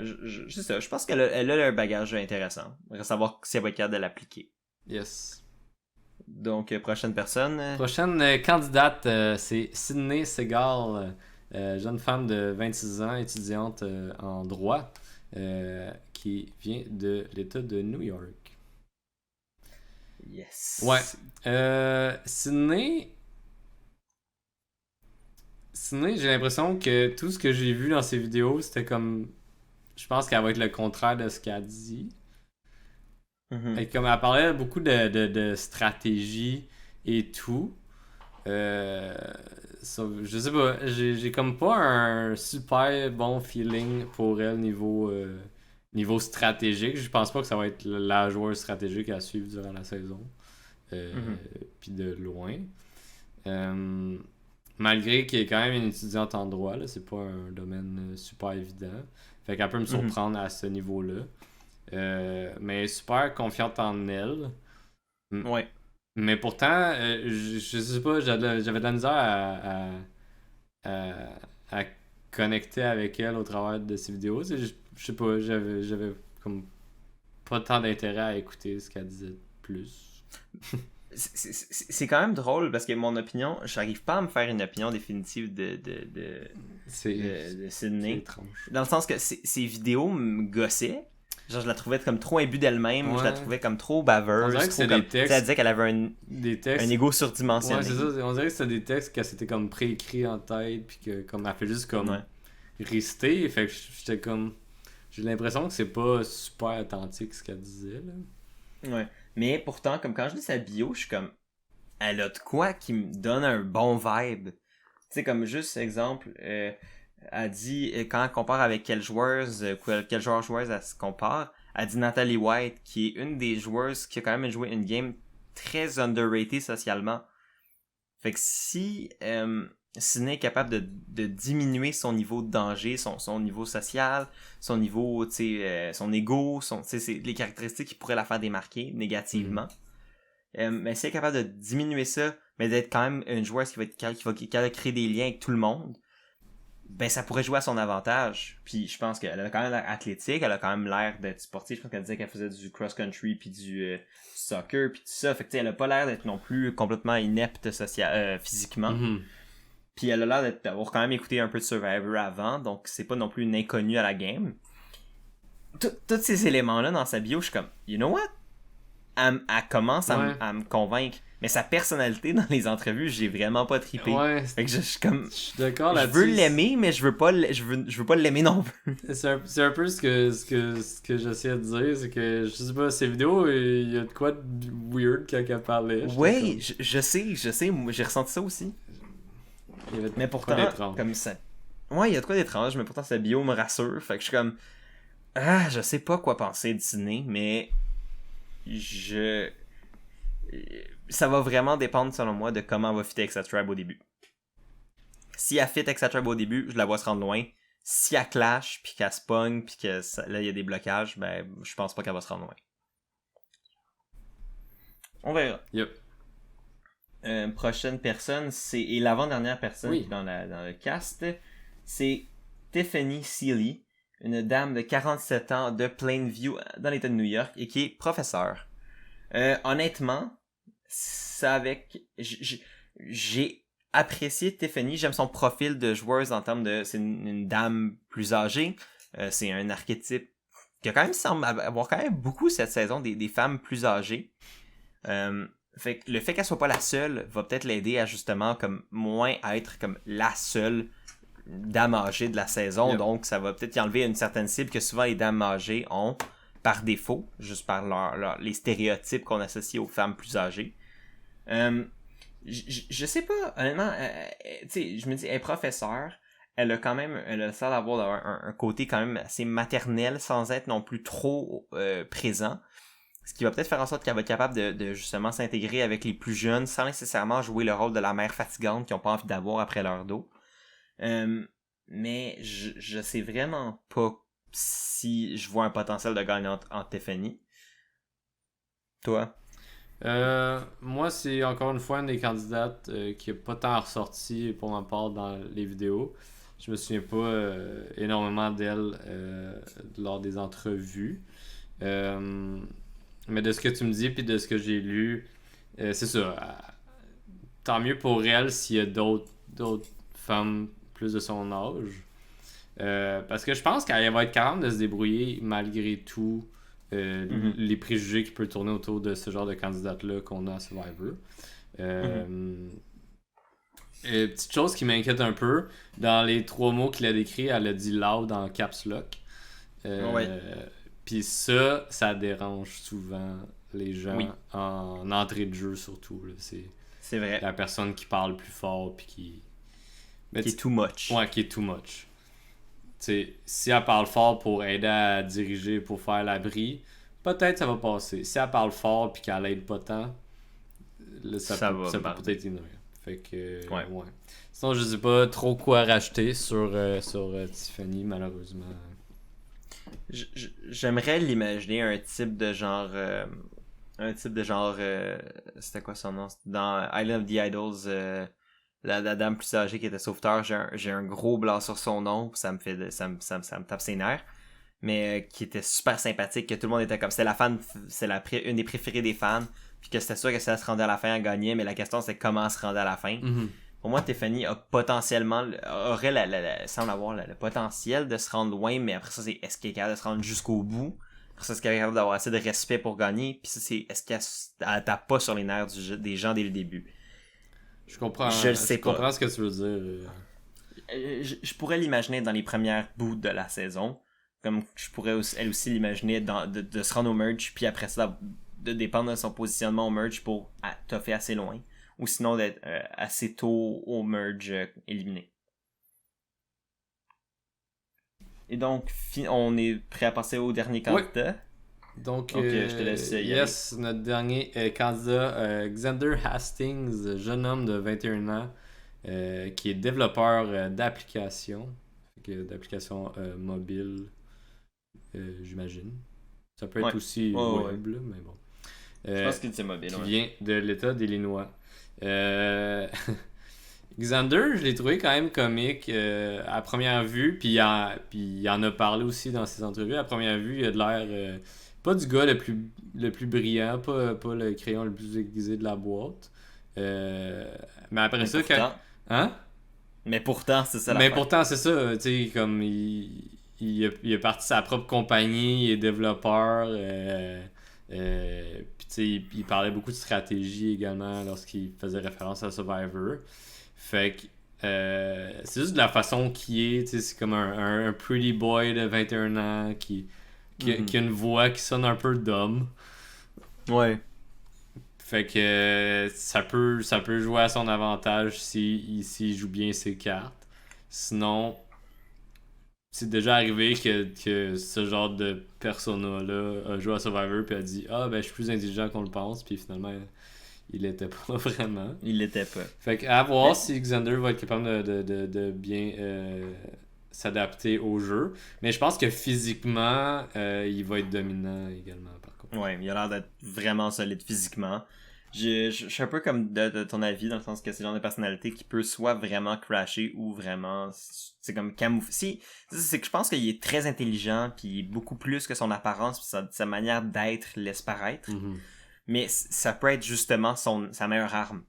c'est ça. Je pense qu'elle a un bagage intéressant. Il va savoir si elle va être capable de l'appliquer. Yes. Donc, prochaine personne. Prochaine candidate, c'est Sydney Segal, jeune femme de 26 ans, étudiante en droit, qui vient de l'État de New York. Yes. Ouais. Sydney, j'ai l'impression que tout ce que j'ai vu dans ses vidéos, c'était comme... Je pense qu'elle va être le contraire de ce qu'elle dit. Et comme elle parlait beaucoup de stratégie et tout, je sais pas, j'ai comme pas un super bon feeling pour elle niveau stratégique. Je pense pas que ça va être la joueuse stratégique à suivre durant la saison. Puis de loin. Malgré qu'elle est quand même une étudiante en droit, là, c'est pas un domaine super évident. Fait qu'elle peut me surprendre à ce niveau-là. Mais super confiante en elle. Ouais. Mais pourtant, je sais pas, j'avais de la misère à connecter avec elle au travers de ses vidéos. Je sais pas, j'avais comme pas tant d'intérêt à écouter ce qu'elle disait plus. C'est quand même drôle parce que mon opinion, j'arrive pas à me faire une opinion définitive de Sydney. Dans le sens que ses vidéos me gossaient. Genre, je la trouvais comme trop imbue d'elle-même, je la trouvais comme trop baveuse. On dirait que c'est des textes. Elle disait qu'elle avait un ego surdimensionné. Ouais, c'est ça. On dirait que c'était des textes qu'elle s'était comme préécrits en tête, puis que comme elle fait juste comme réciter. Fait que j'étais comme. J'ai l'impression que c'est pas super authentique ce qu'elle disait, là. Ouais. Mais pourtant, comme quand je lis sa bio, je suis comme. Elle a de quoi qui me donne un bon vibe. Tu sais, comme juste exemple. Elle dit, quand elle compare avec quelle joueuse elle se compare, elle dit Natalie White, qui est une des joueuses qui a quand même joué une game très underrated socialement. Fait que si Sydney est capable de diminuer son niveau de danger, son niveau social, son niveau, son ego, les caractéristiques qui pourraient la faire démarquer négativement, mais si elle est capable de diminuer ça, mais d'être quand même une joueuse qui va créer des liens avec tout le monde, ben ça pourrait jouer à son avantage. Puis je pense qu'elle a quand même l'air athlétique, elle a quand même l'air d'être sportive. Je pense qu'elle disait qu'elle faisait du cross-country puis du soccer puis tout ça. Fait que elle a pas l'air d'être non plus complètement inepte physiquement. Mhm. Puis elle a l'air d'avoir quand même écouté un peu de Survivor avant, donc c'est pas non plus une inconnue à la game. Tous ces éléments-là dans sa bio, je suis comme, you know what? Elle commence à me convaincre. Mais sa personnalité dans les entrevues, j'ai vraiment pas trippé. Ouais, fait que je suis comme... je suis d'accord Je là-dessus. veux l'aimer, mais je veux pas l'aimer non plus. C'est un peu ce que j'essayais de dire, c'est que, je sais pas, ces vidéos, il y a de quoi de weird quand elle parlait. Oui, je sais, moi, j'ai ressenti ça aussi. Mais pourtant, comme ça... Ouais, il y a de quoi d'étrange, mais pourtant sa bio me rassure. Fait que je suis comme... Ah, je sais pas quoi penser de Disney, mais... Ça va vraiment dépendre, selon moi, de comment elle va fitter avec sa tribe au début. Si elle fit avec sa tribe au début, je la vois se rendre loin. Si elle clash, puis qu'elle se pogne, puis que là, il y a des blocages, ben, je pense pas qu'elle va se rendre loin. On verra. Yep. Prochaine personne, et l'avant-dernière personne Oui. dans le cast, c'est Tiffany Seeley, une dame de 47 ans de Plainview, dans l'État de New York, et qui est professeure. Honnêtement, j'ai apprécié Tiffany, j'aime son profil de joueuse en termes de... C'est une dame plus âgée, c'est un archétype qui a quand même semble avoir quand même beaucoup cette saison des femmes plus âgées. Fait que le fait qu'elle soit pas la seule va peut-être l'aider à justement comme moins être comme la seule dame âgée de la saison. Yep. Donc ça va peut-être y enlever une certaine cible que souvent les dames âgées ont par défaut, juste par les stéréotypes qu'on associe aux femmes plus âgées. Je sais pas, honnêtement, tu sais, je me dis, elle est professeure, elle a le sort d'avoir un côté quand même assez maternel sans être non plus trop présent. Ce qui va peut-être faire en sorte qu'elle va être capable de justement s'intégrer avec les plus jeunes sans nécessairement jouer le rôle de la mère fatigante qu'ils n'ont pas envie d'avoir après leur dos. Mais je sais vraiment pas si je vois un potentiel de gagnante en Tiffany. Toi? Moi, c'est encore une fois une des candidates qui n'a pas tant ressorti pour ma part dans les vidéos. Je me souviens pas énormément d'elle lors des entrevues. Mais de ce que tu me dis puis de ce que j'ai lu, c'est ça. Tant mieux pour elle s'il y a d'autres femmes plus de son âge. Parce que je pense qu'elle va être capable de se débrouiller malgré tout les préjugés qui peuvent tourner autour de ce genre de candidate-là qu'on a à Survivor. Petite chose qui m'inquiète un peu, dans les 3 mots qu'il a décrits, elle a dit loud en caps lock. Puis ça dérange souvent les gens en entrée de jeu surtout. Là. C'est vrai. La personne qui parle plus fort puis qui est too much. Ouais, qui est too much. T'sais, si elle parle fort pour aider à diriger, pour faire l'abri, peut-être ça va passer. Si elle parle fort puis qu'elle aide pas tant, là, ça peut peut-être ignorer. Fait que, ouais. Sinon, je sais pas trop quoi rajouter sur Tiffany, malheureusement. J'aimerais l'imaginer un type de genre... c'était quoi son nom? Dans Island of the Idols... La dame plus âgée qui était sauveteur, j'ai un gros blanc sur son nom, ça me tape ses nerfs, mais qui était super sympathique, que tout le monde était comme, c'est une des préférées des fans, puis que c'était sûr que si elle se rendait à la fin, elle gagnait, mais la question c'est comment elle se rendait à la fin. Pour moi, Tiffany semble avoir le potentiel de se rendre loin, mais après ça, c'est est-ce qu'elle est capable de se rendre jusqu'au bout? Après ça, est-ce qu'elle est capable d'avoir assez de respect pour gagner? Puis ça, c'est est-ce qu'elle tape pas sur les nerfs des gens dès le début? Je comprends ce que tu veux dire. Je pourrais l'imaginer dans les premières bouts de la saison. Comme je pourrais elle aussi l'imaginer de se rendre au merge, puis après ça, de dépendre de son positionnement au merge pour toffer assez loin. Ou sinon d'être assez tôt au merge éliminé. Et donc, on est prêt à passer au dernier candidat. Donc, je te laisse y aller. Notre dernier candidat, Xander Hastings, jeune homme de 21 ans, qui est développeur d'applications, mobiles, j'imagine. Ça peut être aussi web, là, mais bon. Je pense que c'est mobile. Qui vient de l'État d'Illinois. Xander, je l'ai trouvé quand même comique à première vue, puis il en a parlé aussi dans ses entrevues. À première vue, il a de l'air pas du gars le plus brillant, pas le crayon le plus aiguisé de la boîte. Mais après Mais ça, pourtant, Hein? mais pourtant, c'est ça Mais l'affaire. pourtant, c'est ça, tu sais, comme il a parti sa propre compagnie, il est développeur, puis tu sais, il parlait beaucoup de stratégie également lorsqu'il faisait référence à Survivor. Fait que c'est juste de la façon qu'il est, tu sais, c'est comme un pretty boy de 21 ans qui a une voix qui sonne un peu d'homme. Ouais. Fait que ça peut jouer à son avantage s'il joue bien ses cartes. Sinon, c'est déjà arrivé que ce genre de persona-là a joué à Survivor puis a dit « Ah, ben je suis plus intelligent qu'on le pense », puis finalement, il l'était pas vraiment. Il l'était pas. Fait que à voir Mais- si Xander va être capable de bien s'adapter au jeu. Mais je pense que physiquement, il va être dominant également, par contre. Ouais, il a l'air d'être vraiment solide physiquement. Je suis un peu comme de ton avis, dans le sens que c'est le genre de personnalité qui peut soit vraiment crasher ou vraiment, c'est comme camoufler. Si, c'est que je pense qu'il est très intelligent, puis il est beaucoup plus que son apparence, puis sa manière d'être laisse paraître. Mais ça peut être justement sa meilleure arme.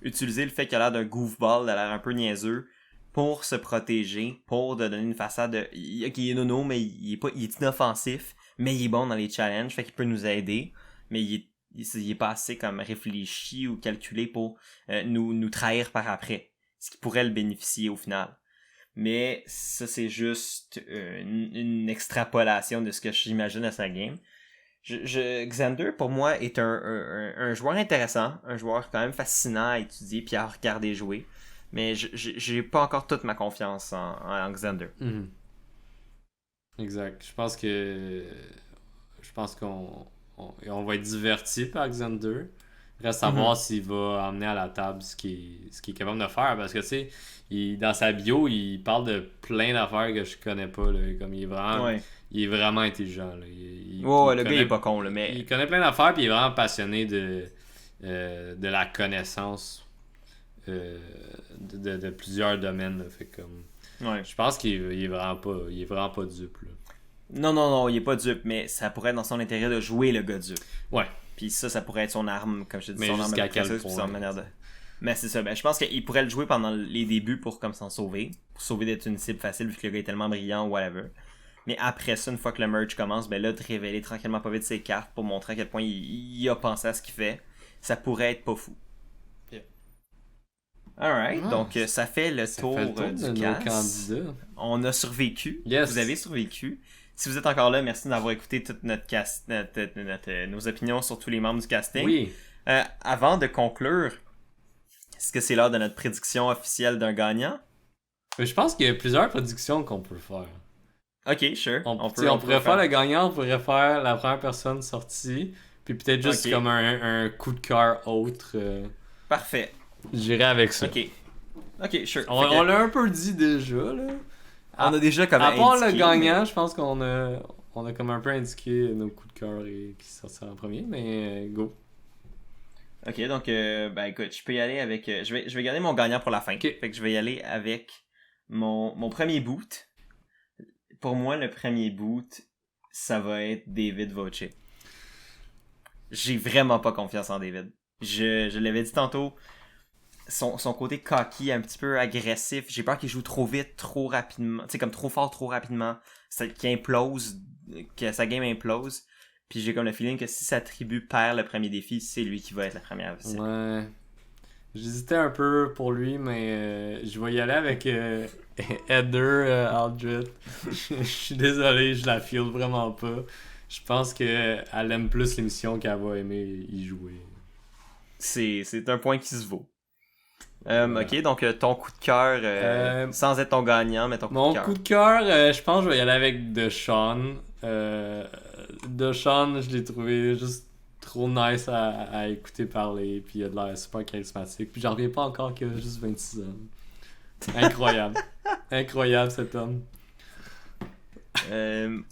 Utiliser le fait qu'il a l'air d'un goofball, il a l'air un peu niaiseux, pour se protéger, pour te donner une façade de... Ok, il est nono, mais il est inoffensif, mais il est bon dans les challenges, fait qu'il peut nous aider, mais il est pas assez comme réfléchi ou calculé pour nous trahir par après, ce qui pourrait le bénéficier au final. Mais ça, c'est juste une extrapolation de ce que j'imagine à sa game. Xander, pour moi, est un joueur intéressant, un joueur quand même fascinant à étudier puis à regarder jouer. Mais j'ai pas encore toute ma confiance en Xander. Exact. Je pense qu'on va être diverti par Xander. Reste à voir s'il va amener à la table ce qu'il est capable de faire. Parce que, tu sais, dans sa bio, il parle de plein d'affaires que je connais pas. Là. Comme il est vraiment intelligent. Là. Le gars il est pas con. Là, mais... Il connaît plein d'affaires puis il est vraiment passionné de la connaissance de plusieurs domaines. Là. Fait comme... Ouais. Je pense qu'il est vraiment pas dupe. Là. Non, il est pas dupe, mais ça pourrait être dans son intérêt de jouer le gars dupe. Ouais. Puis ça pourrait être son arme, comme je te dis, Mais son arme jusqu'à de quel précieuse, puis point? son manière de... Mais c'est ça, je pense qu'il pourrait le jouer pendant les débuts pour comme s'en sauver, pour sauver d'être une cible facile vu que le gars est tellement brillant ou whatever. Mais après ça, une fois que le merge commence, là, de révéler tranquillement pas vite ses cartes pour montrer à quel point il a pensé à ce qu'il fait, ça pourrait être pas fou. Yeah. Alright, donc ça fait le tour de du nos cast. candidats. On a survécu. Yes. Vous avez survécu. Si vous êtes encore là, merci d'avoir écouté toute notre cast, nos opinions sur tous les membres du casting. Oui. Avant de conclure, est-ce que c'est l'heure de notre prédiction officielle d'un gagnant? Je pense qu'il y a plusieurs prédictions qu'on peut faire. Ok, sure. On pourrait faire le gagnant, on pourrait faire la première personne sortie, puis peut-être juste comme un coup de cœur autre. Parfait. J'irai avec ça. Ok, sure. On l'a un peu dit déjà, là. On a déjà comme à part indiqué, le gagnant, je pense qu'on a comme un peu indiqué nos coups de cœur et qui sortira en premier, mais go. Ok, donc écoute, je peux y aller avec... je vais garder mon gagnant pour la fin. Okay. Fait que je vais y aller avec mon premier boot. Pour moi, le premier boot, ça va être David Voce. J'ai vraiment pas confiance en David. Je l'avais dit tantôt, son côté cocky, un petit peu agressif, j'ai peur qu'il joue trop vite, trop rapidement, tu sais, comme trop fort, trop rapidement, qu'il implose, que sa game implose. Puis j'ai comme le feeling que si sa tribu perd le premier défi, c'est lui qui va être la première visite. Ouais. J'hésitais un peu pour lui, mais je vais y aller avec Heather Aldred. Je suis désolé, je la feel vraiment pas. Je pense qu'elle aime plus l'émission qu'elle va aimer y jouer. C'est un point qui se vaut. Ok, donc ton coup de cœur, sans être ton gagnant, mais ton coup de cœur. Mon coup de cœur, je pense que je vais y aller avec Deshaun. Deshaun, je l'ai trouvé juste trop nice à écouter parler, puis il a de l'air super charismatique. Puis j'en reviens pas encore qu'il a juste 26 ans. Incroyable. Incroyable cet homme.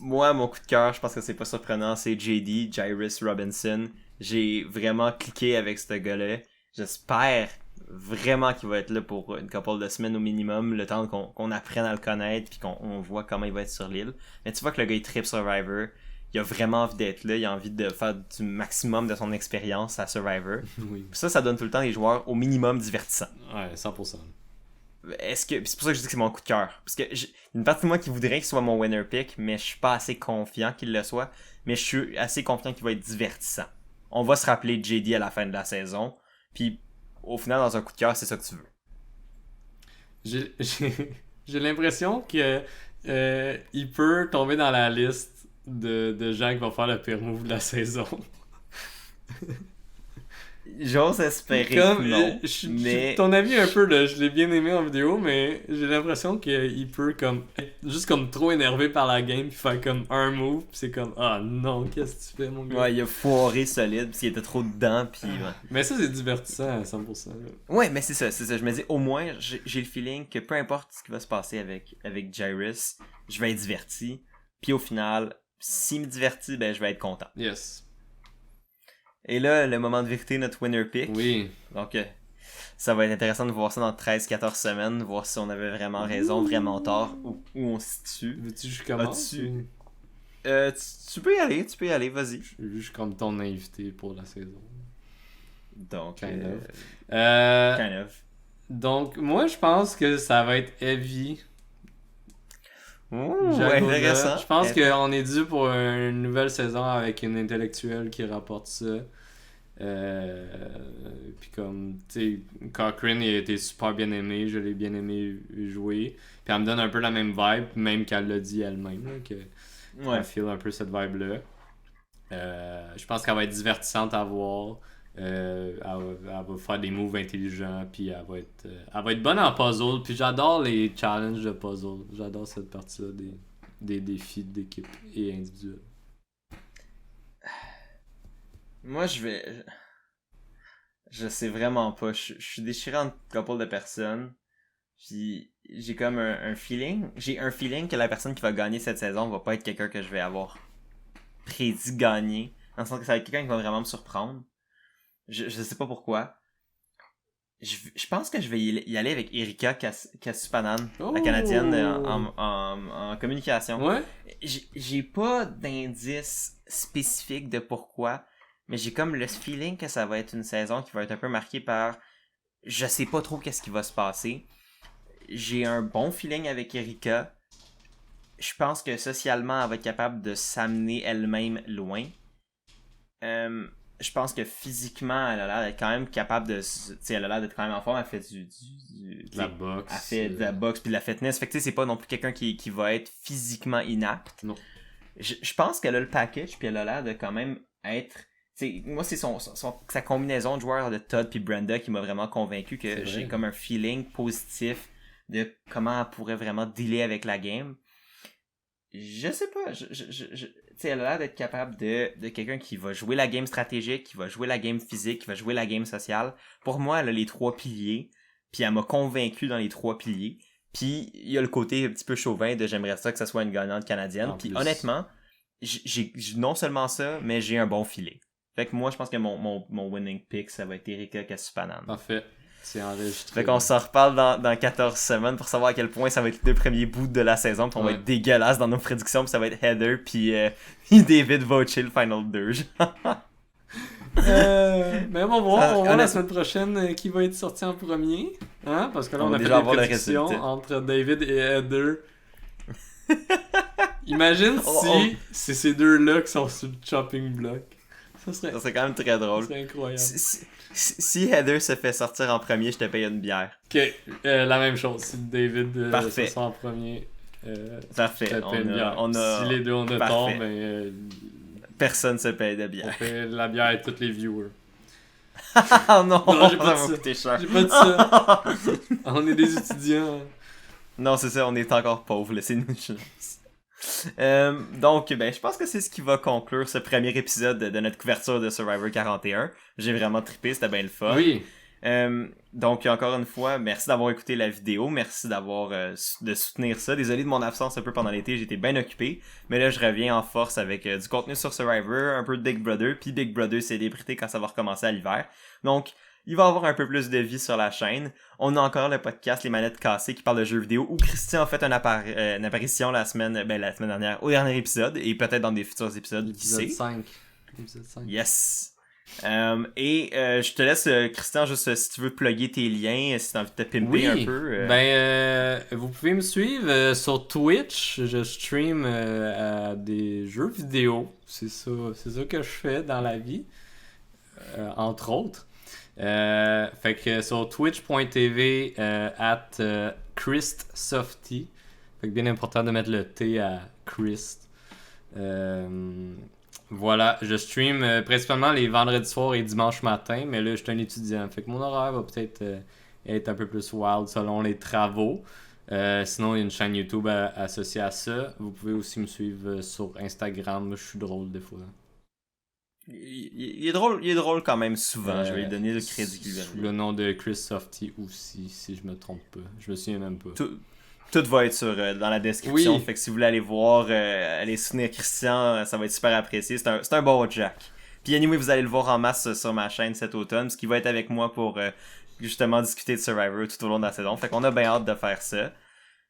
Moi, mon coup de cœur, je pense que c'est pas surprenant, c'est JD, Jairus Robinson. J'ai vraiment cliqué avec ce gars-là. J'espère Vraiment qu'il va être là pour une couple de semaines au minimum, le temps qu'on apprenne à le connaître puis qu'on voit comment il va être sur l'île. Mais tu vois que le gars il tripe Survivor, il a vraiment envie d'être là, il a envie de faire du maximum de son expérience à Survivor. Oui. Puis ça donne tout le temps des joueurs au minimum divertissants. Ouais, 100%. Est-ce que c'est pour ça que je dis que c'est mon coup de cœur, parce que une partie de moi qui voudrait qu'il soit mon winner pick, mais je suis pas assez confiant qu'il le soit, mais je suis assez confiant qu'il va être divertissant. On va se rappeler JD à la fin de la saison, puis au final dans un coup de cœur, c'est ça que tu veux. J'ai l'impression que il peut tomber dans la liste de gens qui vont faire le pire move de la saison. J'ose espérer Comme, que non, mais ton avis un peu, là, je l'ai bien aimé en vidéo, mais j'ai l'impression qu'il peut comme être juste comme trop énervé par la game puis faire comme un move pis c'est comme ah non, qu'est-ce que tu fais mon gars? ouais, il a foiré solide parce qu'il était trop dedans puis ouais. Mais ça c'est divertissant à 100%. Là. Ouais, mais c'est ça. Je me dis au moins j'ai le feeling que peu importe ce qui va se passer avec Jairus, je vais être diverti. Puis au final, s'il me divertit, ben je vais être content. Yes. Et là, le moment de vérité, notre winner pick. Oui. Donc, ça va être intéressant de voir ça dans 13-14 semaines, voir si on avait vraiment raison, vraiment tort, où on se situe. Veux-tu que je commence? Tu peux y aller, vas-y. Je suis comme ton invité pour la saison. Donc, Kind of. Kind of. Donc, moi, je pense que ça va être heavy. Ouh, intéressant. Je pense qu'on est dû pour une nouvelle saison avec une intellectuelle qui rapporte ça. Puis comme, tu sais, Cochrane il a été super bien aimé, je l'ai bien aimé jouer. Puis elle me donne un peu la même vibe, même qu'elle l'a dit elle-même, là, que elle feel un peu cette vibe-là. Je pense qu'elle va être divertissante à voir. Elle va faire des moves intelligents, puis elle va être bonne en puzzle. Puis j'adore les challenges de puzzle. J'adore cette partie-là des défis d'équipe et individuels. Moi, je sais vraiment pas. Je suis déchiré entre un couple de personnes. Puis j'ai comme un feeling. J'ai un feeling que la personne qui va gagner cette saison va pas être quelqu'un que je vais avoir prédit gagner. Dans le sens que ça va être quelqu'un qui va vraiment me surprendre. Je sais pas pourquoi. Je pense que je vais y aller avec Erika Kasupanan, la Canadienne en communication. Ouais. J'ai pas d'indice spécifique de pourquoi, mais j'ai comme le feeling que ça va être une saison qui va être un peu marquée par je sais pas trop qu'est-ce qui va se passer. J'ai un bon feeling avec Erika. Je pense que socialement, elle va être capable de s'amener elle-même loin. Je pense que physiquement, elle a l'air d'être quand même capable de... Tu sais, elle a l'air d'être quand même en forme. Elle fait de la boxe. Elle fait de la boxe puis de la fitness. Fait que tu sais, c'est pas non plus quelqu'un qui va être physiquement inapte. Non. Je pense qu'elle a le package puis elle a l'air de quand même être... Tu sais, moi, c'est sa combinaison de joueurs de Todd puis Brenda qui m'a vraiment convaincu que j'ai comme un feeling positif de comment elle pourrait vraiment dealer avec la game. Je sais pas, tu sais, elle a l'air d'être capable de quelqu'un qui va jouer la game stratégique, qui va jouer la game physique, qui va jouer la game sociale. Pour moi, elle a les 3 piliers, puis elle m'a convaincu dans les 3 piliers. Puis il y a le côté un petit peu chauvin de j'aimerais ça que ça soit une gagnante canadienne. Puis honnêtement, j'ai non seulement ça, mais j'ai un bon filet. Fait que moi, je pense que mon winning pick, ça va être Erika Kasupanan. Parfait. C'est enregistré. Fait qu'on s'en reparle dans 14 semaines pour savoir à quel point ça va être le premier bout de la saison. Puis on va être dégueulasse dans nos prédictions. Puis ça va être Heather. Puis David va au chill Final 2. Mais on va voir la semaine prochaine qui va être sorti en premier. Hein? Parce que là, on a fait des prédictions entre David et Heather. Imagine si c'est ces deux-là qui sont sur le chopping block. Ça serait quand même très drôle. Ça serait incroyable. Si Heather se fait sortir en premier, je te paye une bière. Ok, la même chose. Si David se sort en premier, parfait. Je te paye une bière. Si les deux ont de tort, ben... personne se paye de bière. On paye la bière à tous les viewers. Oh non, j'ai pas dit ça. J'ai pas dit ça. On est des étudiants. Non, c'est ça, on est encore pauvres. Laissez-nous une chance. Donc, ben, je pense que c'est ce qui va conclure ce premier épisode de notre couverture de Survivor 41. J'ai vraiment trippé, c'était bien le fun. Oui. Donc, encore une fois, merci d'avoir écouté la vidéo, merci d'avoir de soutenir ça. Désolé de mon absence un peu pendant l'été, j'étais bien occupé, mais là, je reviens en force avec du contenu sur Survivor, un peu de Big Brother, puis Big Brother célébrité quand ça va recommencer à l'hiver. Donc, il va y avoir un peu plus de vie sur la chaîne. On a encore le podcast Les Manettes Cassées qui parle de jeux vidéo où Christian a fait une apparition la semaine dernière au dernier épisode et peut-être dans des futurs épisodes, qui sait. Épisode 5. Yes! Je te laisse, Christian, juste si tu veux plugger tes liens, si tu as envie de te pimper un peu. Vous pouvez me suivre sur Twitch. Je stream à des jeux vidéo. C'est ça que je fais dans la vie, entre autres. Fait que sur twitch.tv @ChristSofty. Fait que bien important de mettre le T à Christ. Voilà, je stream principalement les vendredis soirs et dimanche matin, mais là je suis un étudiant, fait que mon horaire va peut-être être un peu plus wild selon les travaux. Sinon, il y a une chaîne YouTube associée à ça. Vous pouvez aussi me suivre sur Instagram, je suis drôle des fois. Il est drôle quand même souvent, je vais lui donner le crédit qu'il sous le nom de Chris Softy aussi, si je me trompe pas. Je me souviens même pas. Tout va être dans la description, oui. Fait que si vous voulez aller voir, aller soutenir Christian, ça va être super apprécié. C'est un bon Jack. Puis anyway, vous allez le voir en masse sur ma chaîne cet automne, ce qui va être avec moi pour justement discuter de Survivor tout au long de la saison. Fait qu'on a bien hâte de faire ça.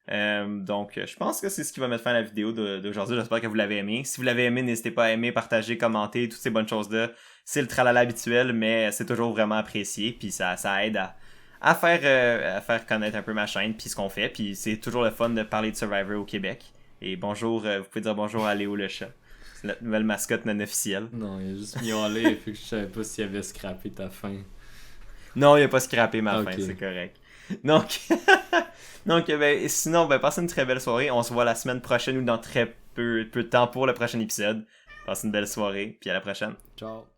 Donc je pense que c'est ce qui va mettre fin à la vidéo d'aujourd'hui. J'espère que vous l'avez aimé. Si vous l'avez aimé, n'hésitez pas à aimer, partager, commenter, toutes ces bonnes choses-là. C'est le tralala habituel, mais c'est toujours vraiment apprécié. Puis ça aide à faire connaître un peu ma chaîne puis ce qu'on fait, puis c'est toujours le fun de parler de Survivor au Québec. Et bonjour, vous pouvez dire bonjour à Léo le chat. C'est notre nouvelle mascotte non officielle. Non, il a juste miaulé, fait que je savais pas s'il avait scrappé ta fin. Non, il a pas scrappé ma fin, c'est correct. Donc, sinon, passez une très belle soirée. On se voit la semaine prochaine ou dans très peu de temps pour le prochain épisode. Passez une belle soirée, puis à la prochaine. Ciao.